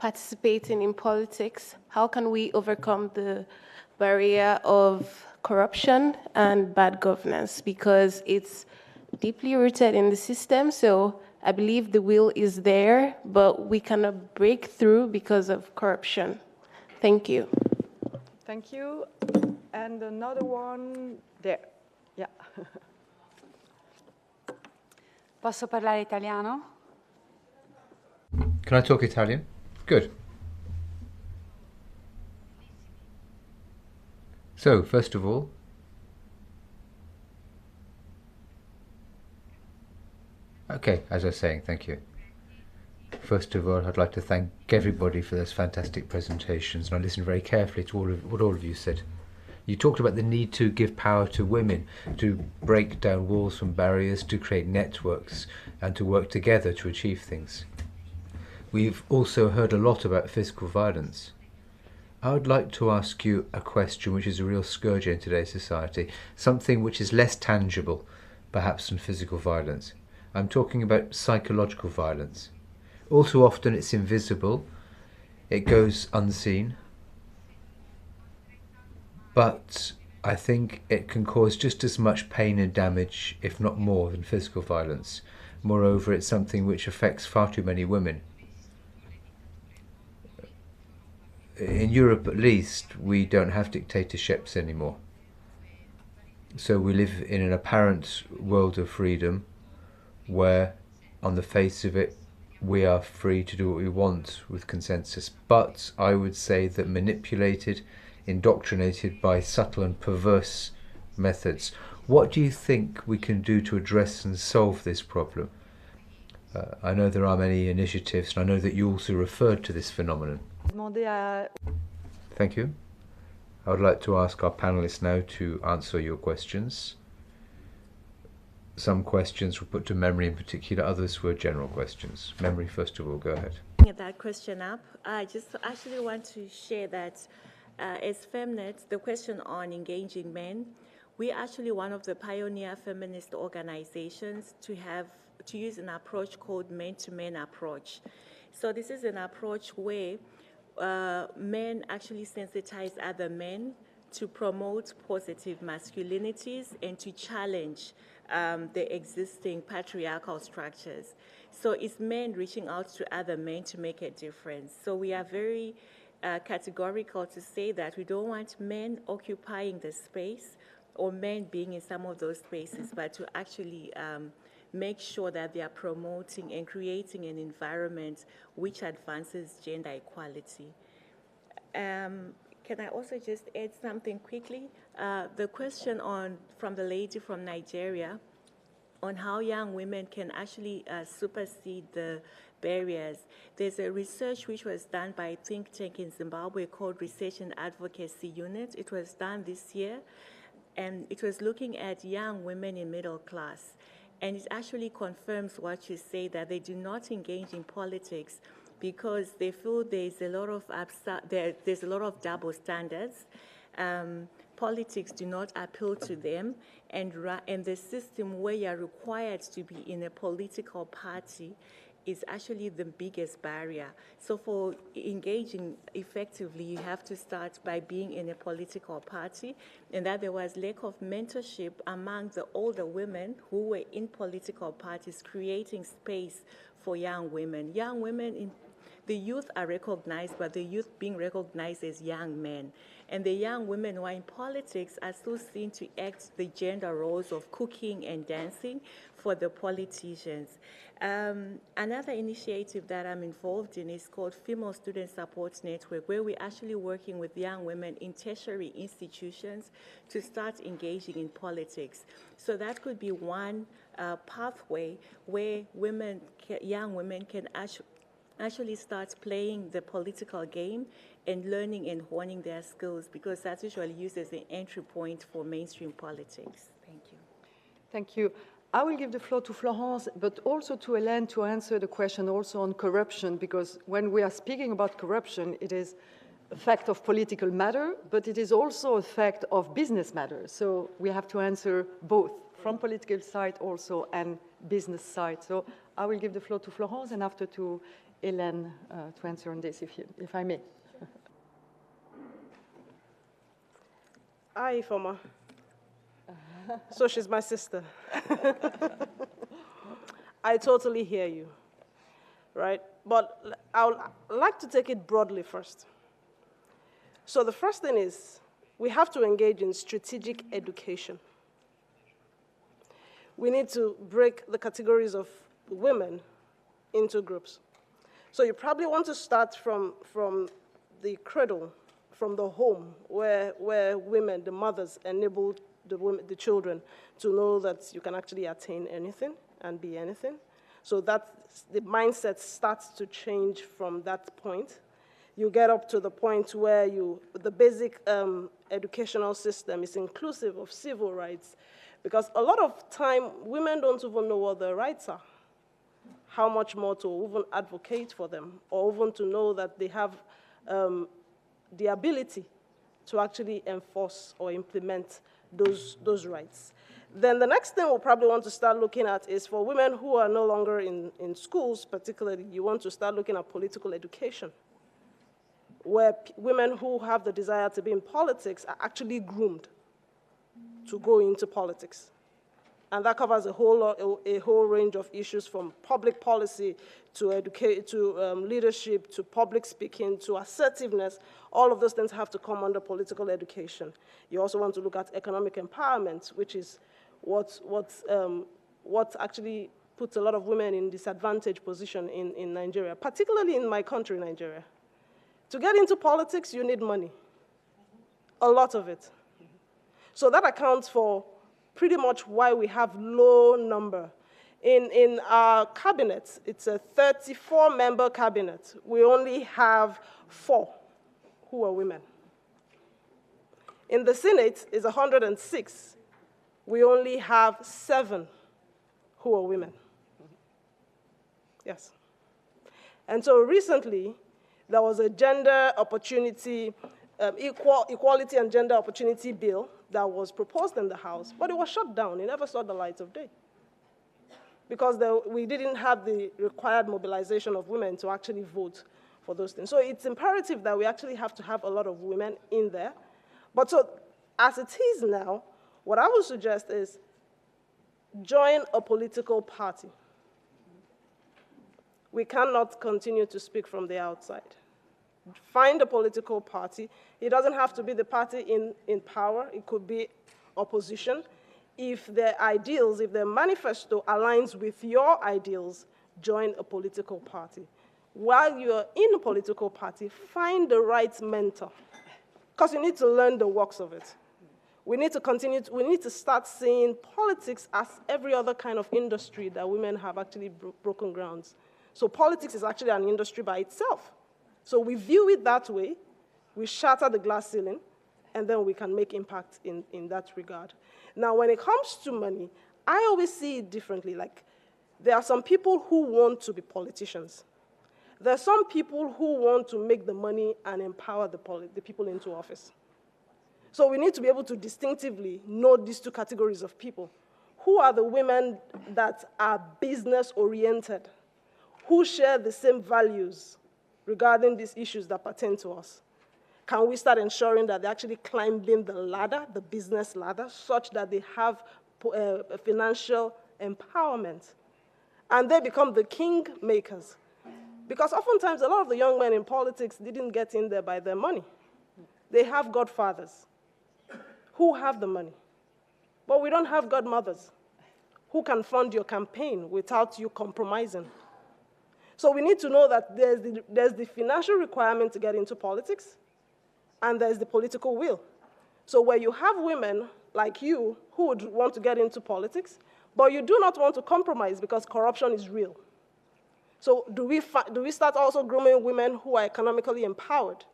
participating in politics? How can we overcome the barrier of corruption and bad governance? Because it's deeply rooted in the system, so I believe the will is there, but we cannot break through because of corruption. Thank you. Thank you. And another one there. Yeah. Posso parlare italiano? Can I talk Italian? Good. So, first of all, okay, as I was saying, thank you. First of all, I'd like to thank everybody for those fantastic presentations, and I listened very carefully to what all of you said. You talked about the need to give power to women, to break down walls and barriers, to create networks, and to work together to achieve things. We've also heard a lot about physical violence. I would like to ask you a question which is a real scourge in today's society, something which is less tangible, perhaps, than physical violence. I'm talking about psychological violence. All too often it's invisible, it goes unseen, but I think it can cause just as much pain and damage, if not more, than physical violence. Moreover, it's something which affects far too many women. In Europe, at least, we don't have dictatorships anymore. So we live in an apparent world of freedom where, on the face of it, we are free to do what we want with consensus. But I would say that manipulated, indoctrinated by subtle and perverse methods. What do you think we can do to address and solve this problem? I know there are many initiatives, and I know that you also referred to this phenomenon. Thank you. I would like to ask our panelists now to answer your questions. Some questions were put to Memory in particular, others were general questions. Memory, first of all, go ahead. Get that question up. I just actually want to share that as Femnet, the question on engaging men, we're actually one of the pioneer feminist organizations to use an approach called men-to-men approach. So this is an approach where men actually sensitize other men to promote positive masculinities and to challenge the existing patriarchal structures. So it's men reaching out to other men to make a difference. So we are very categorical to say that we don't want men occupying the space or men being in some of those spaces, but to actually make sure that they are promoting and creating an environment which advances gender equality. Can I also just add something quickly? The question from the lady from Nigeria on how young women can actually supersede the barriers. There's a research which was done by a think tank in Zimbabwe called Research and Advocacy Unit. It was done this year, and it was looking at young women in middle class. And it actually confirms what you say, that they do not engage in politics because they feel there's a lot of double standards. Politics do not appeal to them, and the system where you're required to be in a political party is actually the biggest barrier. So for engaging effectively, you have to start by being in a political party, and that there was lack of mentorship among the older women who were in political parties, creating space for young women. Young women the youth are recognized, but the youth being recognized as young men. And the young women who are in politics are still seen to act the gender roles of cooking and dancing for the politicians. Another initiative that I'm involved in is called Female Student Support Network, where we're actually working with young women in tertiary institutions to start engaging in politics. So that could be one pathway where young women can actually start playing the political game and learning and honing their skills, because that's usually used as an entry point for mainstream politics. Thank you. Thank you. I will give the floor to Florence, but also to Hélène to answer the question also on corruption, because when we are speaking about corruption, it is a fact of political matter, but it is also a fact of business matter. So we have to answer both, from political side also and business side. So I will give the floor to Florence and after to Hélène to answer on this, if I may. Hi, Ifoma. So she's my sister. I totally hear you, right? But I would like to take it broadly first. So the first thing is, we have to engage in strategic education. We need to break the categories of women into groups. So you probably want to start from the cradle, from the home, where women, the mothers, enable the children to know that you can actually attain anything and be anything. So that the mindset starts to change from that point. You get up to the point where the basic educational system is inclusive of civil rights, because a lot of time, women don't even know what their rights are, how much more to even advocate for them, or even to know that they have the ability to actually enforce or implement those rights. Then the next thing we'll probably want to start looking at is for women who are no longer in schools, particularly, you want to start looking at political education, where women who have the desire to be in politics are actually groomed to go into politics. And that covers a whole range of issues, from public policy to leadership, to public speaking, to assertiveness. All of those things have to come under political education. You also want to look at economic empowerment, which is what actually puts a lot of women in disadvantaged position in Nigeria, particularly in my country, Nigeria. To get into politics, you need money, a lot of it. So that accounts for pretty much why we have low number. In our cabinet, it's a 34-member cabinet. We only have 4 who are women. In the Senate, it's 106. We only have 7 who are women. Yes. And so recently, there was a gender opportunity, equality and gender opportunity bill that was proposed in the House, but it was shut down. It never saw the light of day, because we didn't have the required mobilization of women to actually vote for those things. So it's imperative that we actually have to have a lot of women in there. But so as it is now, what I would suggest is join a political party. We cannot continue to speak from the outside. Find a political party. It doesn't have to be the party in power. It could be opposition. If their ideals, if their manifesto aligns with your ideals, join a political party. While you're in a political party, find the right mentor, because you need to learn the works of it. We need to start seeing politics as every other kind of industry that women have actually broken grounds. So politics is actually an industry by itself. So we view it that way, we shatter the glass ceiling, and then we can make impact in that regard. Now, when it comes to money, I always see it differently. Like, there are some people who want to be politicians. There are some people who want to make the money and empower the people into office. So we need to be able to distinctively know these 2 categories of people. Who are the women that are business-oriented, who share the same values regarding these issues that pertain to us? Can we start ensuring that they're actually climbing the ladder, the business ladder, such that they have financial empowerment, and they become the king makers? Because oftentimes, a lot of the young men in politics didn't get in there by their money. They have godfathers who have the money, but we don't have godmothers who can fund your campaign without you compromising. So we need to know that there's the financial requirement to get into politics, and there's the political will. So where you have women like you who would want to get into politics, but you do not want to compromise because corruption is real. So do we start also grooming women who are economically empowered,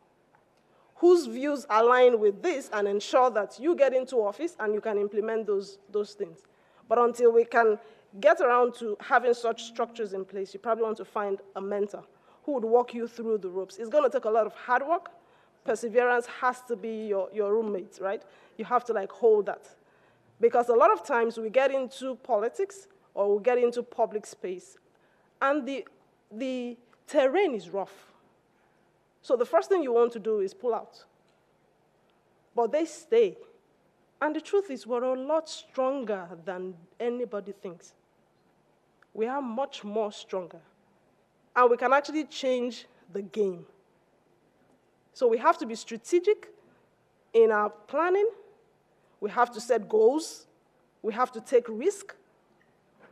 whose views align with this, and ensure that you get into office and you can implement those things? But until we can get around to having such structures in place, you probably want to find a mentor who would walk you through the ropes. It's going to take a lot of hard work. Perseverance has to be your roommate, right? You have to hold that. Because a lot of times we get into politics or we get into public space, and the terrain is rough. So the first thing you want to do is pull out. But they stay. And the truth is, we're a lot stronger than anybody thinks. We are much more stronger. And we can actually change the game. So we have to be strategic in our planning. We have to set goals. We have to take risk.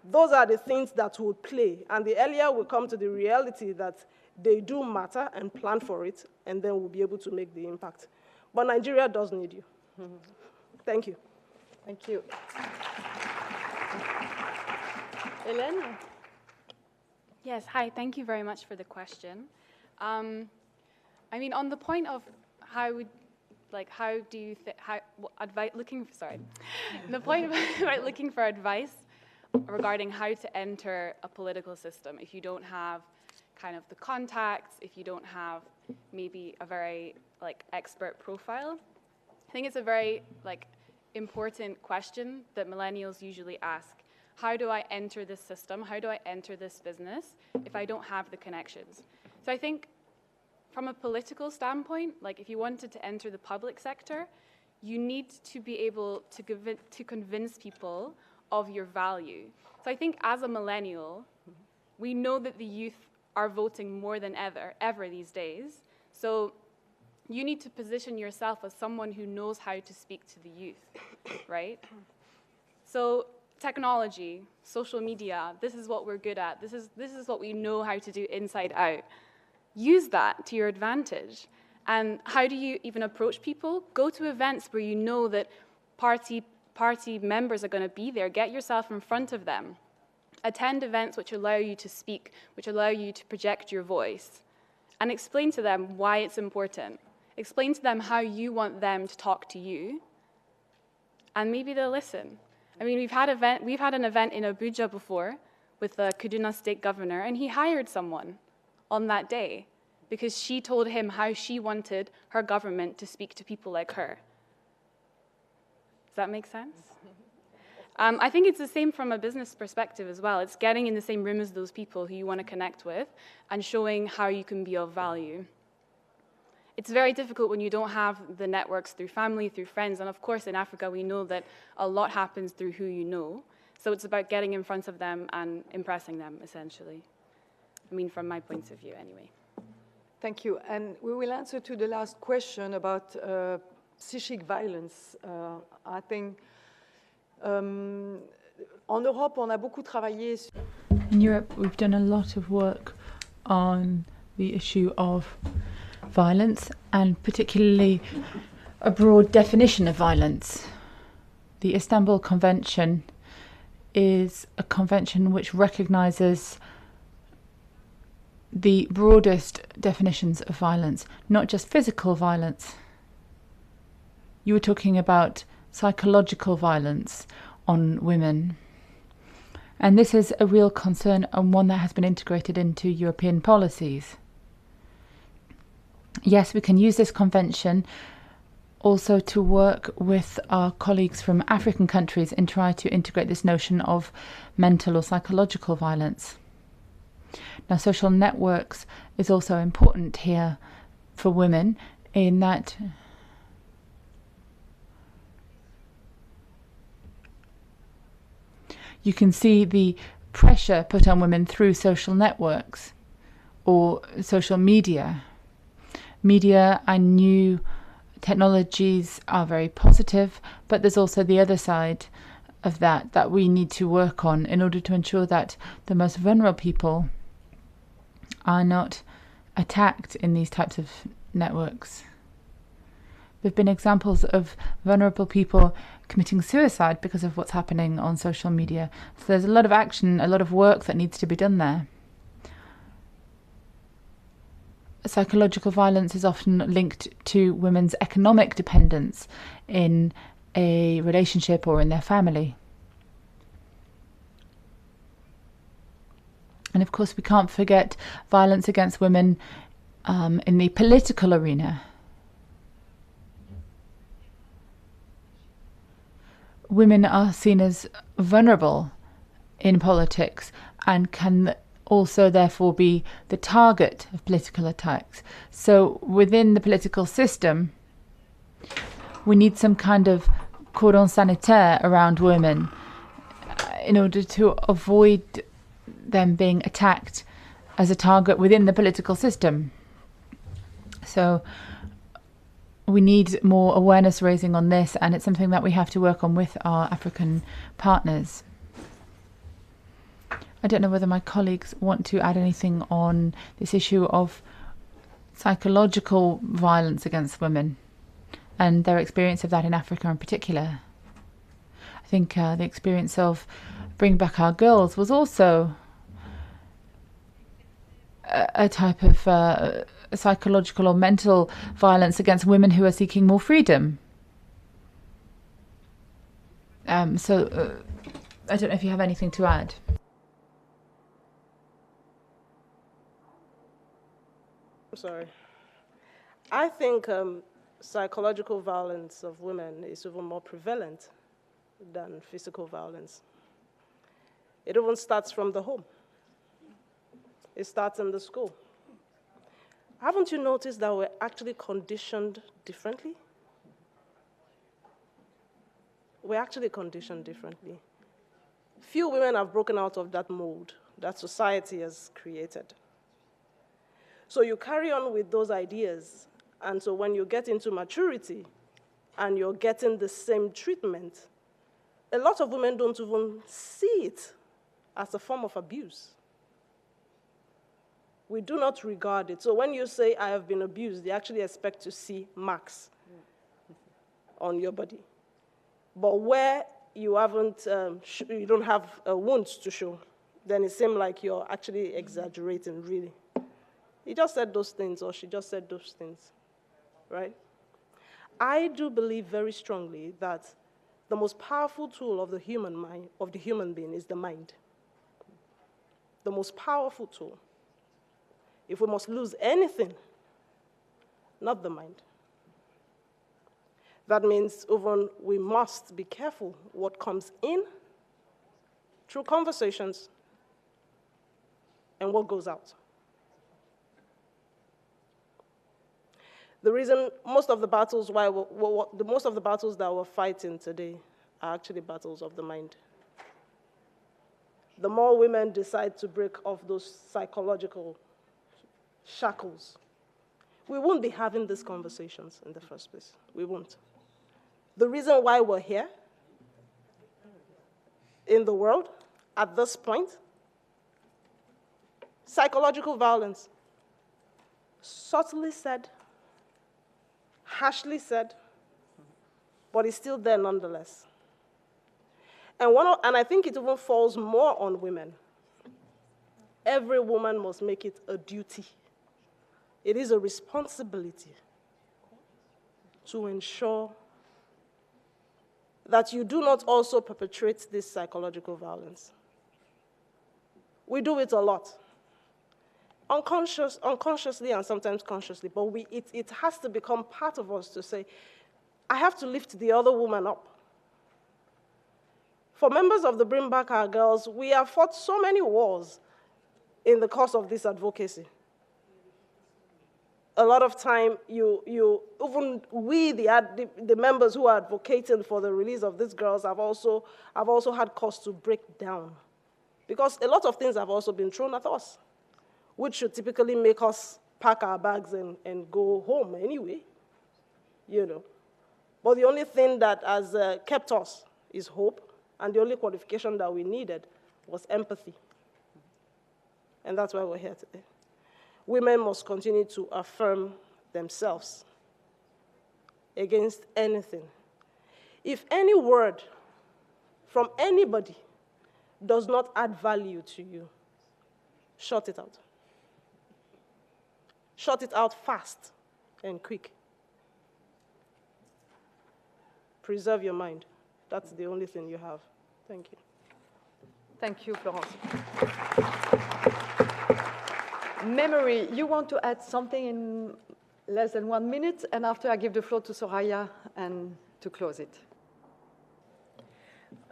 Those are the things that will play. And the earlier we come to the reality that they do matter and plan for it, and then we'll be able to make the impact. But Nigeria does need you. Thank you. Thank you. Hélène? Yes, hi, thank you very much for the question. I mean, on the point of how do you the point about looking for advice regarding how to enter a political system if you don't have kind of the contacts, if you don't have maybe a very expert profile. I think it's a very important question that millennials usually ask. How do I enter this system? How do I enter this business if I don't have the connections? So I think from a political standpoint, if you wanted to enter the public sector, you need to be able to convince people of your value. So I think as a millennial, we know that the youth are voting more than ever these days. So you need to position yourself as someone who knows how to speak to the youth, right? So technology, social media, this is what we're good at. This is what we know how to do inside out. Use that to your advantage. And how do you even approach people? Go to events where you know that party members are going to be there. Get yourself in front of them. Attend events which allow you to speak, which allow you to project your voice. And explain to them why it's important. Explain to them how you want them to talk to you. And maybe they'll listen. I mean, we've had an event in Abuja before with the Kaduna state governor, and he hired someone on that day because she told him how she wanted her government to speak to people like her. Does that make sense? I think it's the same from a business perspective as well. It's getting in the same room as those people who you want to connect with and showing how you can be of value. It's very difficult when you don't have the networks through family, through friends, and of course in Africa we know that a lot happens through who you know. So it's about getting in front of them and impressing them, essentially. I mean, from my point of view, anyway. Thank you. And we will answer to the last question about psychic violence. I think en Europe, on a beaucoup travaillé. In Europe, we've done a lot of work on the issue of violence, and particularly a broad definition of violence. The Istanbul Convention is a convention which recognizes the broadest definitions of violence, not just physical violence. You were talking about psychological violence on women. And this is a real concern and one that has been integrated into European policies. Yes, we can use this convention also to work with our colleagues from African countries and try to integrate this notion of mental or psychological violence. Now, social networks is also important here for women in that you can see the pressure put on women through social networks or social media. Media and new technologies are very positive, but there's also the other side of that we need to work on in order to ensure that the most vulnerable people are not attacked in these types of networks. There have been examples of vulnerable people committing suicide because of what's happening on social media. So there's a lot of action, a lot of work that needs to be done there. Psychological violence is often linked to women's economic dependence in a relationship or in their family. And of course, we can't forget violence against women in the political arena. Women are seen as vulnerable in politics and can also therefore be the target of political attacks. So within the political system, we need some kind of cordon sanitaire around women in order to avoid them being attacked as a target within the political system. So we need more awareness raising on this, and it's something that we have to work on with our African partners. I don't know whether my colleagues want to add anything on this issue of psychological violence against women and their experience of that in Africa in particular. I think the experience of Bring Back Our Girls was also a type of psychological or mental violence against women who are seeking more freedom. I don't know if you have anything to add. I'm sorry. I think psychological violence of women is even more prevalent than physical violence. It even starts from the home. It starts in the school. Haven't you noticed that we're actually conditioned differently? We're actually conditioned differently. Few women have broken out of that mold that society has created. So you carry on with those ideas, and so when you get into maturity and you're getting the same treatment, a lot of women don't even see it as a form of abuse. We do not regard it. So when you say, I have been abused, they actually expect to see marks on your body. But where you haven't, you don't have wounds to show, then it seems like you're actually exaggerating, really. He just said those things, or she just said those things, right? I do believe very strongly that the most powerful tool of the human mind, of the human being, is the mind. The most powerful tool. If we must lose anything, not the mind. That means even we must be careful what comes in through conversations and what goes out. The reason most of the battles most of the battles that we're fighting today are actually battles of the mind. The more women decide to break off those psychological shackles, we won't be having these conversations in the first place. We won't. The reason why we're here in the world at this point, psychological violence, subtly said, harshly said, but it's still there nonetheless. And I think it even falls more on women. Every woman must make it a duty. It is a responsibility to ensure that you do not also perpetrate this psychological violence. We do it a lot. Unconsciously and sometimes consciously, but it has to become part of us to say, I have to lift the other woman up. For members of the Bring Back Our Girls, we have fought so many wars in the course of this advocacy. A lot of time, even we, the members who are advocating for the release of these girls, have also had cause to break down. Because a lot of things have also been thrown at us, which should typically make us pack our bags and go home anyway, you know. But the only thing that has kept us is hope, and the only qualification that we needed was empathy. And that's why we're here today. Women must continue to affirm themselves against anything. If any word from anybody does not add value to you, shut it out. Shut it out fast and quick. Preserve your mind. That's the only thing you have. Thank you. Thank you, Florence. Memory, you want to add something in less than 1 minute, and after I give the floor to Soraya and to close it.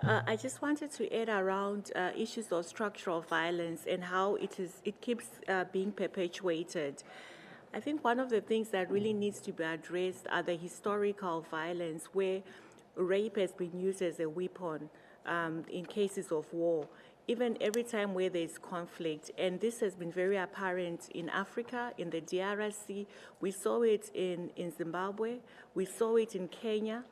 I just wanted to add around issues of structural violence and how it keeps being perpetuated. I think one of the things that really needs to be addressed are the historical violence where rape has been used as a weapon in cases of war, even every time where there's conflict. And this has been very apparent in Africa, in the DRC. We saw it in Zimbabwe. We saw it in Kenya.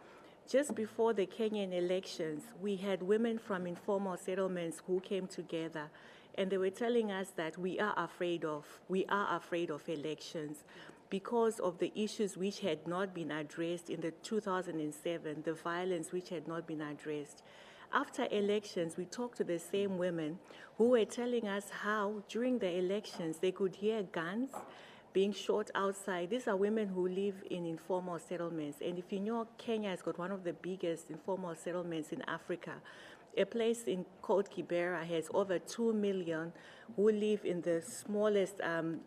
Just before the Kenyan elections, we had women from informal settlements who came together, and they were telling us that we are afraid of elections because of the issues which had not been addressed in the 2007, the violence which had not been addressed. After elections, we talked to the same women who were telling us how during the elections they could hear guns being shot outside. These are women who live in informal settlements. And if you know, Kenya has got one of the biggest informal settlements in Africa. A place called Kibera has over 2 million who live in the smallest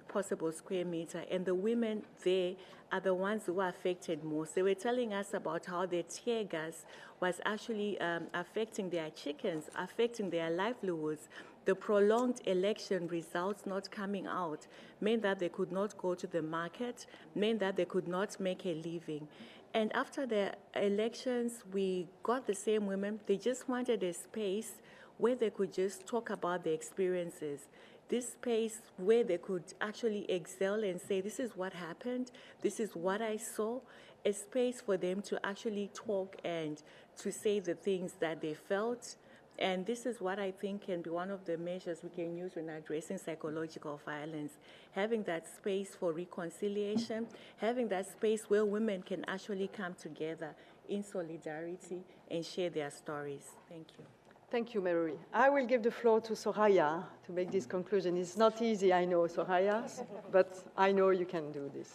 possible square meter. And the women there are the ones who are affected most. They were telling us about how their tear gas was actually affecting their chickens, affecting their livelihoods. The prolonged election results not coming out meant that they could not go to the market, meant that they could not make a living. And after the elections, we got the same women. They just wanted a space where they could just talk about their experiences. This space where they could actually excel and say, this is what happened, this is what I saw, a space for them to actually talk and to say the things that they felt. And this is what I think can be one of the measures we can use when addressing psychological violence, having that space for reconciliation, having that space where women can actually come together in solidarity and share their stories. Thank you. Thank you, Mary. I will give the floor to Soraya to make this conclusion. It's not easy, I know, Soraya, but I know you can do this.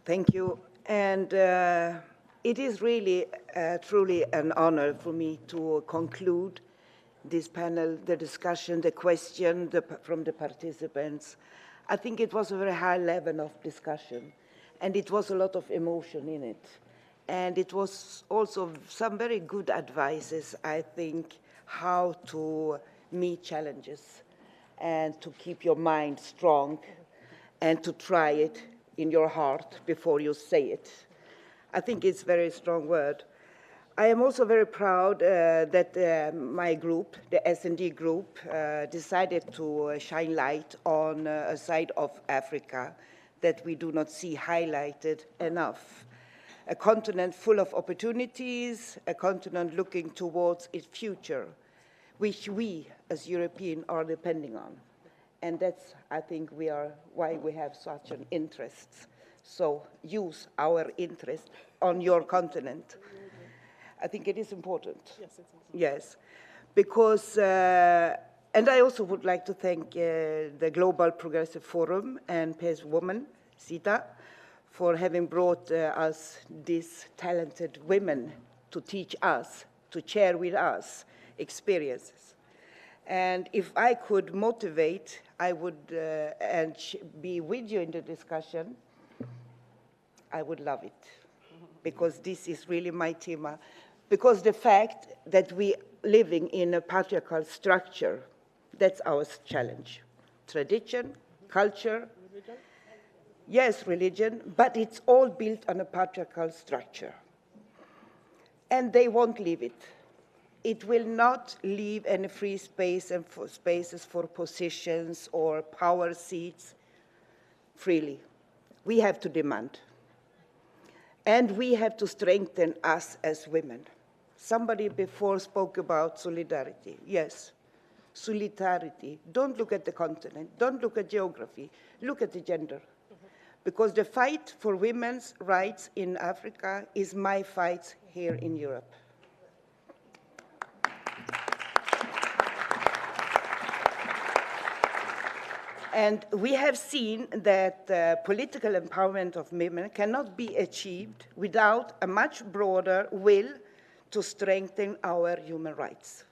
Thank you. And it is really, truly an honor for me to conclude this panel, the discussion, the question from the participants. I think it was a very high level of discussion, and it was a lot of emotion in it. And it was also some very good advices, I think, how to meet challenges and to keep your mind strong and to try it in your heart before you say it. I think it's a very strong word. I am also very proud that my group, the S&D group, decided to shine light on a side of Africa that we do not see highlighted enough. A continent full of opportunities, a continent looking towards its future, which we as Europeans are depending on. And that's, I think, why we have such an interest. So use our interest on your continent. I think it is important. Yes, it's important. Yes, because, and I also would like to thank the Global Progressive Forum and PES Women, Sita, for having brought us these talented women to teach us, to share with us experiences. And if I could motivate, I would, and be with you in the discussion, I would love it, because this is really my theme. Because the fact that we living in a patriarchal structure, that's our challenge. Tradition, culture, yes, religion, but it's all built on a patriarchal structure. And they won't leave it. It will not leave any free space and spaces for positions or power seats freely. We have to demand. And we have to strengthen us as women. Somebody before spoke about solidarity. Yes, solidarity. Don't look at the continent. Don't look at geography. Look at the gender. Because the fight for women's rights in Africa is my fight here in Europe. And we have seen that political empowerment of women cannot be achieved without a much broader will to strengthen our human rights.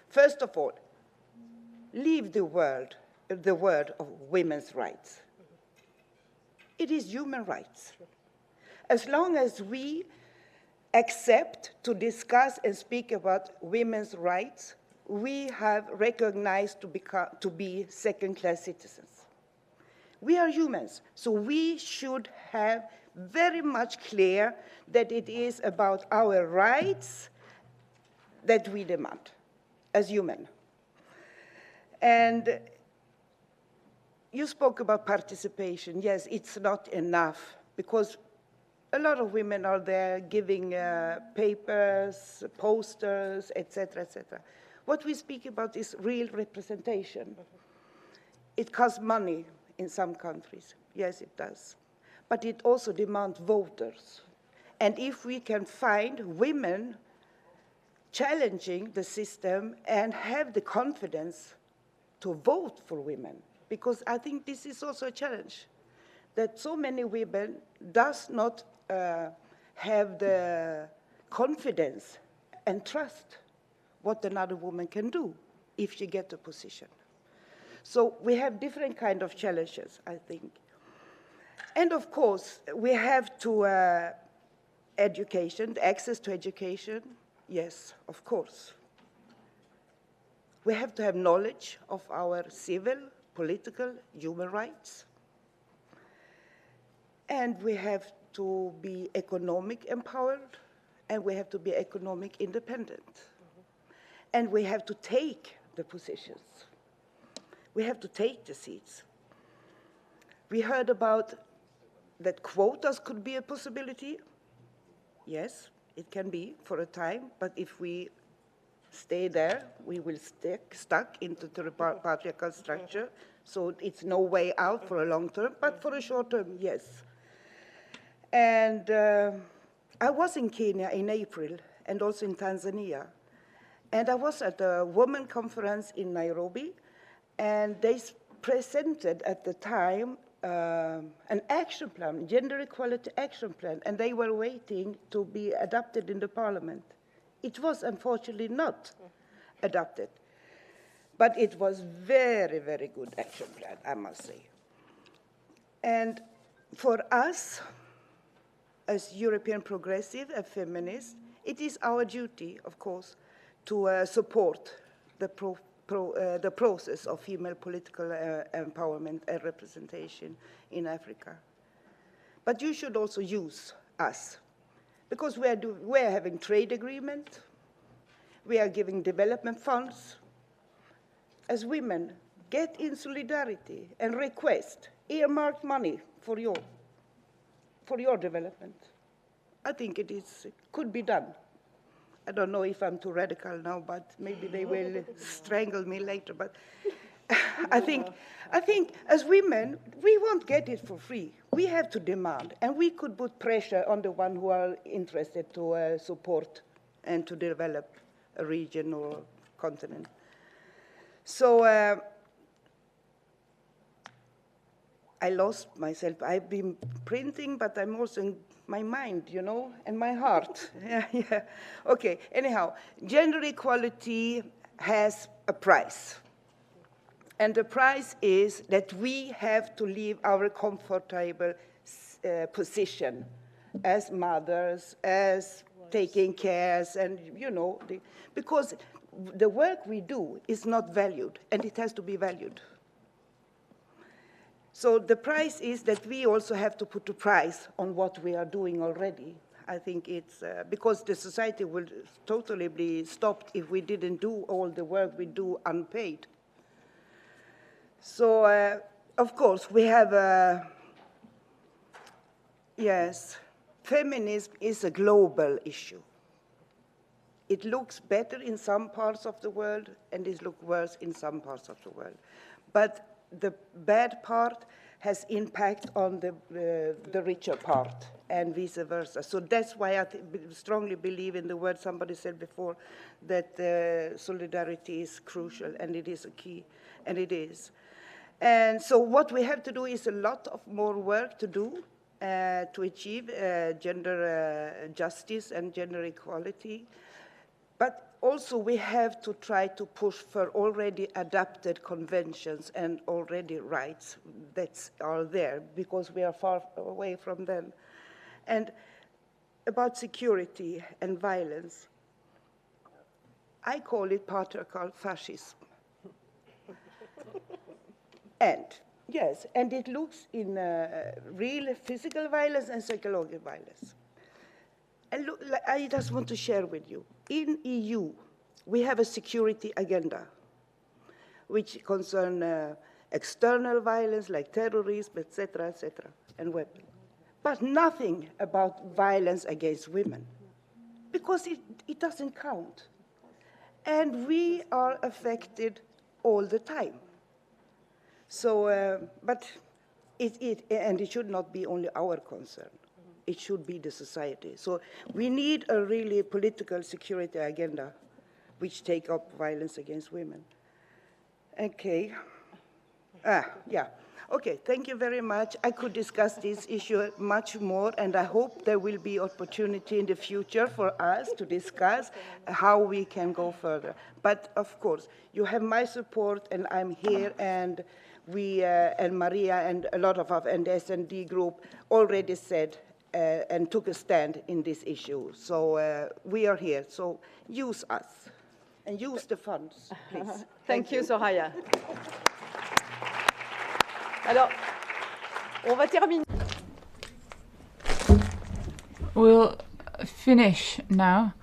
First of all, leave the word of women's rights. It is human rights. As long as we accept to discuss and speak about women's rights, we have recognized to be second-class citizens. We are humans, so we should have very much clear that it is about our rights that we demand as human. And you spoke about participation. Yes, it's not enough because a lot of women are there giving papers, posters, etc., etc. What we speak about is real representation. It costs money in some countries. Yes, it does. But it also demands voters. And if we can find women challenging the system and have the confidence to vote for women, because I think this is also a challenge, that so many women does not have the confidence and trust what another woman can do if she gets a position. So we have different kind of challenges, I think. And of course, we have to education, access to education, yes, of course. We have to have knowledge of our civil, political, human rights. And we have to be economic empowered, and we have to be economic independent. And we have to take the positions. We have to take the seats. We heard about that quotas could be a possibility. Yes, it can be for a time, but if we stay there, we will stuck into the patriarchal structure, so it's no way out for a long term, but for a short term, yes. And I was in Kenya in April, and also in Tanzania, and I was at a women conference in Nairobi, and they presented at the time an action plan, gender equality action plan, and they were waiting to be adopted in the parliament. It was unfortunately not adopted, but it was very, very good action plan, I must say. And for us, as European progressive and feminists, it is our duty, of course, to support the process of female political empowerment and representation in Africa. But you should also use us, because we are having trade agreement, we are giving development funds. As women, get in solidarity and request earmarked money for your development. I think it could be done. I don't know if I'm too radical now, but maybe they will strangle me later. But I think as women, we won't get it for free. We have to demand, and we could put pressure on the one who are interested to support and to develop a region or continent. So I lost myself. I've been printing, but I'm also in my mind, you know, and my heart. Yeah. Okay, anyhow, gender equality has a price. And the price is that we have to leave our comfortable position as mothers, as taking care, and, you know, because the work we do is not valued, and it has to be valued. So the price is that we also have to put a price on what we are doing already. I think it's because the society will totally be stopped if we didn't do all the work we do unpaid. So, of course, we have yes, feminism is a global issue. It looks better in some parts of the world, and it looks worse in some parts of the world. But the bad part has impact on the richer part, and vice versa. So that's why I strongly believe in the word somebody said before, that solidarity is crucial, and it is a key, and it is. And so what we have to do is a lot of more work to do to achieve gender justice and gender equality. But also we have to try to push for already adapted conventions and already rights that are there, because we are far away from them. And about security and violence, I call it patriarchal fascism. And, yes, and it looks in real physical violence and psychological violence. And look, I just want to share with you, in EU, we have a security agenda, which concern external violence like terrorism, etc., and weapons. But nothing about violence against women, because it doesn't count. And we are affected all the time. So, but it should not be only our concern. It should be the society. So we need a really political security agenda which take up violence against women. Okay. Yeah. Okay, thank you very much. I could discuss this issue much more, and I hope there will be opportunity in the future for us to discuss how we can go further. But of course, you have my support, and I'm here, and we, and Maria and a lot of us, and the S&D group already said and took a stand in this issue. So we are here, so use us, and use the funds, please. Thank you, Soraya. Alors, on va terminer. We'll finish now.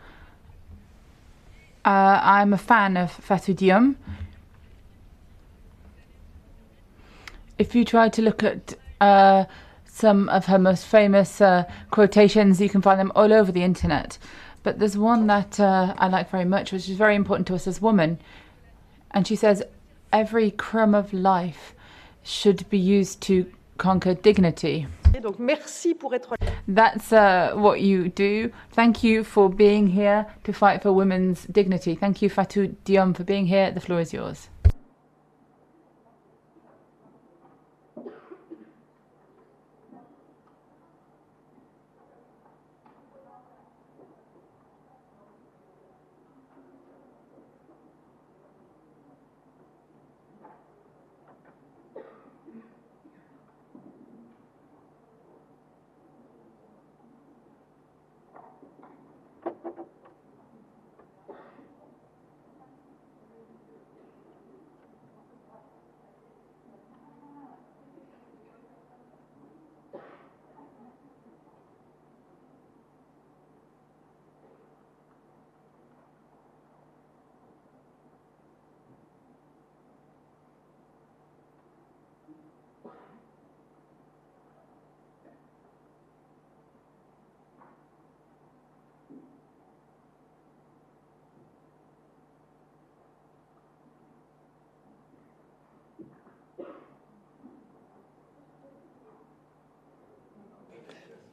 I'm a fan of Fatou Diom. If you try to look at some of her most famous quotations, you can find them all over the internet. But there's one that I like very much, which is very important to us as women. And she says, every crumb of life should be used to conquer dignity. Donc, merci pour être... That's what you do. Thank you for being here to fight for women's dignity. Thank you, Fatou Diom, for being here. The floor is yours.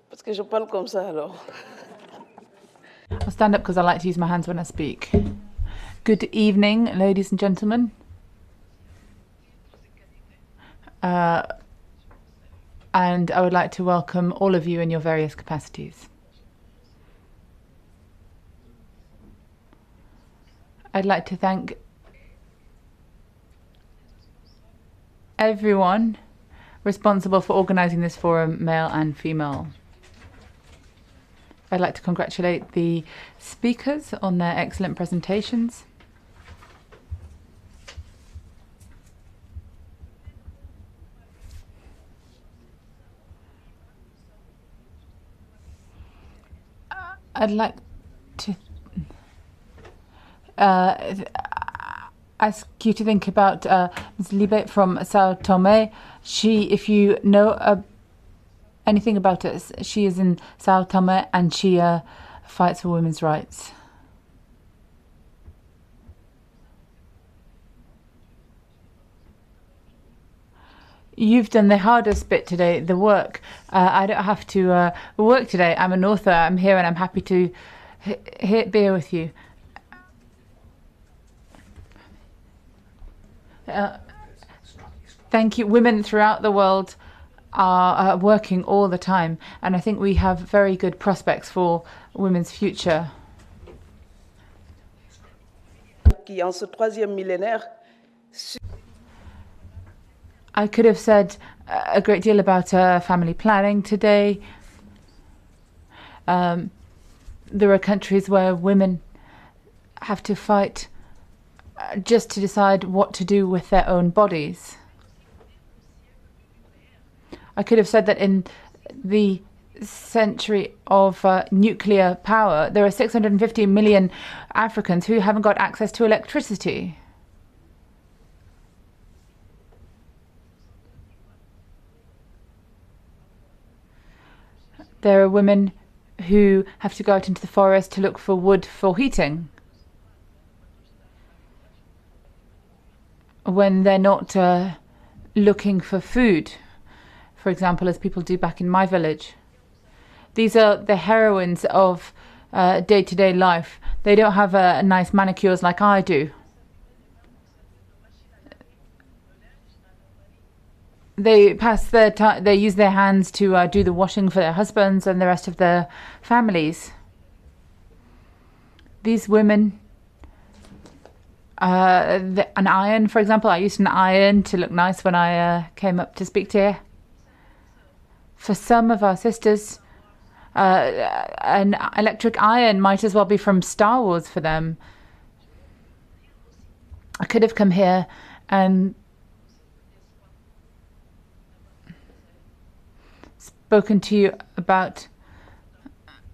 Parce que je parle comme ça alors. I'll stand up because I like to use my hands when I speak. Good evening, ladies and gentlemen. And I would like to welcome all of you in your various capacities. I'd like to thank everyone responsible for organising this forum, male and female. I'd like to congratulate the speakers on their excellent presentations. I'd like to ask you to think about Ms. Libe from Sao Tome. If you know anything about us, she is in Sao Tome and she fights for women's rights. You've done the hardest bit today, the work. I don't have to work today. I'm an author. I'm here and I'm happy to be here with you. Thank you. Women throughout the world are working all the time, and I think we have very good prospects for women's future. Qui en ce troisième millénaire. I could have said a great deal about family planning today. there are countries where women have to fight just to decide what to do with their own bodies. I could have said that in the century of nuclear power, there are 650 million Africans who haven't got access to electricity. There are women who have to go out into the forest to look for wood for heating when they're not looking for food, for example, as people do back in my village. These are the heroines of day-to-day life. They don't have nice manicures like I do. They pass their time. They use their hands to do the washing for their husbands and the rest of their families. These women, an iron, for example. I used an iron to look nice when I came up to speak to you. For some of our sisters, an electric iron might as well be from Star Wars for them. I could have come here and spoken to you about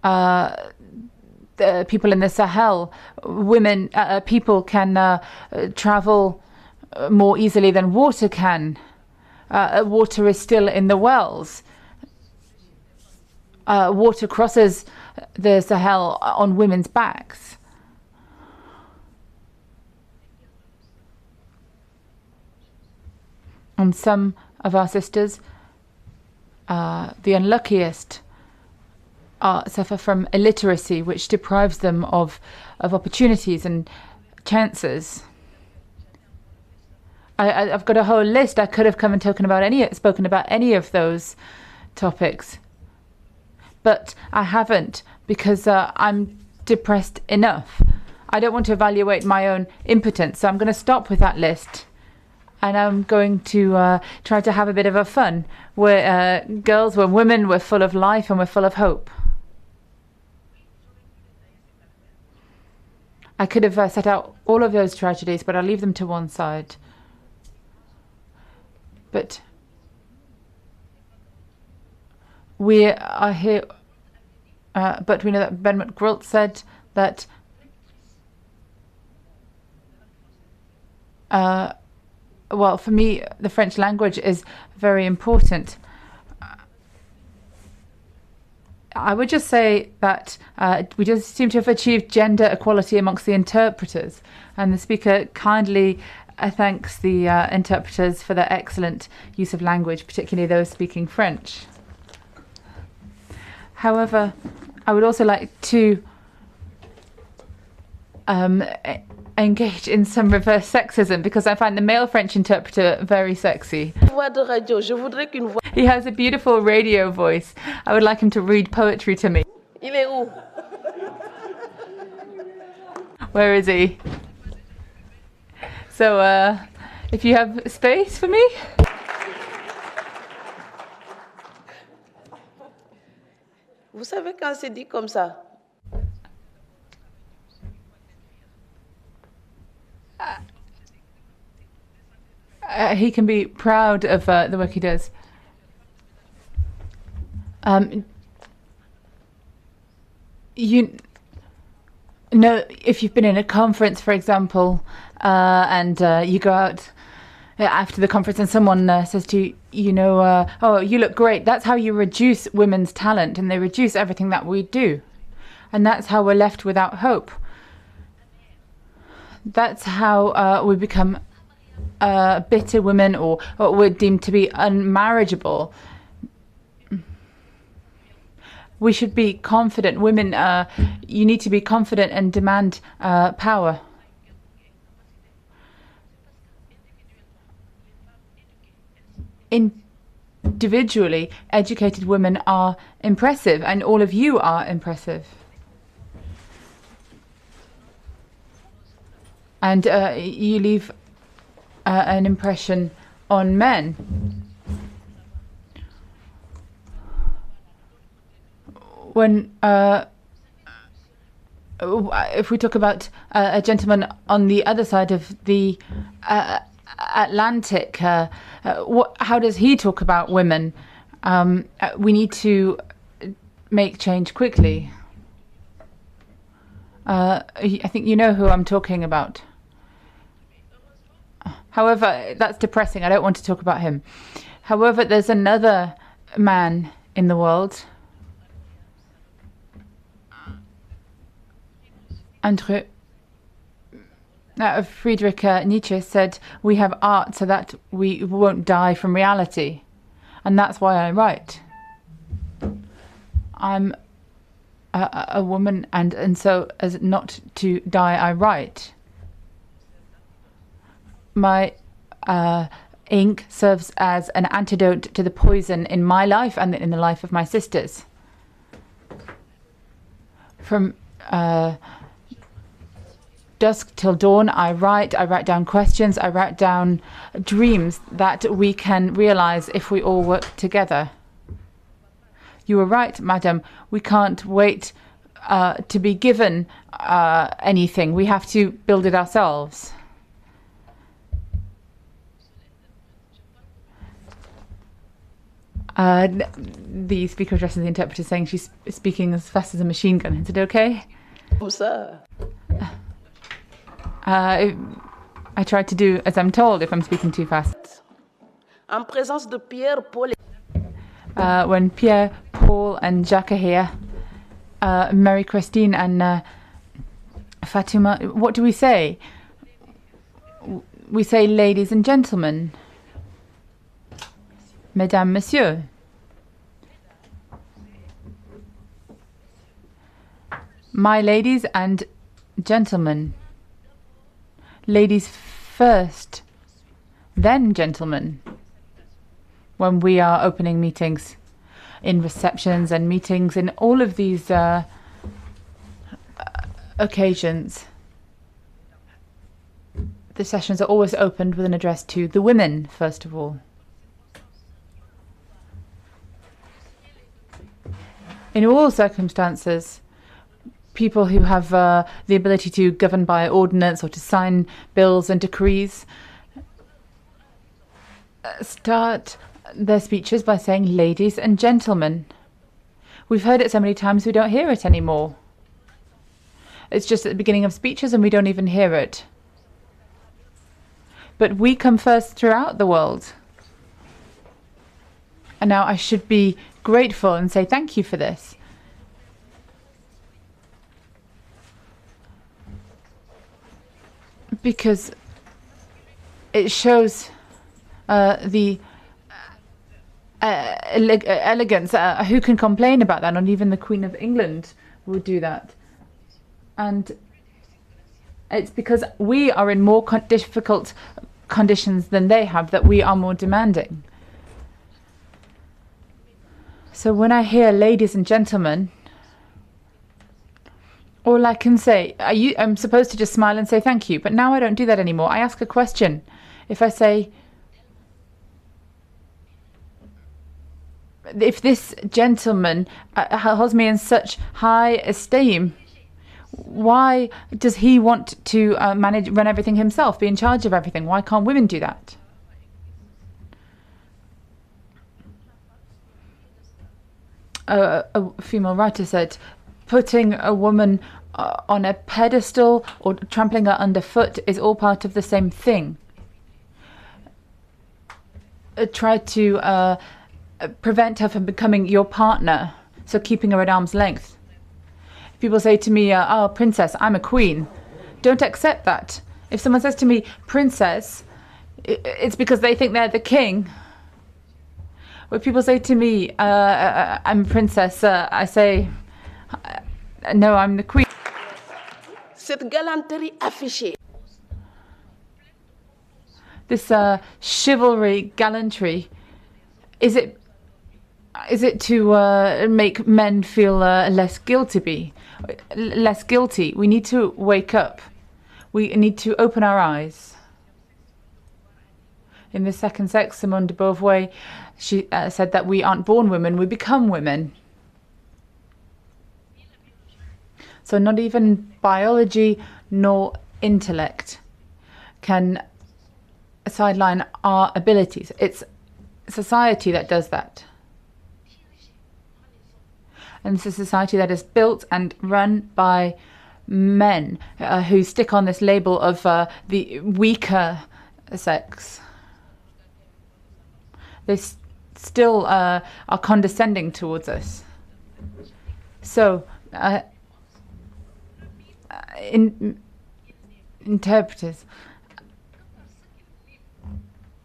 the people in the Sahel. People can travel more easily than water can. Water is still in the wells. Water crosses the Sahel on women's backs. And some of our sisters, the unluckiest, suffer from illiteracy, which deprives them of opportunities and chances. I've got a whole list. I could have come and spoken about any of those topics, but I haven't because I'm depressed enough. I don't want to evaluate my own impotence, so I'm going to stop with that list. And I'm going to try to have a bit of a fun. We're girls, we're women, we're full of life and we're full of hope. I could have set out all of those tragedies, but I'll leave them to one side. But we are here, but we know that Ben McGrilt said that well, for me, the French language is very important. I would just say that we just seem to have achieved gender equality amongst the interpreters. And the speaker kindly thanks the interpreters for their excellent use of language, particularly those speaking French. However, I would also like to engage in some reverse sexism because I find the male French interpreter very sexy. He has a beautiful radio voice. I would like him to read poetry to me. Il est où? Where is he? So, if you have space for me. Vous savez quand c'est dit comme ça? He can be proud of the work he does. You know, if you've been in a conference, for example, and you go out after the conference and someone says to you, you know, oh, you look great. That's how you reduce women's talent, and they reduce everything that we do. And that's how we're left without hope. That's how we become bitter women, or we're deemed to be unmarriageable. We should be confident. Women, you need to be confident and demand power. Individually, educated women are impressive, and all of you are impressive. And you leave an impression on men. When if we talk about a gentleman on the other side of the Atlantic, how does he talk about women? We need to make change quickly. I think you know who I'm talking about. However, that's depressing. I don't want to talk about him. However, there's another man in the world, Friedrich Nietzsche said, "We have art so that we won't die from reality." And that's why I write. I'm a woman, and so as not to die, I write. My ink serves as an antidote to the poison in my life and in the life of my sisters. From dusk till dawn, I write down questions, I write down dreams that we can realize if we all work together. You were right, madam. We can't wait to be given anything. We have to build it ourselves. The speaker addresses the interpreter saying she's speaking as fast as a machine gun. Is it okay? Sir. I try to do as I'm told if I'm speaking too fast. En présence de Pierre, Paul. When Pierre, Paul and Jacques are here, Mary Christine and Fatima, what do we say? We say ladies and gentlemen. Mesdames, Messieurs. My ladies and gentlemen. Ladies first, then gentlemen. When we are opening meetings, in receptions and meetings, in all of these occasions, the sessions are always opened with an address to the women, first of all. In all circumstances, people who have the ability to govern by ordinance or to sign bills and decrees start their speeches by saying ladies and gentlemen. We've heard it so many times we don't hear it anymore. It's just at the beginning of speeches and we don't even hear it. But we come first throughout the world. And now I should be grateful and say thank you for this. Because it shows the elegance. Who can complain about that? Not even the Queen of England would do that. And it's because we are in more difficult conditions than they have that we are more demanding. So when I hear ladies and gentlemen, all I can say, I'm supposed to just smile and say thank you, but now I don't do that anymore. I ask a question. If I say, if this gentleman holds me in such high esteem, why does he want to run everything himself, be in charge of everything? Why can't women do that? A female writer said, putting a woman on a pedestal or trampling her underfoot is all part of the same thing. Try to prevent her from becoming your partner, so keeping her at arm's length. If people say to me, oh, princess, I'm a queen, don't accept that. If someone says to me, princess, it's because they think they're the king. When people say to me, I'm a princess, I say, no, I'm the queen. Cette galanterie affichée. This chivalry, gallantry, is it to make men feel less guilty? We need to wake up. We need to open our eyes. In The Second Sex, Simone de Beauvoir, she said that we aren't born women, we become women. So not even biology nor intellect can sideline our abilities. It's society that does that. And it's a society that is built and run by men who stick on this label of the weaker sex. They still are condescending towards us. So, interpreters,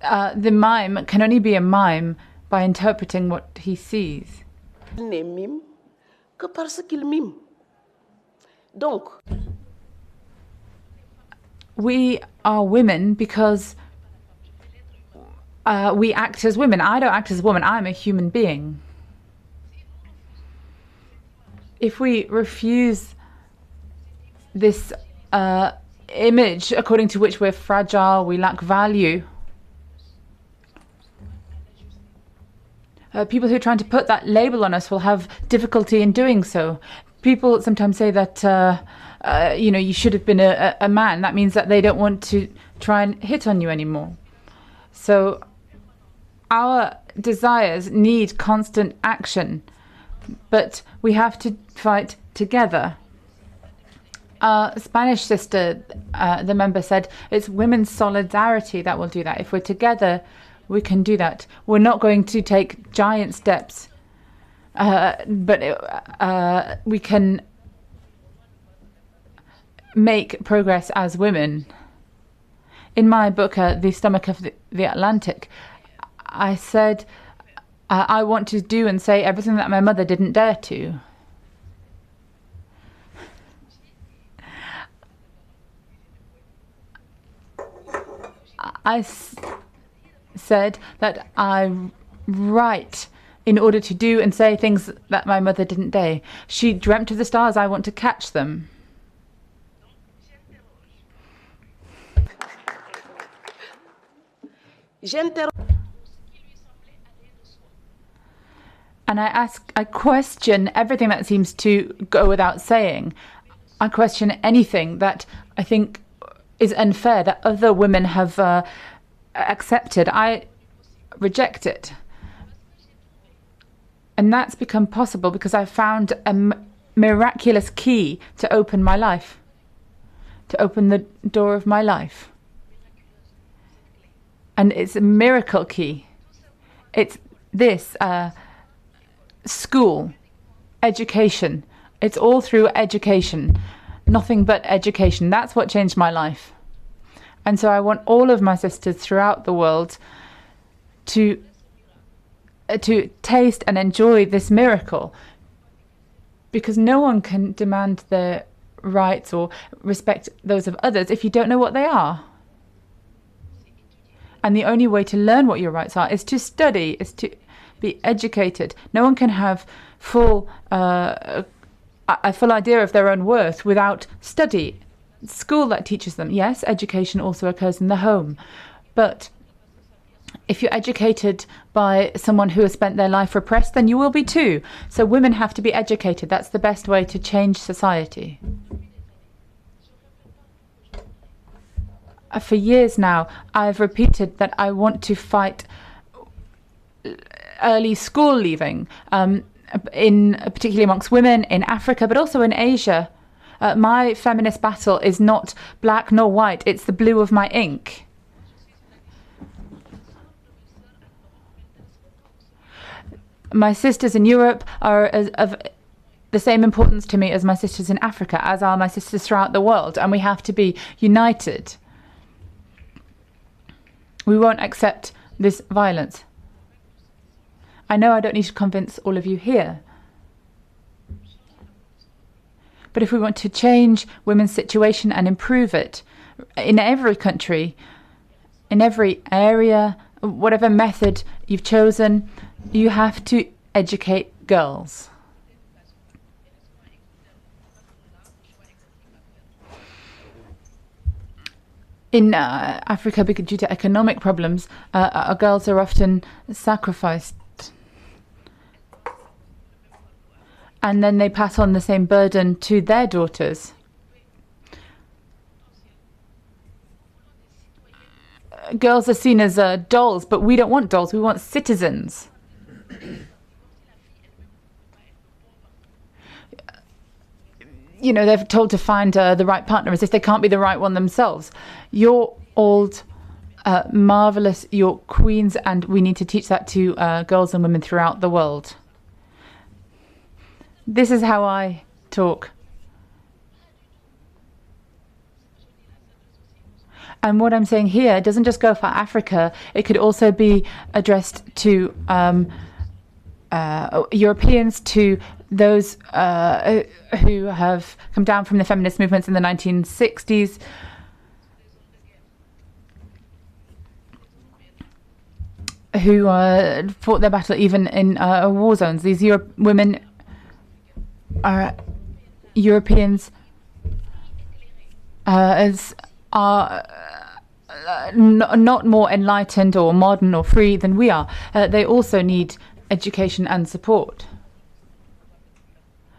the mime can only be a mime by interpreting what he sees. Ne mime que parce qu'il mime. Donc, we are women because we act as women. I don't act as a woman. I'm a human being. If we refuse this image according to which we're fragile, we lack value, people who are trying to put that label on us will have difficulty in doing so. People sometimes say that, you should have been a man. That means that they don't want to try and hit on you anymore. So our desires need constant action, but we have to fight together. Our Spanish sister, the member said, it's women's solidarity that will do that. If we're together, we can do that. We're not going to take giant steps, but we can make progress as women. In my book, The Stomach of the Atlantic, I said I want to do and say everything that my mother didn't dare to. I said that I write in order to do and say things that my mother didn't dare. She dreamt of the stars. I want to catch them. And I question everything that seems to go without saying. I question anything that I think is unfair, that other women have accepted. I reject it. And that's become possible because I found a miraculous key to open my life, to open the door of my life. And it's a miracle key. It's this school, education. It's all through education. Nothing but education. That's what changed my life. And so I want all of my sisters throughout the world to taste and enjoy this miracle, because no one can demand their rights or respect those of others if you don't know what they are. And the only way to learn what your rights are is to study, is to be educated. No one can have a full idea of their own worth without study. School that teaches them. Yes, education also occurs in the home. But if you're educated by someone who has spent their life repressed, then you will be too. So women have to be educated. That's the best way to change society. For years now, I've repeated that I want to fight early school leaving, particularly amongst women in Africa, but also in Asia. My feminist battle is not black nor white, it's the blue of my ink. My sisters in Europe are of the same importance to me as my sisters in Africa, as are my sisters throughout the world, and we have to be united. We won't accept this violence. I know I don't need to convince all of you here. But if we want to change women's situation and improve it in every country, in every area, whatever method you've chosen, you have to educate girls. In Africa, due to economic problems, girls are often sacrificed. and then they pass on the same burden to their daughters. Girls are seen as dolls, but we don't want dolls, we want citizens. You know, they're told to find the right partner as if they can't be the right one themselves. You're all marvelous, you're queens, and we need to teach that to girls and women throughout the world. This is how I talk. And what I'm saying here doesn't just go for Africa, it could also be addressed to Europeans, to those who have come down from the feminist movements in the 1960s. Who fought their battle even in war zones. These women are Europeans are not more enlightened or modern or free than we are. They also need education and support.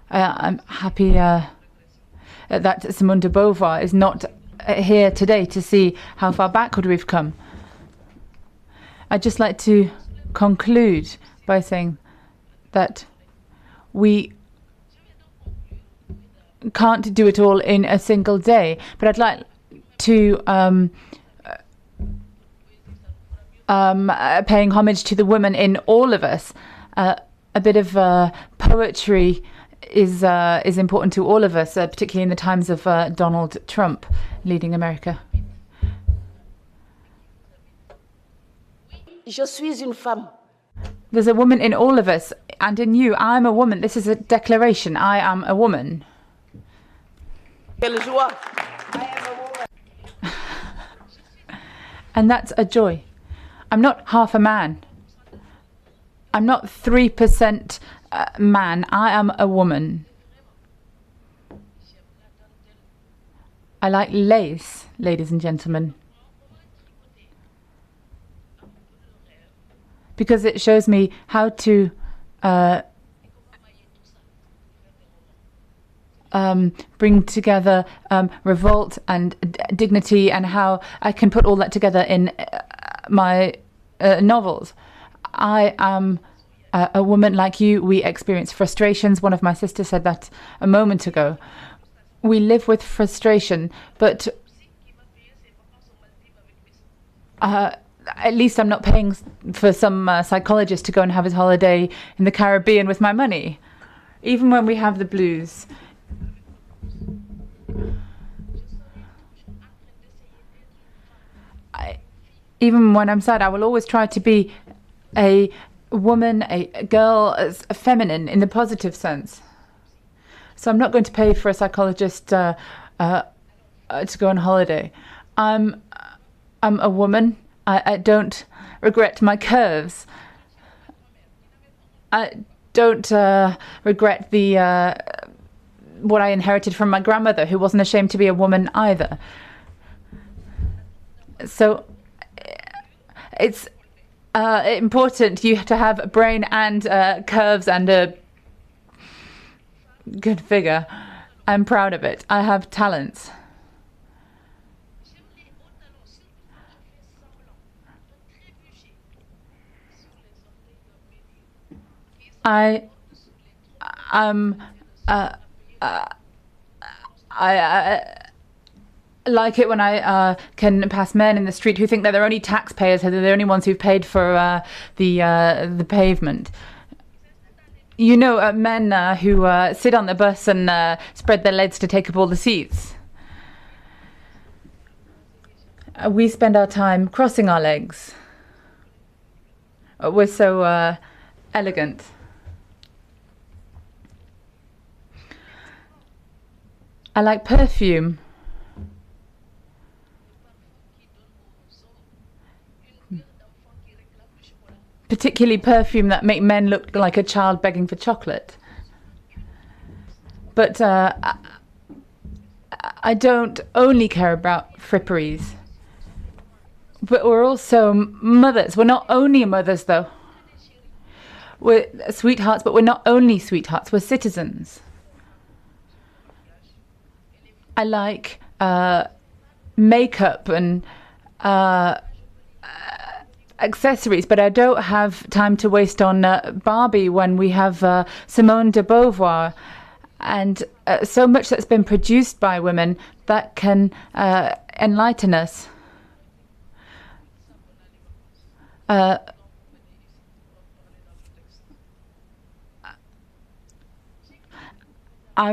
I'm happy that Simone de Beauvoir is not here today to see how far backward we've come. I'd just like to conclude by saying that we can't do it all in a single day, but I'd like to paying homage to the women in all of us. A bit of poetry is important to all of us, particularly in the times of Donald Trump leading America. Je suis une femme. There's a woman in all of us, and in you. I'm a woman. This is a declaration. I am a woman. Quelle joie. And that's a joy. I'm not half a man. I'm not 3% man. I am a woman. I like lace, ladies and gentlemen, because it shows me how to bring together revolt and dignity, and how I can put all that together in my novels. I am a woman like you. We experience frustrations. One of my sisters said that a moment ago. We live with frustration, but at least I'm not paying for some psychologist to go and have his holiday in the Caribbean with my money. Even when we have the blues. Even when I'm sad, I will always try to be a woman, a girl, a feminine in the positive sense. So I'm not going to pay for a psychologist to go on holiday. I'm a woman. I don't regret my curves. I don't regret what I inherited from my grandmother, who wasn't ashamed to be a woman either. So it's important you to have a brain and curves and a good figure. I'm proud of it. I have talents. I like it when I can pass men in the street who think they're only taxpayers, they're the only ones who've paid for the pavement. You know, men who sit on the bus and spread their legs to take up all the seats. We spend our time crossing our legs. We're so elegant. I like perfume. Particularly perfume that make men look like a child begging for chocolate. But I don't only care about fripperies. But we're also mothers. We're not only mothers, though. We're sweethearts, but we're not only sweethearts, we're citizens. I like makeup and accessories, but I don't have time to waste on Barbie when we have Simone de Beauvoir and so much that's been produced by women that can enlighten us. I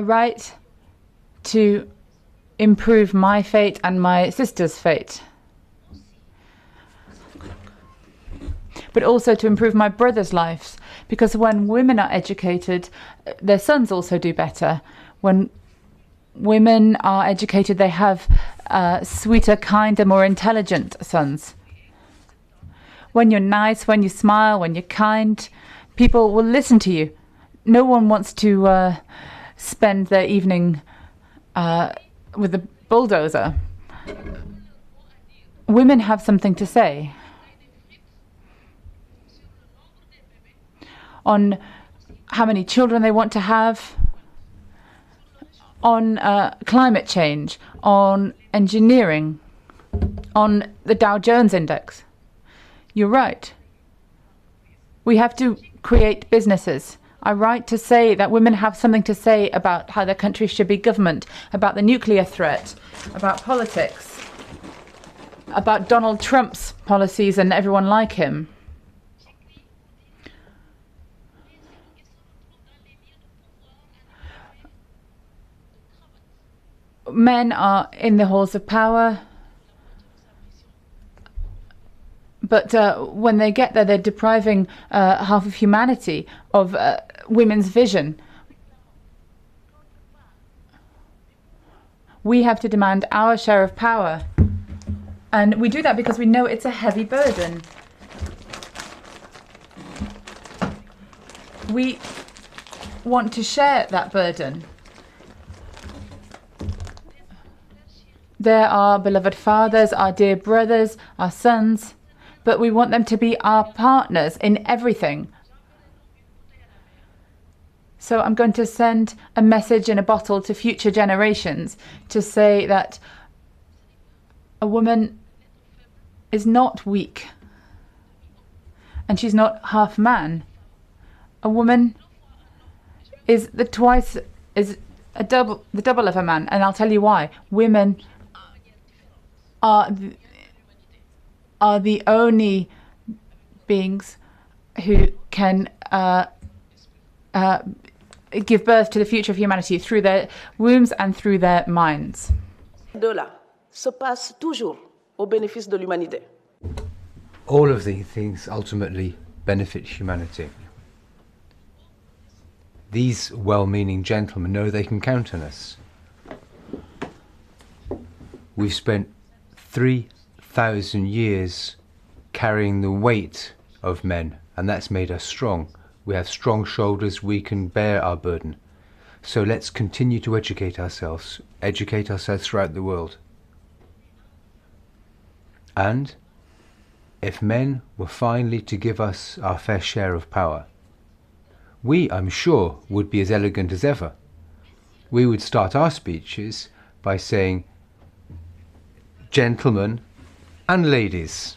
write to improve my fate and my sister's fate, but also to improve my brother's lives, because when women are educated, their sons also do better. When women are educated, they have sweeter, kinder, more intelligent sons. When you're nice, when you smile, when you're kind, people will listen to you. No one wants to spend their evening with a bulldozer. Women have something to say on how many children they want to have, on climate change, on engineering, on the Dow Jones Index. You're right. We have to create businesses. I write to say that women have something to say about how their country should be governed, about the nuclear threat, about politics, about Donald Trump's policies and everyone like him. Men are in the halls of power, but when they get there, they're depriving half of humanity of women's vision. We have to demand our share of power, and we do that because we know it's a heavy burden. We want to share that burden. They're our beloved fathers, our dear brothers, our sons, but we want them to be our partners in everything. So I'm going to send a message in a bottle to future generations to say that a woman is not weak and she's not half man. A woman is the double of a man, and I'll tell you why. Women are the only beings who can give birth to the future of humanity through their wombs and through their minds. Se passe toujours au bénéfice de l'humanité. All of these things ultimately benefit humanity. These well-meaning gentlemen know they can count on us. We've spent 3,000 years carrying the weight of men, and that's made us strong. We have strong shoulders, we can bear our burden. So let's continue to educate ourselves throughout the world. And if men were finally to give us our fair share of power, we, I'm sure, would be as elegant as ever. We would start our speeches by saying, gentlemen and ladies.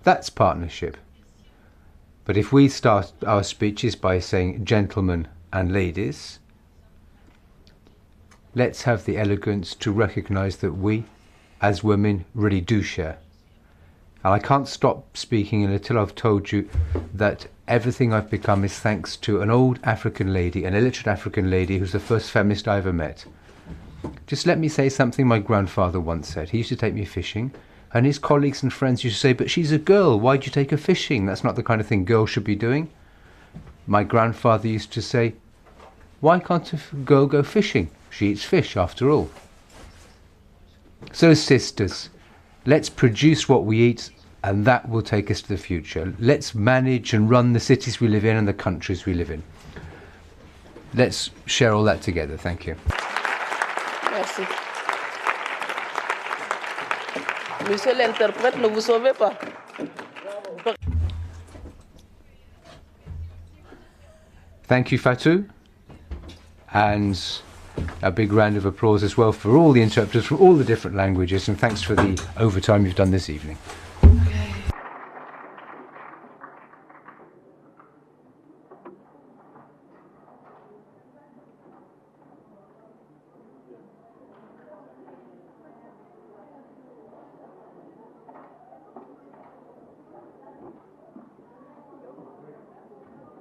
That's partnership. But if we start our speeches by saying gentlemen and ladies, let's have the elegance to recognise that we, as women, really do share. And I can't stop speaking until I've told you that everything I've become is thanks to an old African lady, an illiterate African lady who's the first feminist I ever met. Just let me say something my grandfather once said. He used to take me fishing, and his colleagues and friends used to say, but she's a girl, why'd you take her fishing? That's not the kind of thing girls should be doing. My grandfather used to say, why can't a girl go fishing? She eats fish after all. So sisters, let's produce what we eat, and that will take us to the future. Let's manage and run the cities we live in and the countries we live in. Let's share all that together. Thank you. Merci. Monsieur l'interprète, ne vous sauvez pas. Thank you, Fatou. And a big round of applause as well for all the interpreters from all the different languages, and thanks for the overtime you've done this evening.